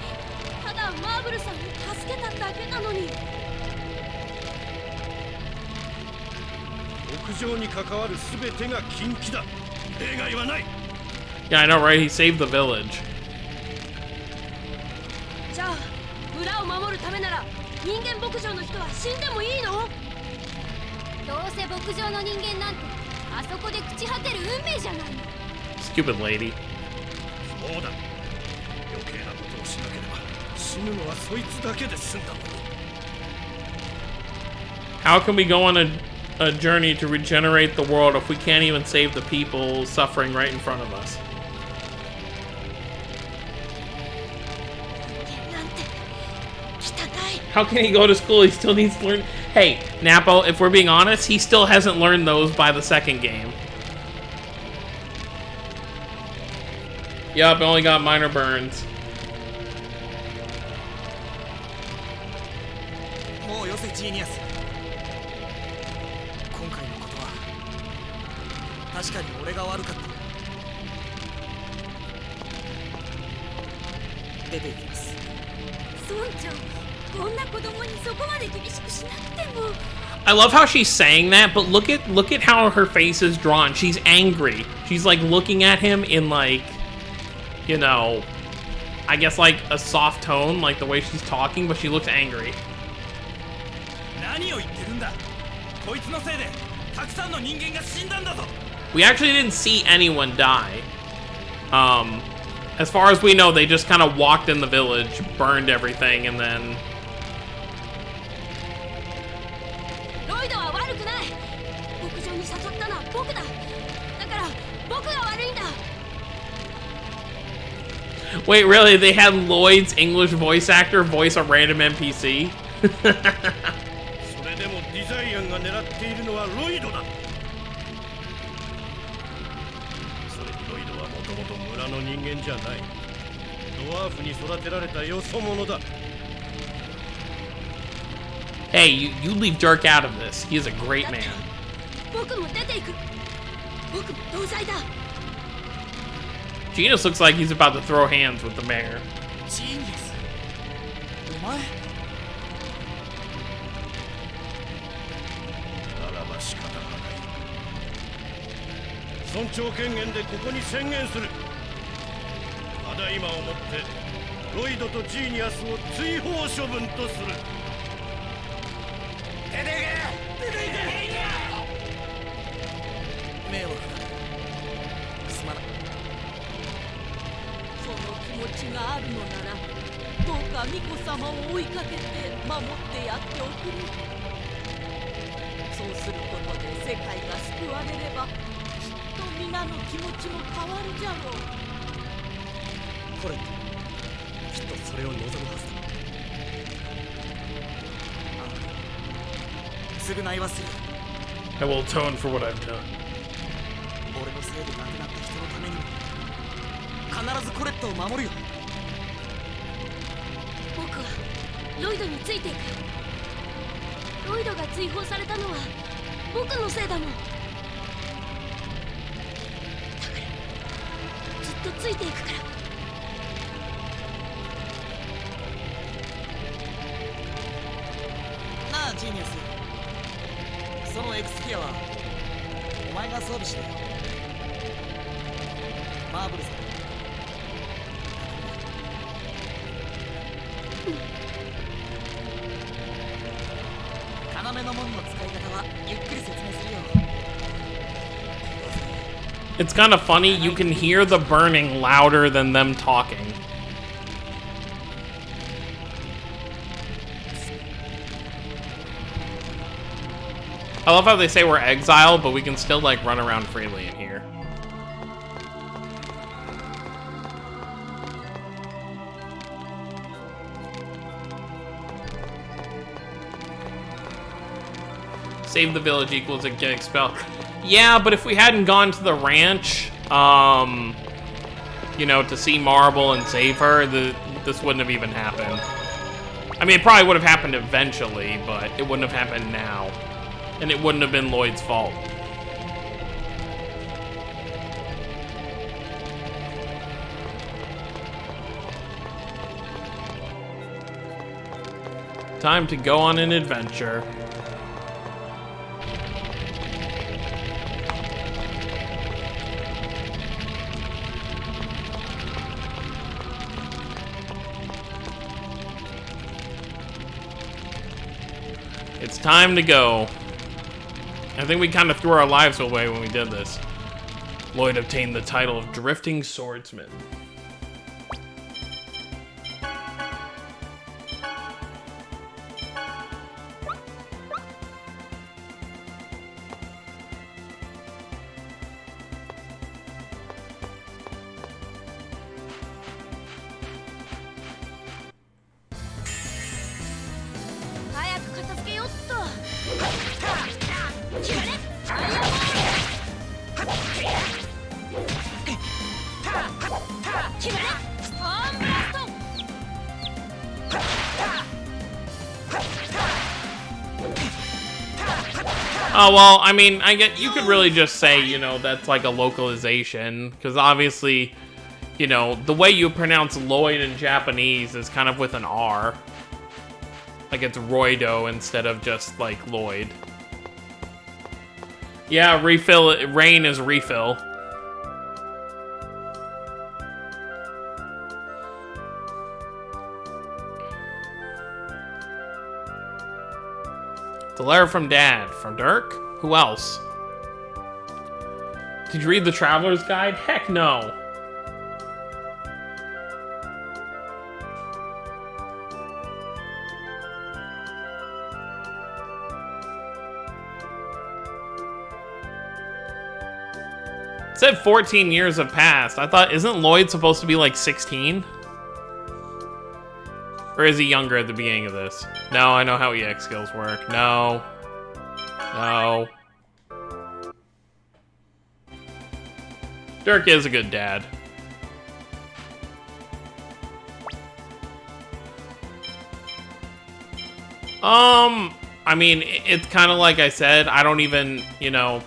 ただマーブルさんを助けただけなのに。牧場に関わる全てが禁忌だ。例外はない。 Yeah, I know, right? He saved the village. じゃあ村を守るためなら人間牧場の人は死んでもいいの？どうせ牧場の人間なんてあそこで朽ち果てる運命じゃないの。 Stupid lady. そうだ。余計なことをしなければ死ぬのはそいつだけで済んだのに。 How can we go on a journey to regenerate the world if we can't even save the people suffering right in front of us? How can he go to school? He still needs to learn. Hey, Napo, if we're being honest, he still hasn't learned those by the second game. Yup, only got minor burns. もうよせジーニアス。今回のことは確かに俺が悪かった。出て行きます。村長、こんな子供にそこまで厳しくしなくても。 I love how she's saying that, but look at how her face is drawn. She's angry. She's like looking at him in like, you know, I guess like a soft tone, like the way she's talking, but she looks angry. 何を言ってるんだ。こいつのせいでたくさんの人間が死んだんだぞ。 We actually didn't see anyone die. As far as we know, they just kind of walked in the village, burned everything, and then... ロイドは悪くない。牧場に誘ったのは僕だ。だから僕が悪いんだ。Wait, really? They had Lloyd's English voice actor voice a random NPC? それでもデザイアンが狙っているのはロイドだ。それにロイドはもともと村の人間じゃない。ドワーフに育てられたよそ者だ。 Hey, you leave Jerk out of this. He is a great man. 僕も出ていく。僕も同罪だ。 Genus looks like he's about to throw hands with the mayor. ジーニアス。お前。ならば仕方がない。尊重権限でここに宣言する。ただ今をもってロイドとジーニアスを追放処分とする。 迷惑だ。すまない。その気持ちがあるのならどうか巫女様を追いかけて守ってやっておくれ。そうすることで世界が救われればきっと皆の気持ちも変わるじゃろう。これきっとそれを望むはずだ。償いはする。 I will atone for what I've done. 俺のせいで亡くなった人のためにも必ずコレットを守るよ。僕はロイドについていく。ロイドが追放されたのは僕のせいだもん。だからずっとついていくから。なあジーニアス、そのエクスピアはお前が装備してよ。マーブルさん。要の門の使い方はゆっくり説明するよ。 It's kind of funny. You can hear the burning louder than them talking. I love how they say we're exiled, but we can still like run around freely in here. Save the village equals to get expelled. Yeah, but if we hadn't gone to the ranch, you know, to see Marble and save her, this wouldn't have even happened. I mean, it probably would have happened eventually, but it wouldn't have happened now. And it wouldn't have been Lloyd's fault. Time to go on an adventure. It's time to go. I think we kind of threw our lives away when we did this. Lloyd obtained the title of Drifting Swordsman. Oh, well, I mean, you could really just say, you know, that's like a localization, because obviously, you know, the way you pronounce Lloyd in Japanese is kind of with an R. Like it's Roido instead of just like Lloyd. Yeah, refill, rain is refill. The letter from Dad. From Dirk? Who else? Did you read the Traveler's Guide? Heck no. It said 14 years have passed. I thought, isn't Lloyd supposed to be like 16? Or is he younger at the beginning of this? No, I know how EX skills work. No. No. Dirk is a good dad. I mean, it's kind of like I said, I don't even, you know,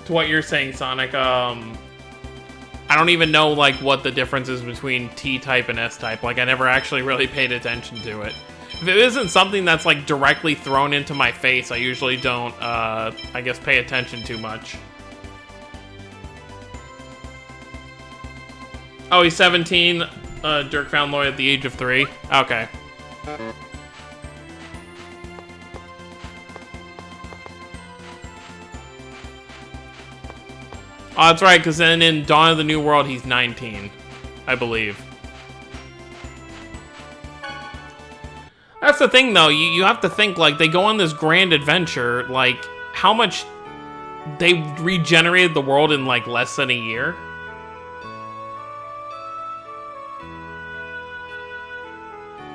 to what you're saying, Sonic, I don't even know, like, what the difference is between T-type and S-type. Like, I never actually really paid attention to it. If it isn't something that's, like, directly thrown into my face, I usually don't, I guess, pay attention too much. Oh, he's 17. Dirk found Lloyd at the age of 3. Okay. Oh, that's right, because then in Dawn of the New World, he's 19, I believe. That's the thing, though. You have to think, like, they go on this grand adventure, like, how much they regenerated the world in, like, less than a year?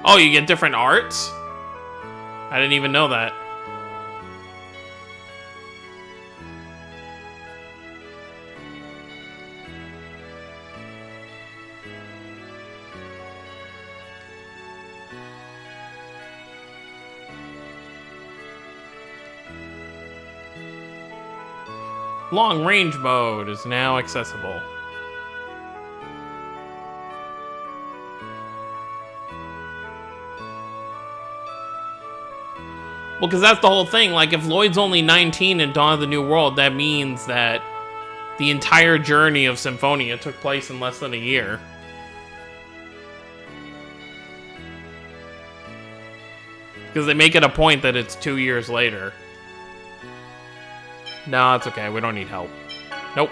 Oh, you get different arts? I didn't even know that. Long range mode is now accessible. Well, because that's the whole thing. Like, if Lloyd's only 19 in Dawn of the New World, that means that the entire journey of Symphonia took place in less than a year. Because they make it a point that it's 2 years later. No, it's okay. We don't need help. Nope.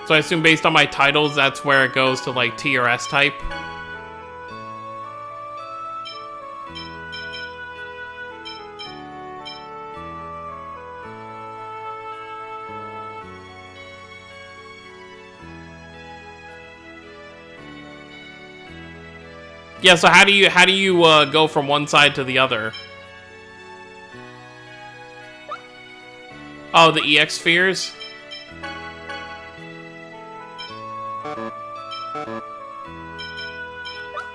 So I assume based on my titles, that's where it goes to, like, T or S type. Yeah, so how do you go from one side to the other? Oh, the EX spheres?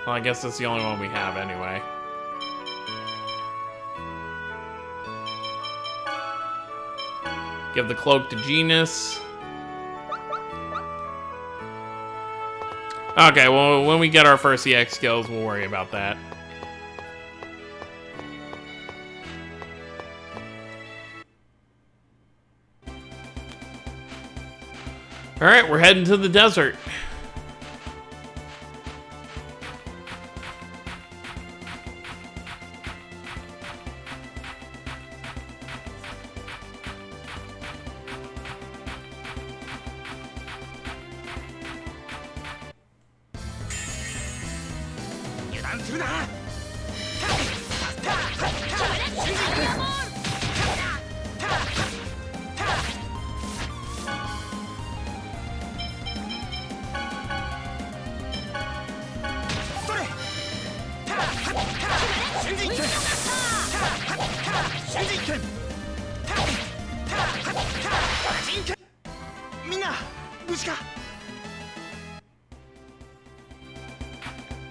Well, I guess that's the only one we have anyway. Give the cloak to Genus. Okay, well, when we get our first EX skills, we'll worry about that. Alright, we're heading to the desert.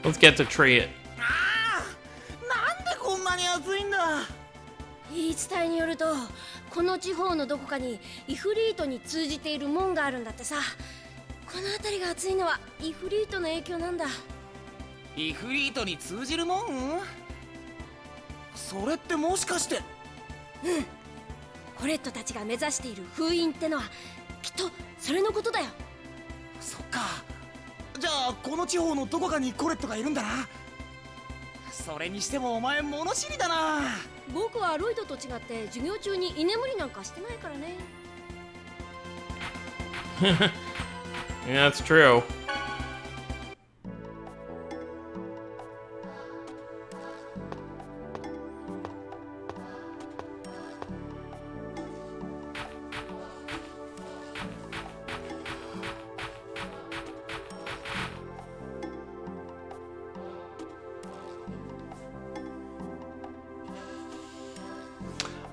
Let's get to tree it. なんでこんなに暑いんだ。言い伝えによると、この地方のどこかにイフリートに通じている門があるんだってさ。この辺りが暑いのはイフリートの影響なんだ。イフリートに通じる門？それってもしかして。うん。コレットたちが目指している封印ってのはきっとそれのことだよ。そっか。じゃあこの地方のどこかにコレットがいるんだな。それにしてもお前物知りだな。僕はロイドと違って授業中に居眠りなんかしてないからね。Yeah, that's true.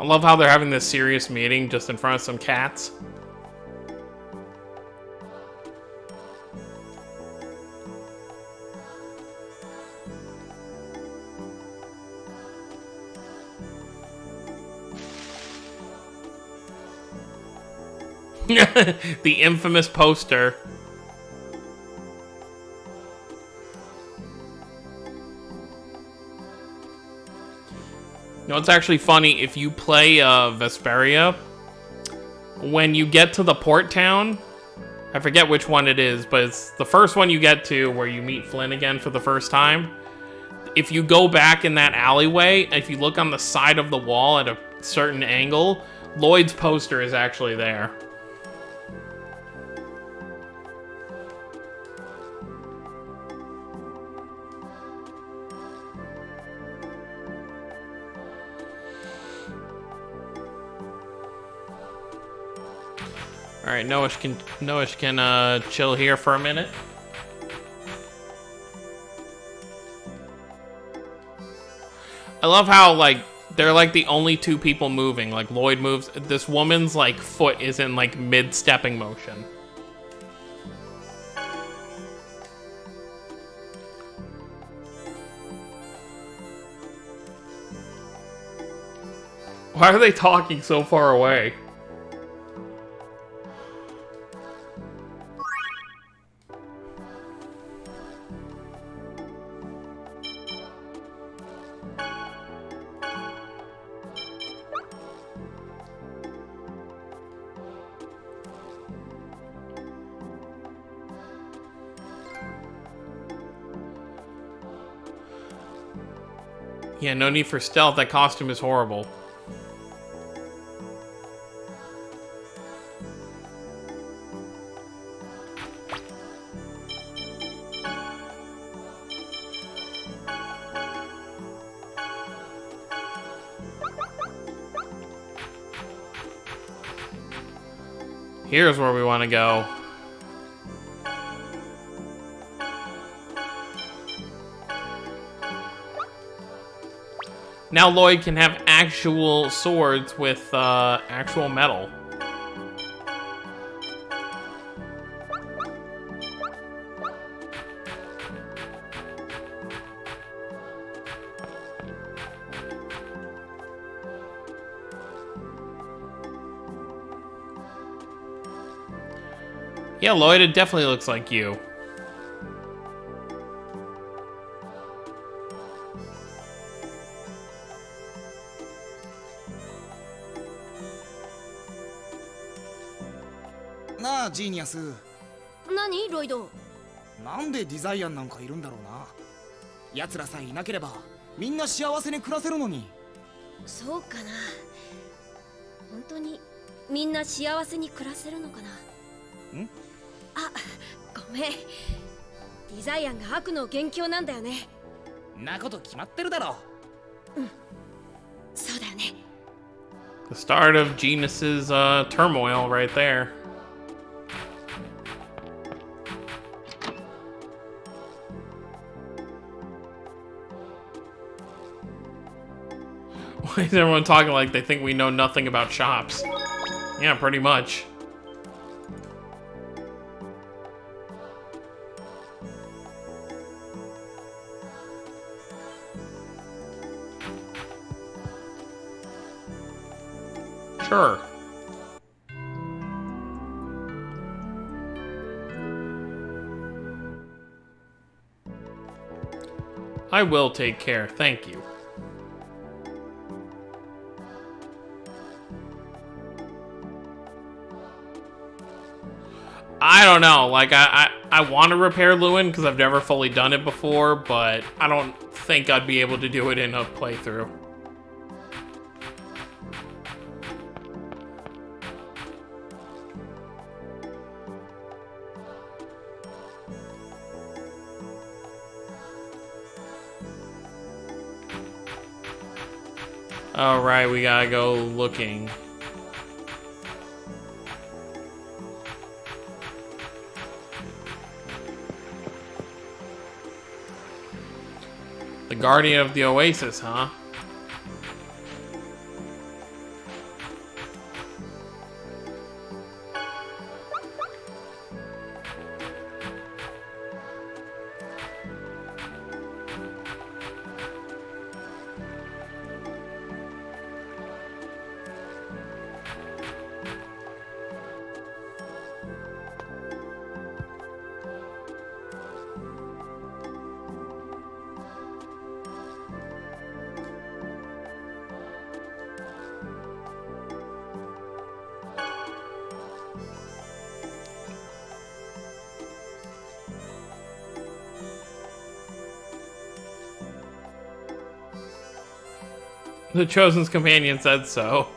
I love how they're having this serious meeting just in front of some cats. The infamous poster. You know, it's actually funny, if you play Vesperia, when you get to the port town, I forget which one it is, but it's the first one you get to where you meet Flynn again for the first time. If you go back in that alleyway, if you look on the side of the wall at a certain angle, Lloyd's poster is actually there. All right, Noish can chill here for a minute. I love how like they're like the only two people moving. Like Lloyd moves. This woman's like foot is in like mid-stepping motion. Why are they talking so far away? Yeah, no need for stealth. That costume is horrible. Here's where we want to go. Now Lloyd can have actual swords with actual metal. Yeah, Lloyd, it definitely looks like you.なあジーニアス。何ロイド。なんでデザイアンなんかいるんだろうな。奴らさえいなければみんな幸せに暮らせるのに。そうかな。本当にみんな幸せに暮らせるのかな。ん？あ、ごめん。デザイアンが悪の元凶なんだよね。なこと決まってるだろ。うん。そうだよね。The start of Genus's turmoil right there. Why is everyone talking like they think we know nothing about shops? Yeah, pretty much. Sure. I will take care, thank you. I don't know, like, I want to repair Lewin because I've never fully done it before, but I don't think I'd be able to do it in a playthrough. Alright, we gotta go looking. The Guardian of the Oasis, huh? The Chosen's companion said so.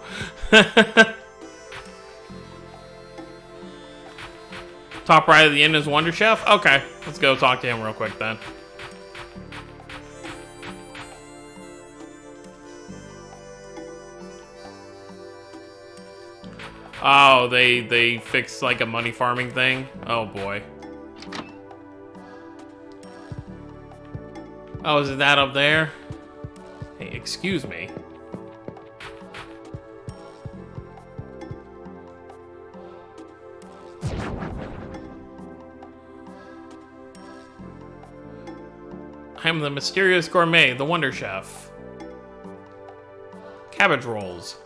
Top right of the inn is Wonder Chef? Okay, let's go talk to him real quick then. Oh, they fixed like a money farming thing? Oh boy. Oh, is it that up there? Hey, excuse me. I'm the mysterious gourmet, the Wonder Chef. Cabbage rolls.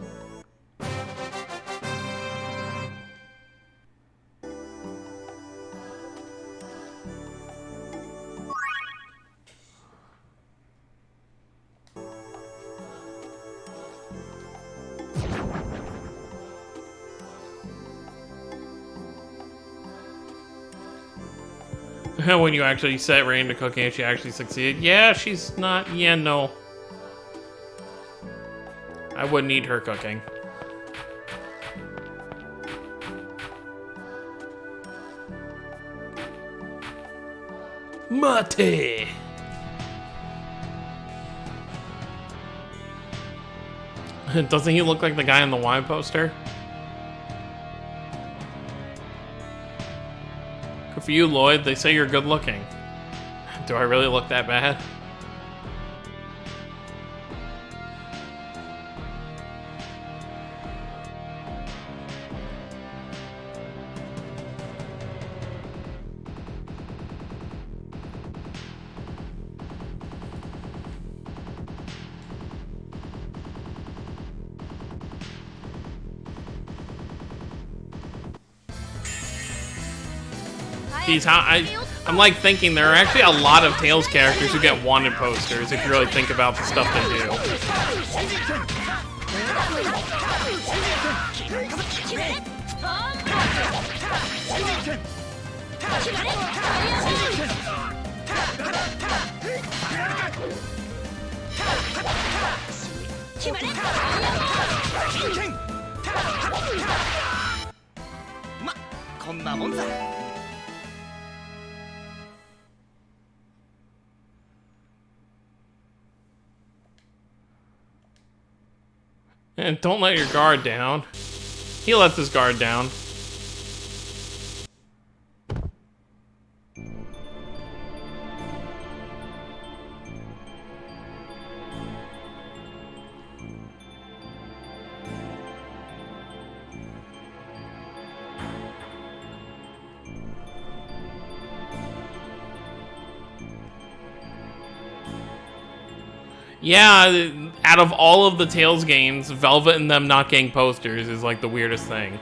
When you actually set Rain to cooking and she actually succeeded. Yeah, she's not... Yeah, no. I wouldn't need her cooking. Mate! Doesn't he look like the guy on the wine poster? Good for you, Lloyd. They say you're good looking. Do I really look that bad? I'm like thinking there are actually a lot of Tales characters who get wanted posters if you really think about the stuff they do.ま、こんなもんさ。And don't let your guard down. He lets his guard down. Yeah, out of all of the Tales games, Velvet and them not getting posters is like the weirdest thing.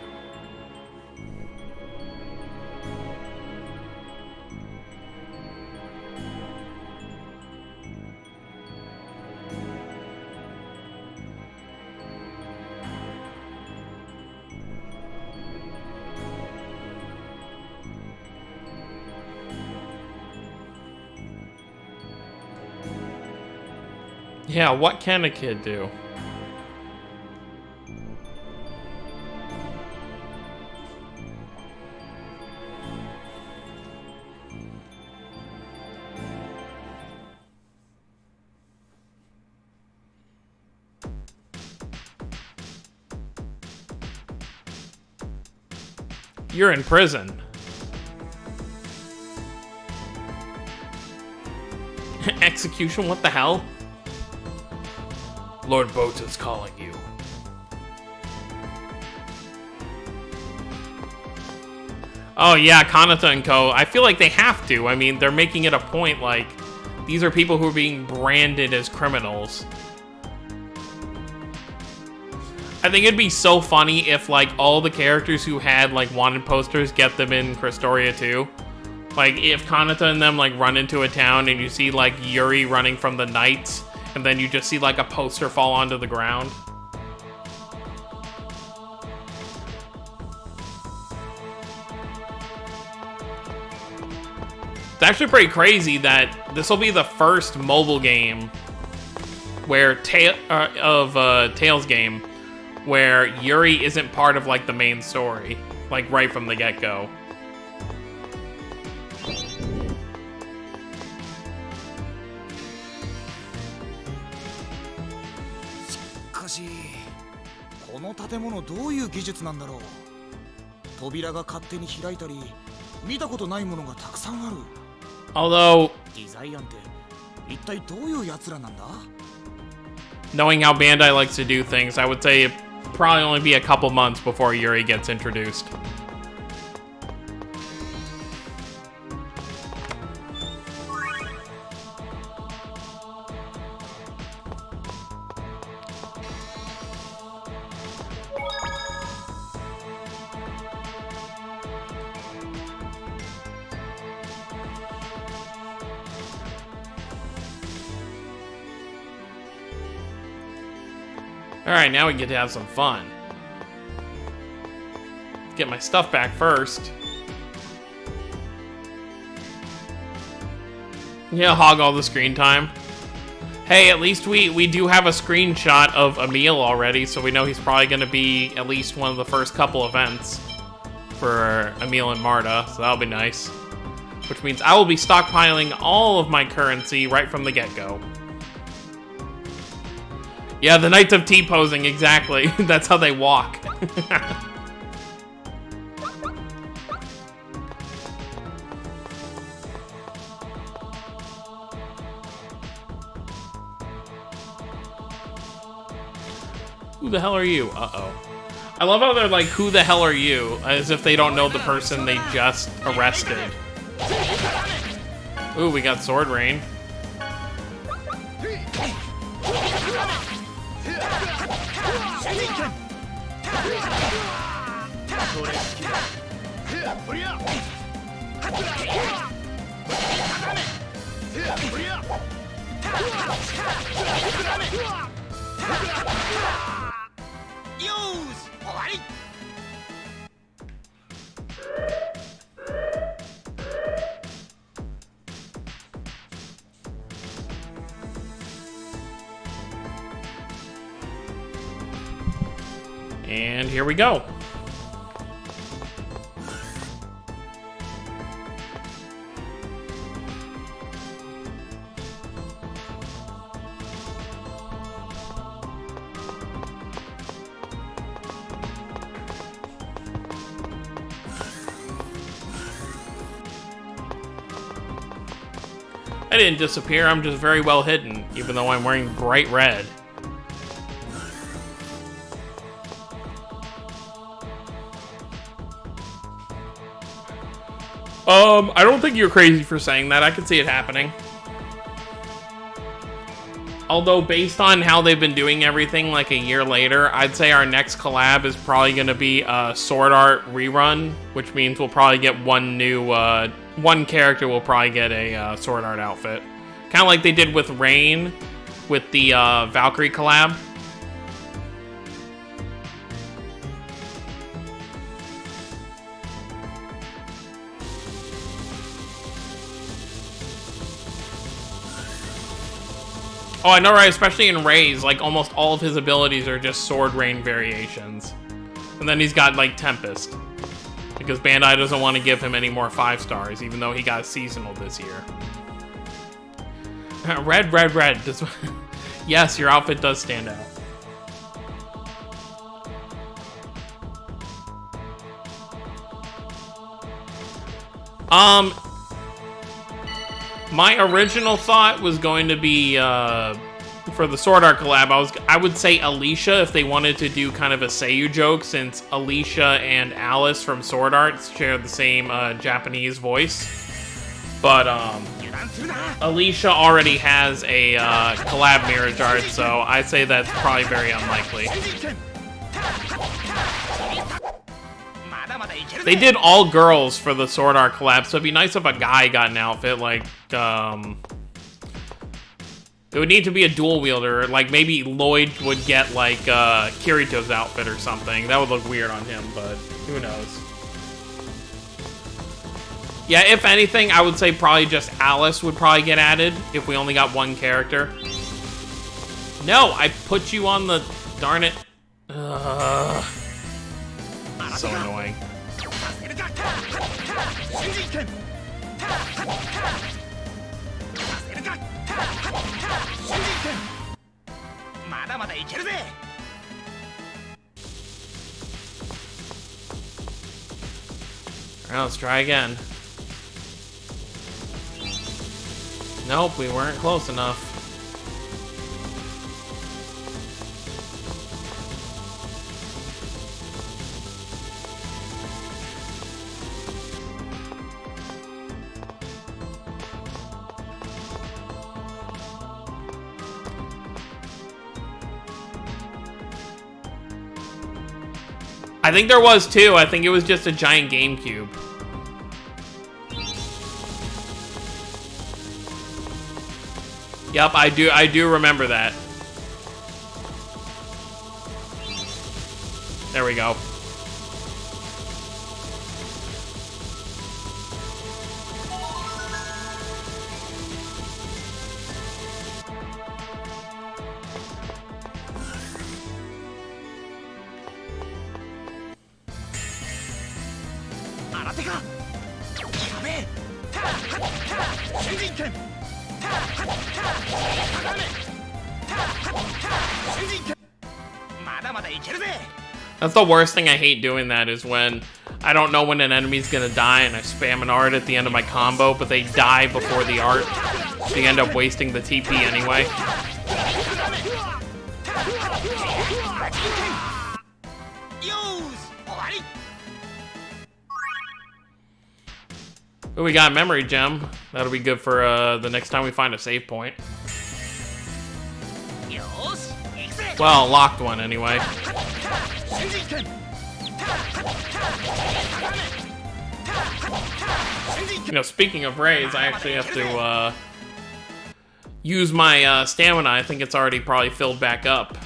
Yeah, what can a kid do? You're in prison. Execution? What the hell? Lord Bota's calling you. Oh yeah, Kanata and Co. I feel like they have to. I mean, they're making it a point, like, these are people who are being branded as criminals. I think it'd be so funny if, like, all the characters who had, like, wanted posters get them in Christoria too. Like, if Kanata and them, like, run into a town and you see, like, Yuri running from the Knights, and then you just see, like, a poster fall onto the ground. It's actually pretty crazy that this will be the first mobile game where Tails game, where Yuri isn't part of like the main story, like right from the get-go. この建物どういう技術なんだろう。扉が勝手に開いたり、見たことないものがたくさんある。Although デザイアンって一体どういうやつらなんだ？ knowing how Bandai likes to do things, I would say it'd probably only be a couple months before Yuri gets introduced. Alright, now we get to have some fun. Let's get my stuff back first. Yeah, hog all the screen time. Hey, at least we do have a screenshot of Emil already, so we know he's probably going to be at least one of the first couple events for Emil and Marta, so that'll be nice. Which means I will be stockpiling all of my currency right from the get-go. Yeah, the Knights of T-posing, exactly. That's how they walk. Who the hell are you? Uh-oh. I love how they're like, who the hell are you? As if they don't know the person they just arrested. Ooh, we got Sword Rain. And here we go. I didn't disappear, I'm just very well hidden, even though I'm wearing bright red. I don't think you're crazy for saying that. I can see it happening. Although, based on how they've been doing everything like a year later, I'd say our next collab is probably going to be a Sword Art rerun, which means we'll probably get one new, one character will probably get a Sword Art outfit. Kind of like they did with Rain, with the Valkyrie collab. Oh, I know, right? Especially in Ray's, like, almost all of his abilities are just Sword Rain variations. And then he's got, like, Tempest. Because Bandai doesn't want to give him any more 5 stars, even though he got seasonal this year. Red, red, red. Yes, your outfit does stand out. My original thought was going to be, for the Sword Art collab, I would say Alicia if they wanted to do kind of a Seiyu joke, since Alicia and Alice from Sword Art share the same Japanese voice. But Alicia already has a collab Mirage Art, so I'd say that's probably very unlikely. They did all girls for the Sword Art collab, so it'd be nice if a guy got an outfit, like, it would need to be a dual wielder, like maybe Lloyd would get, like, Kirito's outfit or something. That would look weird on him, but who knows. Yeah, if anything, I would say probably just Alice would probably get added if we only got one character. No, I put you on the... Darn it. So annoying. Alright, let's try again. Nope, we weren't close enough. I think there was too. I think it was just a giant GameCube. Yep, I do remember that. There we go. That's the worst thing. I hate doing that is when I don't know when an enemy's gonna die and I spam an art at the end of my combo, but they die before the art, so you end up wasting the TP anyway. Ooh, we got a memory gem. That'll be good for the next time we find a save point. Well, locked one anyway. You know, speaking of raids, I actually have to use my stamina. I think it's already probably filled back up.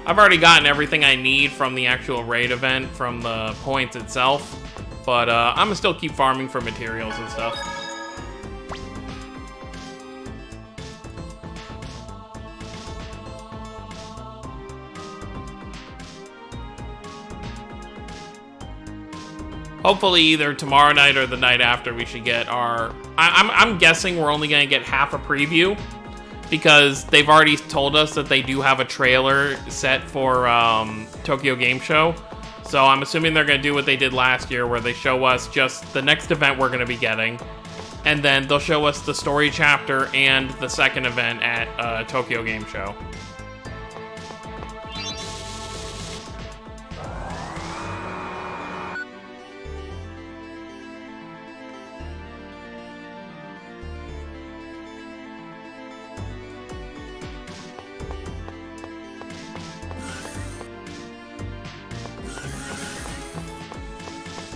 I've already gotten everything I need from the actual raid event, from the points itself, but I'm gonna still keep farming for materials and stuff. Hopefully either tomorrow night or the night after we should get our... I'm guessing we're only going to get half a preview, because they've already told us that they do have a trailer set for Tokyo Game Show. So I'm assuming they're going to do what they did last year, where they show us just the next event we're going to be getting, and then they'll show us the story chapter and the second event at Tokyo Game Show.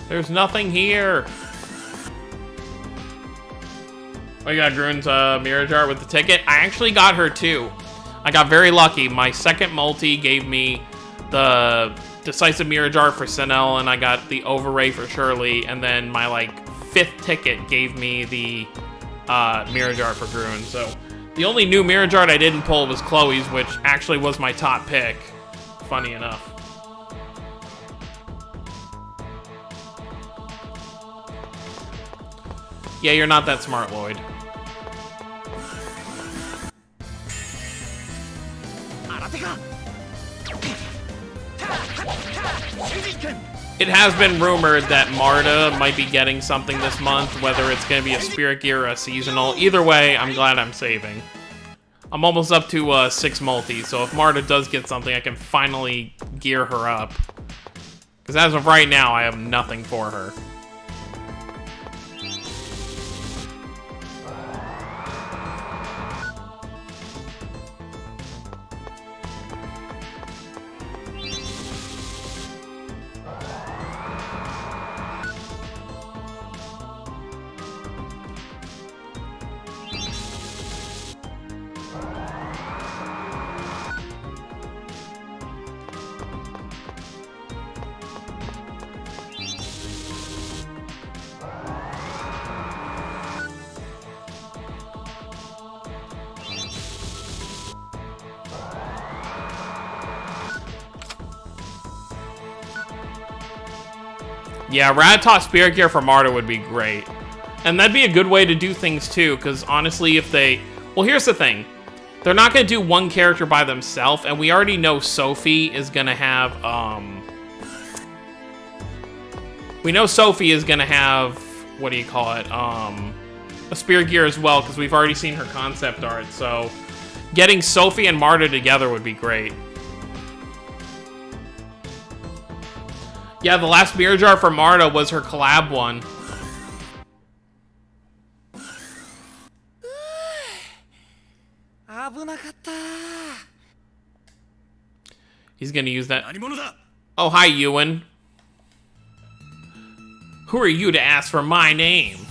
There's nothing here. Oh, you got Groon's mirror jar with the ticket. I actually got her too. I got very lucky. My second multi gave me the decisive mirror jar for Sinel, and I got the overray for Shirley, and then my like 5th ticket gave me the mirror jar for Groon. So the only new mirror jar I didn't pull was Chloe's, which actually was my top pick. Funny enough. Yeah, you're not that smart, Lloyd. It has been rumored that Marta might be getting something this month, whether it's going to be a Spirit Gear or a seasonal. Either way, I'm glad I'm saving. I'm almost up to 6 multis, so if Marta does get something, I can finally gear her up. Because as of right now, I have nothing for her. Yeah, Ratata Spirit Gear for Marta would be great. And that'd be a good way to do things too, because honestly, if they... Well, here's the thing. They're not going to do one character by themselves, and we already know Sophie is going to have, We know Sophie is going to have, what do you call it, a Spirit Gear as well, because we've already seen her concept art, so... Getting Sophie and Marta together would be great. Yeah, the last Mirror Jar for Marta was her collab one. He's gonna use that. Oh, hi, Ewan. Who are you to ask for my name?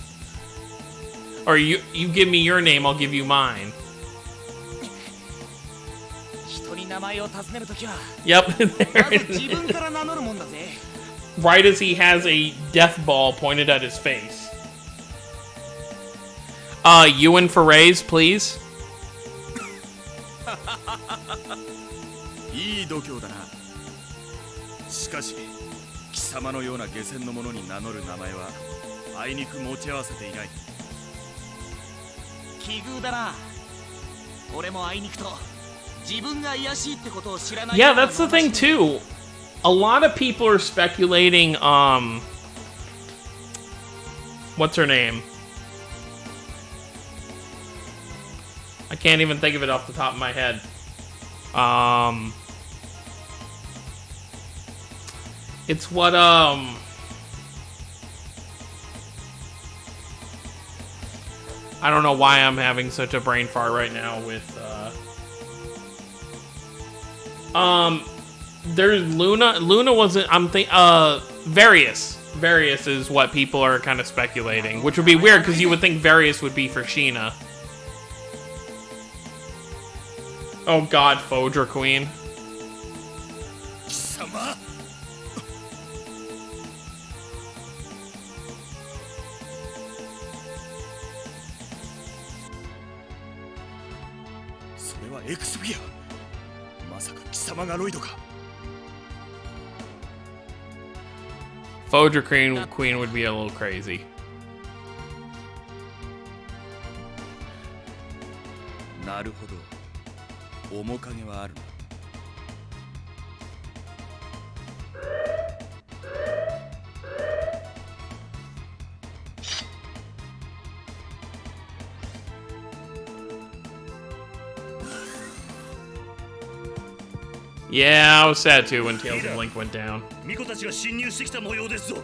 Or you give me your name, I'll give you mine. Yep, there it is. Right as he has a death ball pointed at his face. Ewan for raise, please. いい度胸だな。しかし、貴様のような下船の者に名乗る名前はあいにく持ち合わせていない。奇遇だな。俺もあいにくと自分が卑しいってことを知らない。Yeah, that's the thing too. A lot of people are speculating, what's her name? I can't even think of it off the top of my head. It's what, I don't know why I'm having such a brain fart right now with, there's Luna. Luna wasn't, Various. Various is what people are kind of speculating, which would be weird because you would think Various would be for Sheena. Oh god, Fodra Queen. Fodra Queen would be a little crazy. Yeah, I was sad too when Tales of Link went down. 巫女たちが侵入してきた模様ですぞ。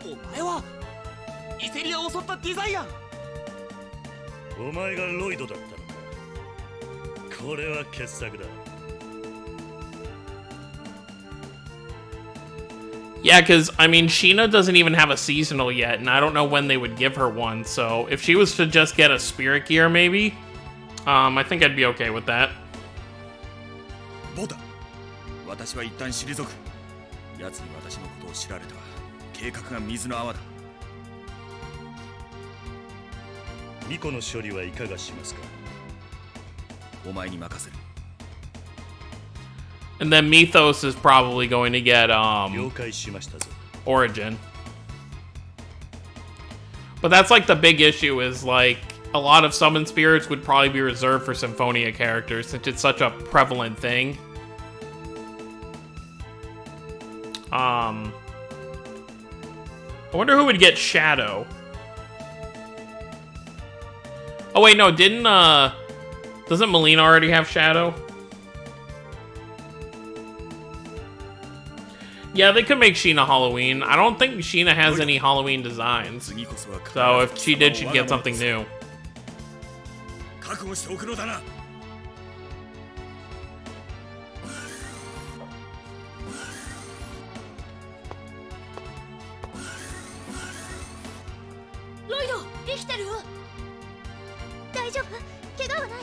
お前はイセリアを襲ったデザイアン。お前がロイドだったのか。これは傑作だ。Yeah, because, I mean, Sheena doesn't even have a seasonal yet, and I don't know when they would give her one, so if she was to just get a Spirit Gear, maybe, I think I'd be okay with that. ボタ、私は一旦退く。奴に私のことを知られては計画が水の泡だ。巫女の処理はいかがしますか。お前に任せる。And then Mythos is probably going to get, 了解しましたぞ。Origin. But that's like the big issue is like a lot of summon spirits would probably be reserved for Symphonia characters since it's such a prevalent thing. I wonder who would get Shadow. Oh wait, no, doesn't Melina already have Shadow? Yeah, they could make Sheena Halloween. I don't think Sheena has any Halloween designs. So if she did, she'd get something new. Lloyd, 生きてる？大丈夫？怪我はない？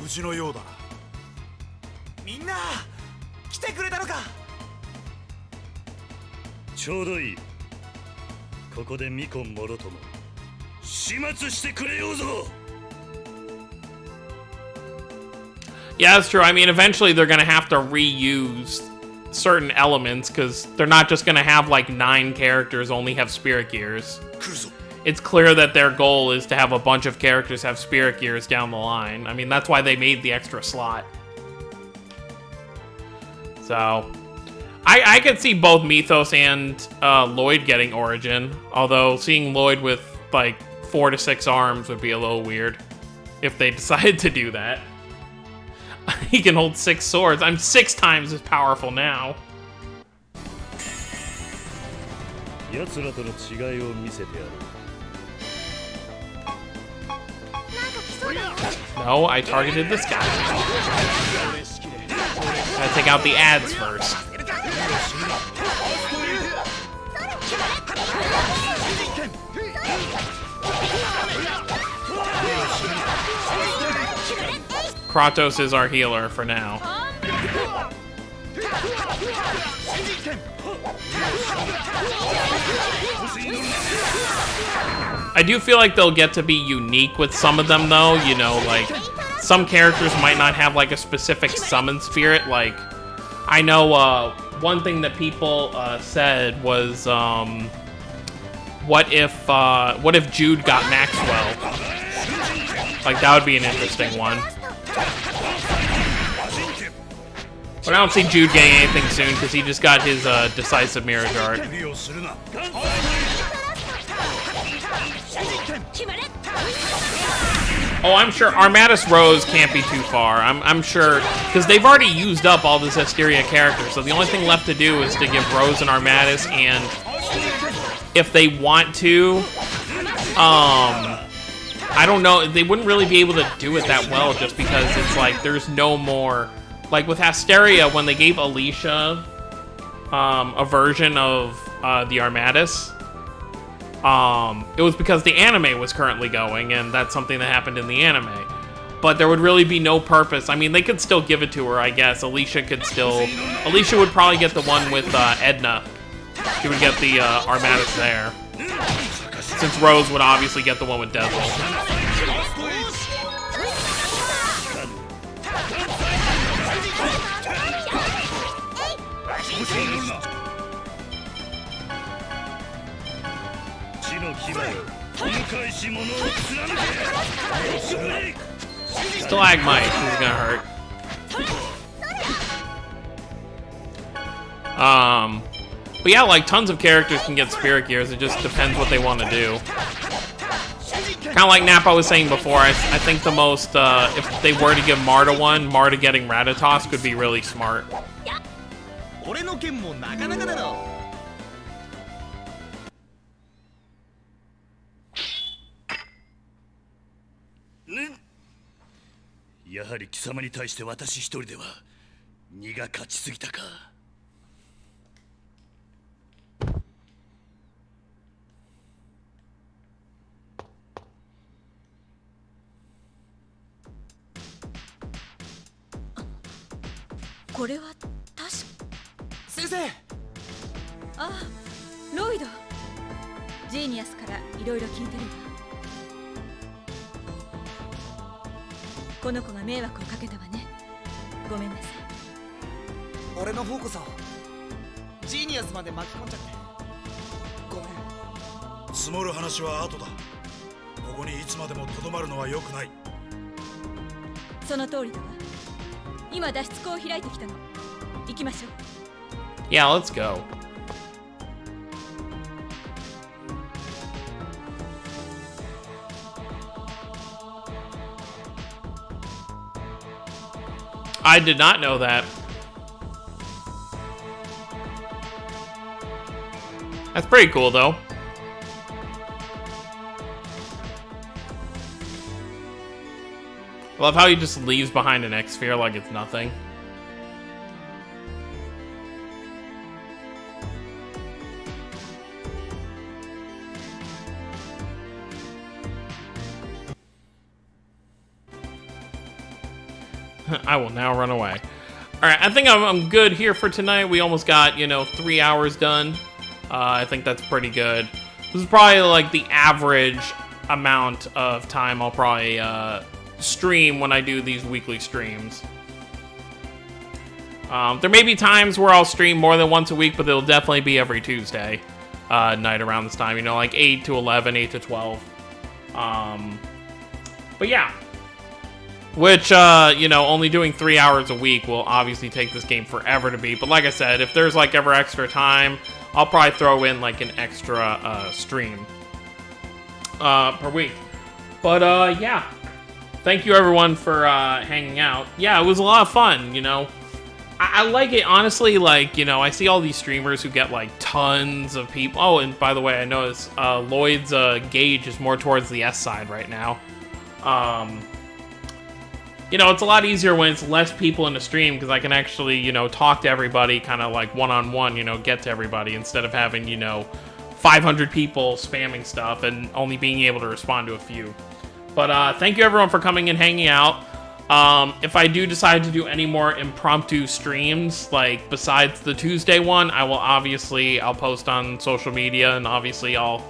無事のようだな。みんな来てくれたのか。ちょうどいい。ここで巫女もろとも始末してくれようぞ。Yeah, that's true. I mean, eventually they're gonna have to reuse certain elements, because they're not just going to have like 9 characters only have spirit gears. It's clear that their goal is to have a bunch of characters have spirit gears down the line. I mean, that's why they made the extra slot. So, I could see both Mythos and Lloyd getting Origin, although seeing Lloyd with like 4 to 6 arms would be a little weird if they decided to do that. He can hold 6 swords. I'm 6 times as powerful now. No, I targeted this guy. Gotta take out the ads first. Kratos is our healer for now. I do feel like they'll get to be unique with some of them, though. You know, like, some characters might not have, like, a specific summon spirit. Like, I know, one thing that people said was, what if Jude got Maxwell? Like, that would be an interesting one. But I don't see Jude getting anything soon, because he just got his decisive mirror dart. Oh, I'm sure Armatus Rose can't be too far. I'm sure, because they've already used up all the Zestiria characters, so the only thing left to do is to give Rose and Armatus, and if they want to, I don't know, they wouldn't really be able to do it that well, just because it's like, there's no more, like with Asteria, when they gave Alicia, a version of, the Armatus, it was because the anime was currently going, and that's something that happened in the anime. But there would really be no purpose. I mean, they could still give it to her, I guess. Alicia would probably get the one with Edna. She would get the Armatus there. Since Rose would obviously get the one with Dezel. Stalagmite, this is gonna hurt. But yeah, like, tons of characters can get Spirit Gears, it just depends what they want to do. Kinda like Nappa was saying before, I think the most, if they were to give Marta one, Marta getting Ratatosk could be really smart.ロイド。ジーニアスからいろいろ聞いてるわ。この子が迷惑をかけたわね。ごめんなさい。俺の方こそジーニアスまで巻き込んじゃってごめん。積もる話は後だ。ここにいつまでもとどまるのは良くない。その通りだわ。今脱出口を開いてきたの。行きましょう。Yeah, let's go. I did not know that. That's pretty cool, though. I love how he just leaves behind an X-Sphere like it's nothing. I will now run away. Alright, I think I'm good here for tonight. We almost got, 3 hours done. I think that's pretty good. This is probably like the average amount of time I'll probably stream when I do these weekly streams. There may be times where I'll stream more than once a week, but it'll definitely be every Tuesday night around this time. You know, like 8 to 11, 8 to 12. But yeah. Which, you know, only doing 3 hours a week will obviously take this game forever to beat. But like I said, if there's, like, ever extra time, I'll probably throw in, like, an extra stream per week. But, yeah. Thank you, everyone, for hanging out. Yeah, it was a lot of fun, you know. I like it, honestly, like, you know, I see all these streamers who get, like, tons of people. Oh, and by the way, I noticed Lloyd's gauge is more towards the S side right now. You know, it's a lot easier when it's less people in the stream because I can actually, you know, talk to everybody kind of like one-on-one, you know, get to everybody instead of having, you know, 500 people spamming stuff and only being able to respond to a few. But thank you everyone for coming and hanging out. If I do decide to do any more impromptu streams, like besides the Tuesday one, I'll post on social media, and obviously I'll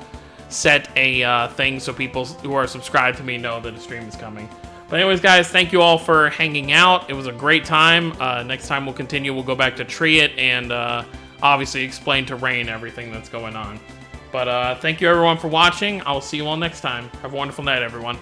set a thing so people who are subscribed to me know that a stream is coming. But anyways, guys, thank you all for hanging out. It was a great time. Next time we'll continue. We'll go back to Tree It and obviously explain to Rain everything that's going on. But thank you everyone for watching. I will see you all next time. Have a wonderful night, everyone.